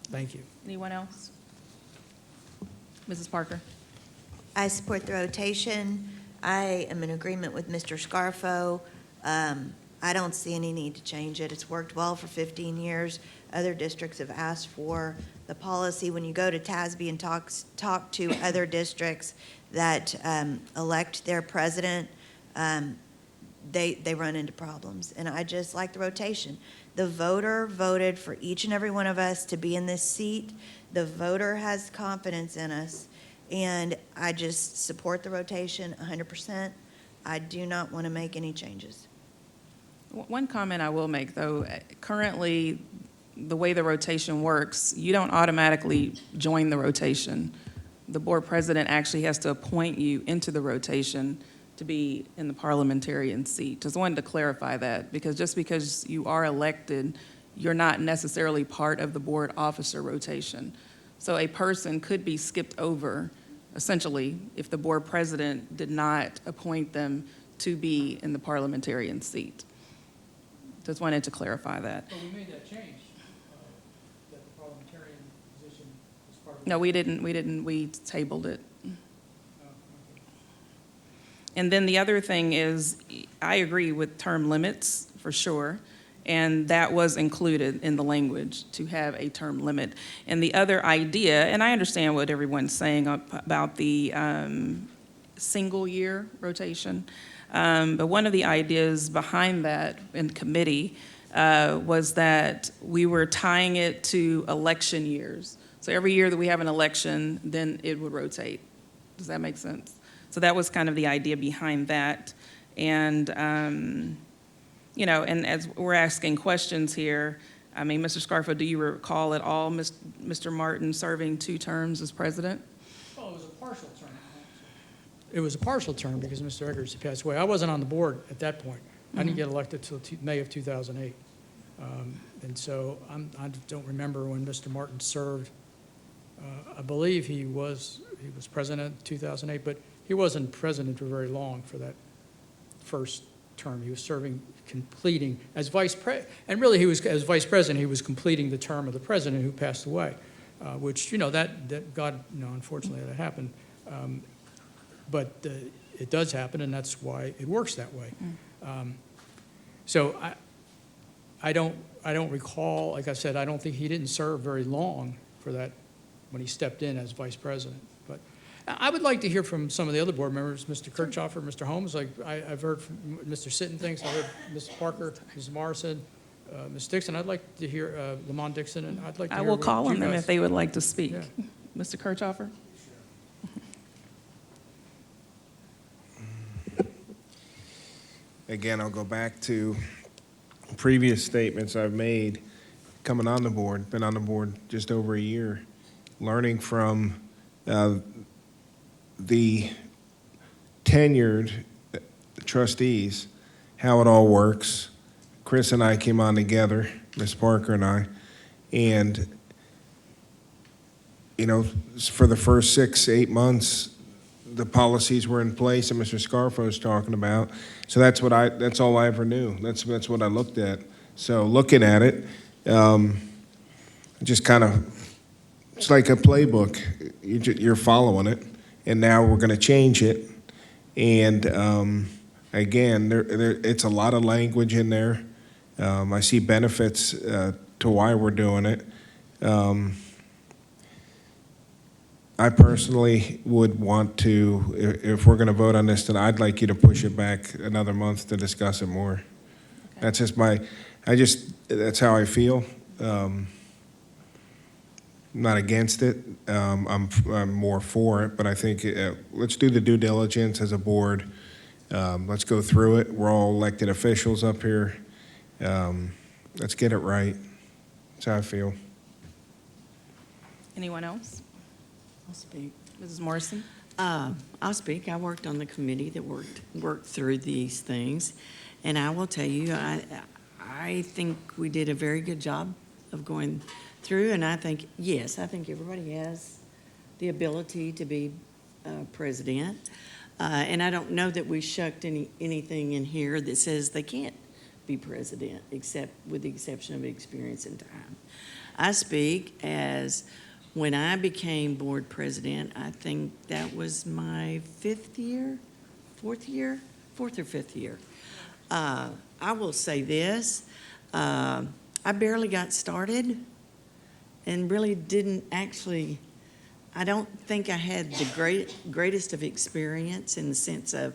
Thank you. Anyone else? Mrs. Parker? I support the rotation. I am in agreement with Mr. Scarfo. I don't see any need to change it. It's worked well for 15 years. Other districts have asked for the policy. When you go to TASB and talk to other districts that elect their president, they run into problems. And I just like the rotation. The voter voted for each and every one of us to be in this seat. The voter has confidence in us. And I just support the rotation 100%. I do not want to make any changes. One comment I will make, though, currently, the way the rotation works, you don't automatically join the rotation. The board president actually has to appoint you into the rotation to be in the parliamentarian seat. Just wanted to clarify that, because just because you are elected, you're not necessarily part of the board officer rotation. So a person could be skipped over, essentially, if the board president did not appoint them to be in the parliamentarian seat. Just wanted to clarify that. But we made that change, that the parliamentarian position was part of. No, we didn't, we tabled it. And then the other thing is, I agree with term limits, for sure, and that was included in the language, to have a term limit. And the other idea, and I understand what everyone's saying about the single-year rotation, but one of the ideas behind that in committee was that we were tying it to election years. So every year that we have an election, then it would rotate. Does that make sense? So that was kind of the idea behind that. And, and as we're asking questions here, I mean, Mr. Scarfo, do you recall at all Mr. Martin serving 2 terms as president? Well, it was a partial term. It was a partial term because Mr. Eggers passed away. I wasn't on the board at that point. I didn't get elected until May of 2008. And so I don't remember when Mr. Martin served. I believe he was president in 2008, but he wasn't president for very long for that first term. He was serving, completing as vice president, and really he was, as vice president, he was completing the term of the president who passed away, which, that God, unfortunately that happened. But it does happen, and that's why it works that way. So I don't recall, like I said, I don't think he didn't serve very long for that when he stepped in as vice president. But I would like to hear from some of the other board members, Mr. Kirchhoffer, Mr. Holmes, like I've heard from Mr. Sitton things, I heard Ms. Parker, Ms. Morrison, Ms. Dixon. I'd like to hear Lamont Dixon, and I'd like to I hear will what call you on them guys- if they would like to speak. Yeah. Mr. Kirchhoffer? Again, I'll go back to previous statements I've made coming on the board, been on the board just over a year, learning from the tenured trustees how it all works. Chris and I came on together, Ms. Parker and I, and, you know, for the first 6, 8 months, the policies were in place that Mr. Scarfo's talking about. So that's all I ever knew. That's what I looked at. So looking at it, just kind of, it's like a playbook. You're following it, and now we're going to change it. And again, it's a lot of language in there. I see benefits to why we're doing it. I personally would want to, if we're going to vote on this, then I'd like you to push it back another month to discuss it more. Okay. That's just that's how I feel. I'm not against it. I'm more for it, but I think let's do the due diligence as a board. Let's go through it. We're all elected officials up here. Let's get it right. That's how I feel. Anyone else? I'll speak. Mrs. Morrison? I'll speak. I worked on the committee that worked through these things, and I will tell you, I think we did a very good job of going through, and I think everybody has the ability to be president, and I don't know that we shucked anything in here that says they can't be president, except with the exception of experience and time. I speak as when I became board president, I think that was my fourth or fifth year. I will say this, I barely got started and really didn't actually, I don't think I had the greatest of experience in the sense of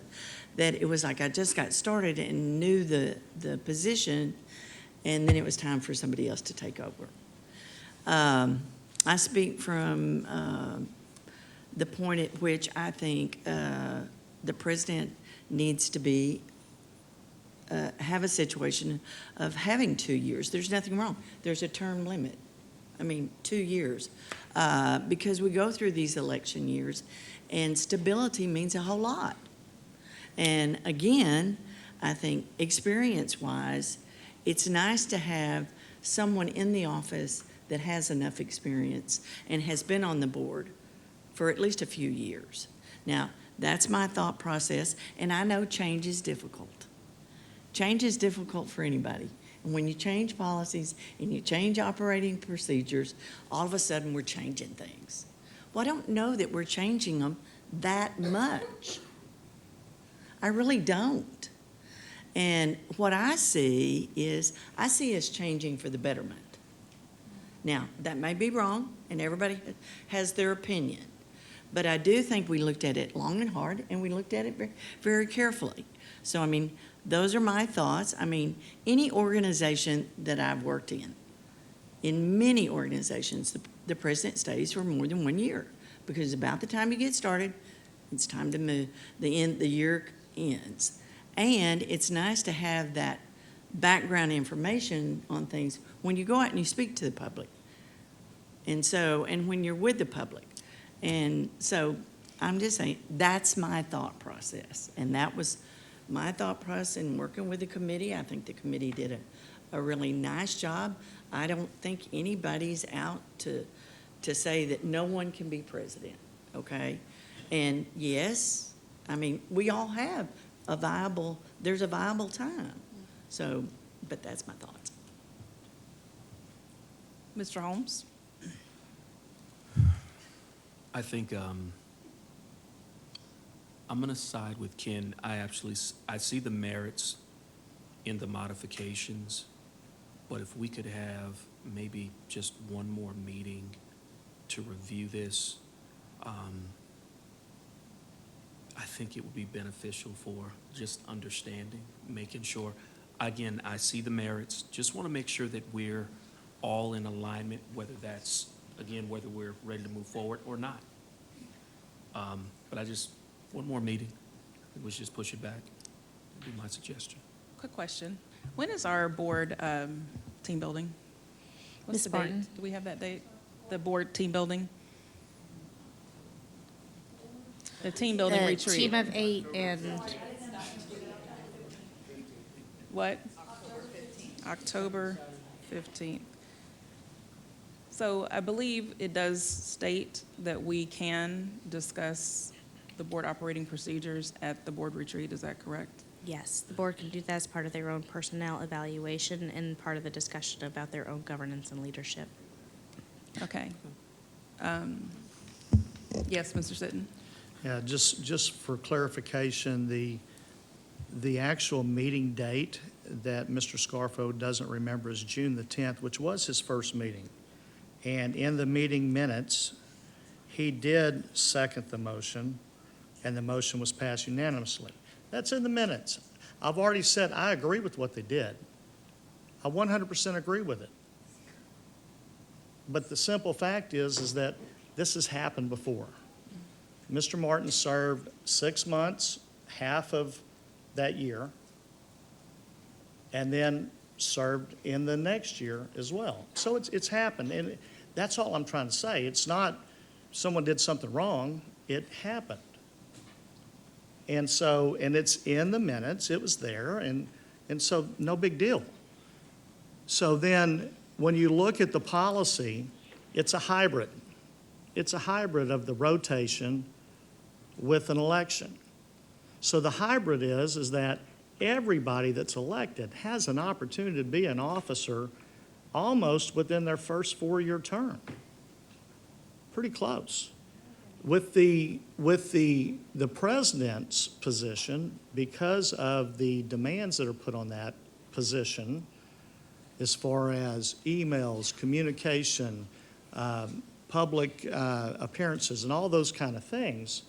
that it was like I just got started and knew the position, and then it was time for somebody else to take over. I speak from the point at which I think the president needs to have a situation of having 2 years. There's nothing wrong. There's a term limit. 2 years. Because we go through these election years, and stability means a whole lot. And again, I think experience-wise, it's nice to have someone in the office that has enough experience and has been on the board for at least a few years. Now, that's my thought process, and I know change is difficult. Change is difficult for anybody. And when you change policies and you change operating procedures, all of a sudden we're changing things. Well, I don't know that we're changing them that much. I really don't. And what I see us changing for the betterment. Now, that may be wrong, and everybody has their opinion. But I do think we looked at it long and hard, and we looked at it very, very carefully. So, those are my thoughts. Any organization that I've worked in many organizations, the president stays for more than 1 year, because about the time you get started, it's time to move. The year ends. And it's nice to have that background information on things when you go out and you speak to the public. And when you're with the public. And so I'm just saying, that's my thought process. And that was my thought process in working with the committee. I think the committee did a really nice job. I don't think anybody's out to say that no one can be president, okay? And yes, we all have there's a viable time. So, but that's my thoughts. Mr. Holmes? I think I'm going to side with Ken. I see the merits in the modifications, but if we could have maybe just one more meeting to review this, I think it would be beneficial for just understanding, making sure, again, I see the merits, just want to make sure that we're all in alignment, whether that's, again, whether we're ready to move forward or not. But I just, one more meeting, we should just push it back, would be my suggestion. Quick question. When is our board team building? What's Ms. the Barton? date? Do we have that date? The board team building? The team building retreat? Team of 8 and What? October 15th. So I believe it does state that we can discuss the board operating procedures at the board retreat. Is that correct? yes, the board can do that as part of their own personnel evaluation and part of the discussion about their own governance and leadership. Okay. Yes, Mr. Sitton? Yeah, just for clarification, the actual meeting date that Mr. Scarfo doesn't remember is June the 10th, which was his first meeting. And in the meeting minutes, he did second the motion, and the motion was passed unanimously. That's in the minutes. I've already said I agree with what they did. I 100% agree with it. But the simple fact is that this has happened before. Mr. Martin served 6 months, half of that year, and then served in the next year as well. So it's happened, and that's all I'm trying to say. It's not someone did something wrong, it happened. And so, and it's in the minutes, it was there, and so no big deal. So then, when you look at the policy, it's a hybrid. It's a hybrid of the rotation with an election. So the hybrid is that everybody that's elected has an opportunity to be an officer almost within their first 4-year term. Pretty close. With the president's position, because of the demands that are put on that position, as far as emails, communication, public appearances, and all those kind of things,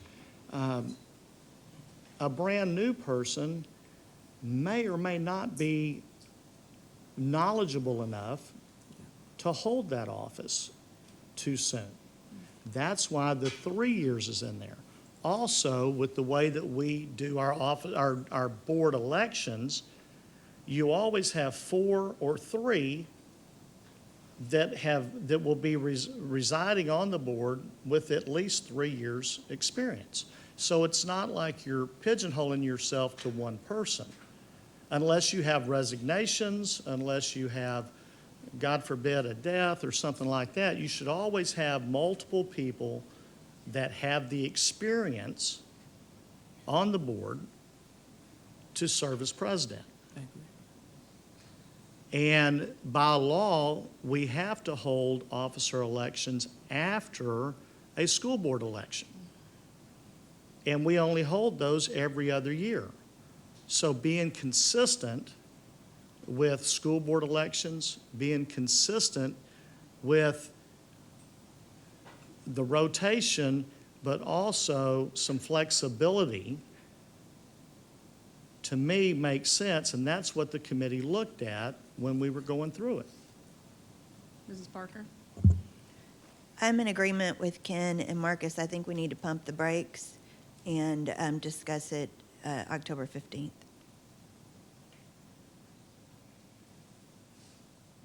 a brand new person may or may not be knowledgeable enough to hold that office too soon. That's why the 3 years is in there. Also, with the way that we do our board elections, you always have 4 or 3 that will be residing on the board with at least 3 years' experience. So it's not like you're pigeonholing yourself to one person. Unless you have resignations, unless you have, God forbid, a death or something like that, you should always have multiple people that have the experience on the board to serve as president. And by law, we have to hold officer elections after a school board election. And we only hold those every other year. So being consistent with school board elections, being consistent with the rotation, but also some flexibility, to me makes sense, and that's what the committee looked at when we were going through it. Mrs. Parker? I'm in agreement with Ken and Marcus. I think we need to pump the brakes and discuss it October 15th.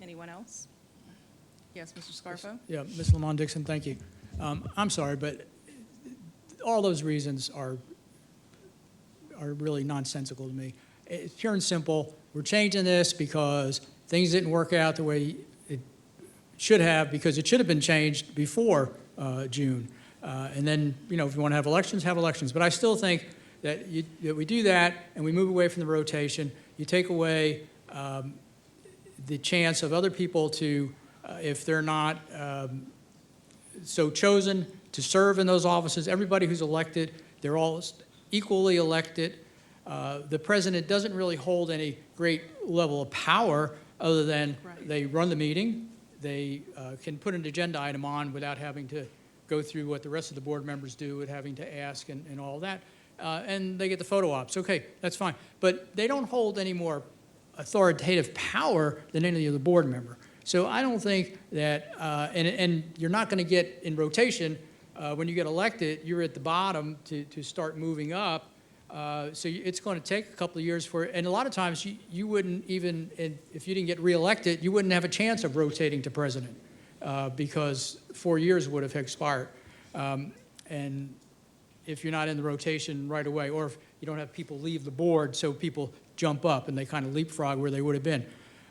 Anyone else? Yes, Mr. Scarfo? Yeah, Ms. Lamont Dixon, thank you. I'm sorry, but all those reasons are really nonsensical to me. It's pure and simple. We're changing this because things didn't work out the way it should have, because it should have been changed before June. And then, if you want to have elections, have elections. But I still think that we do that and we move away from the rotation. You take away the chance of other people to, if they're not so chosen, to serve in those offices. Everybody who's elected, they're all equally elected. The president doesn't really hold any great level of power other than they run the meeting. They can put an agenda item on without having to go through what the rest of the board members do and having to ask and all that. and they get the photo ops. Okay, that's fine. But they don't hold any more authoritative power than any other board member. So I don't think that, and you're not going to get in rotation, when you get elected, you're at the bottom to start moving up. So it's going to take a couple of years for, and a lot of times you wouldn't even, if you didn't get reelected, you wouldn't have a chance of rotating to president because 4 years would have expired. And if you're not in the rotation right away, or if you don't have people leave the board, so people jump up and they kind of leapfrog where they would have been.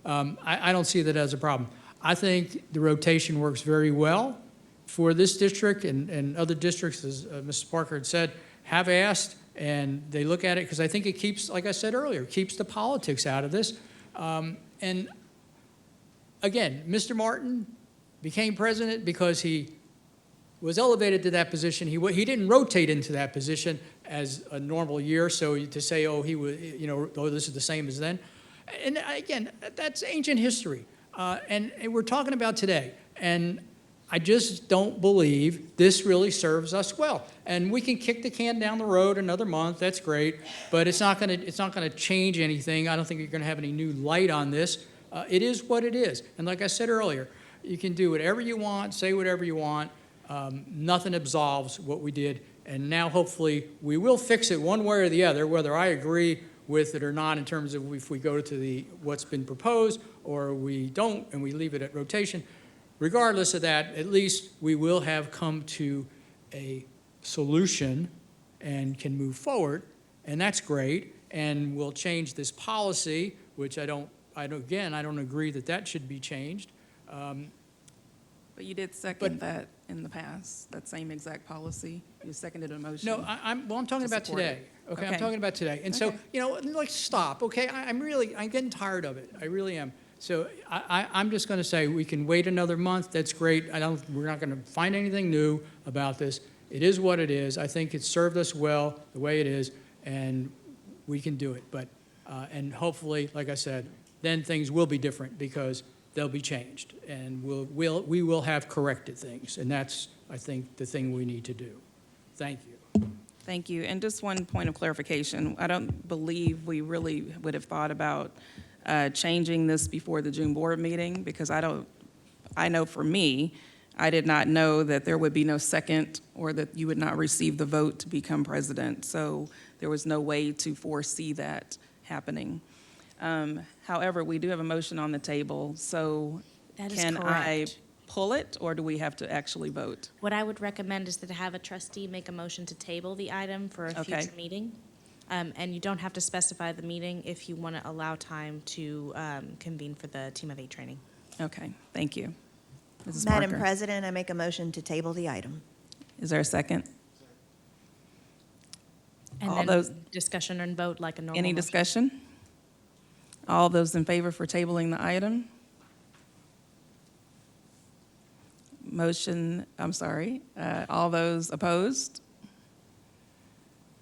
I don't see that as a problem. I think the rotation works very well for this district and other districts, as Mrs. Parker had said, have asked, and they look at it because I think it keeps, like I said earlier, keeps the politics out of this. And again, Mr. Martin became president because he was elevated to that position. He didn't rotate into that position as a normal year, so to say, oh, he was, you know, oh, this is the same as then. And again, that's ancient history. And we're talking about today. And I just don't believe this really serves us well. And we can kick the can down the road another month, that's great, but it's not gonna change anything. I don't think you're gonna have any new light on this. It is what it is. And like I said earlier, you can do whatever you want, say whatever you want. Nothing absolves what we did. And now hopefully we will fix it one way or the other, whether I agree with it or not in terms of if we go to what's been proposed or we don't and we leave it at rotation. Regardless of that, at least we will have come to a solution and can move forward, and that's great. And we'll change this policy, which I don't agree that should be changed. But you did second that in the past, that same exact policy. You seconded a motion. No, I'm talking about support today. it. Okay, I'm Okay. talking about today. And so, Okay. you know, like, stop, okay? I'm getting tired of it. I really am. So I'm just going to say we can wait another month. That's great. We're not going to find anything new about this. It is what it is. I think it's served us well the way it is, and we can do it. But and hopefully, like I said, then things will be different because they'll be changed, and we will have corrected things, and that's, I think, the thing we need to do. Thank you. Thank you. And just one point of clarification. I don't believe we really would have thought about changing this before the June board meeting because I know for me, I did not know that there would be no second or that you would not receive the vote to become president. So there was no way to foresee that happening. However, we do have a motion on the table. So That is can I correct. pull it or do we have to actually vote? What I would recommend is to have a trustee make a motion to table the item for a Okay. future meeting. And you don't have to specify the meeting if you want to allow time to convene for the Team of 8 training. Okay, thank you. Mrs. Madam Parker. President, I make a motion to table the item. Is there a second? And All then those- discussion and vote like a normal Any motion. discussion? All those in favor for tabling the item? All those opposed?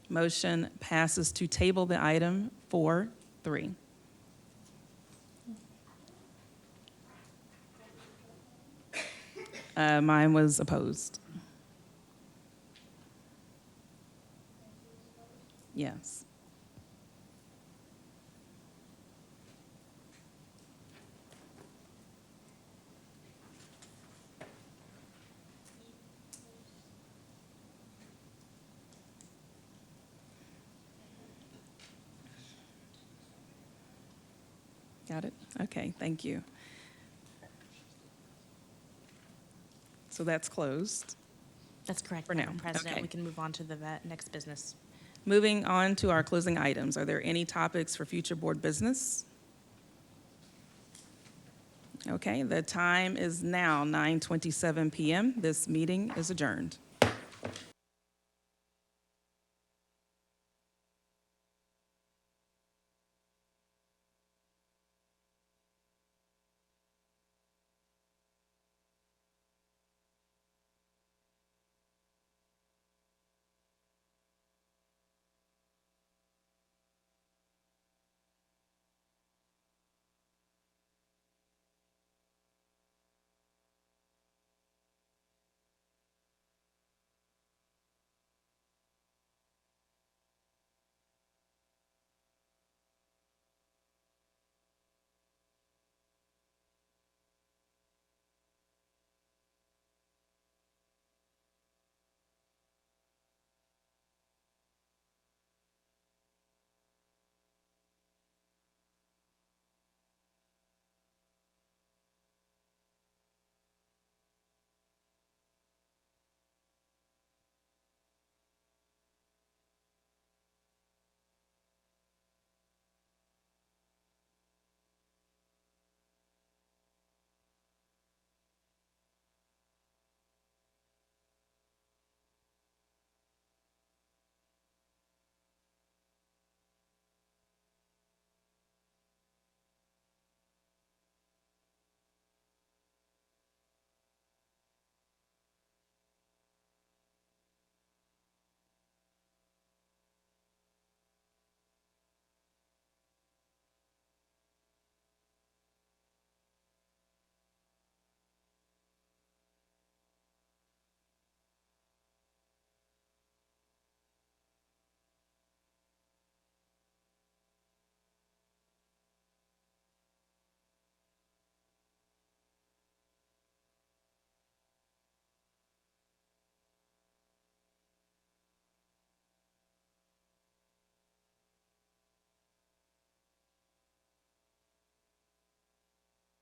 Motion passes to table the item 4-3. Mine was opposed. Yes. Got it? Okay, thank you. So that's closed. That's correct, For now, Madam President. okay. We can move on to the next business. Moving on to our closing items. Are there any topics for future board business? Okay, the time is now 9:27 p.m. This meeting is adjourned.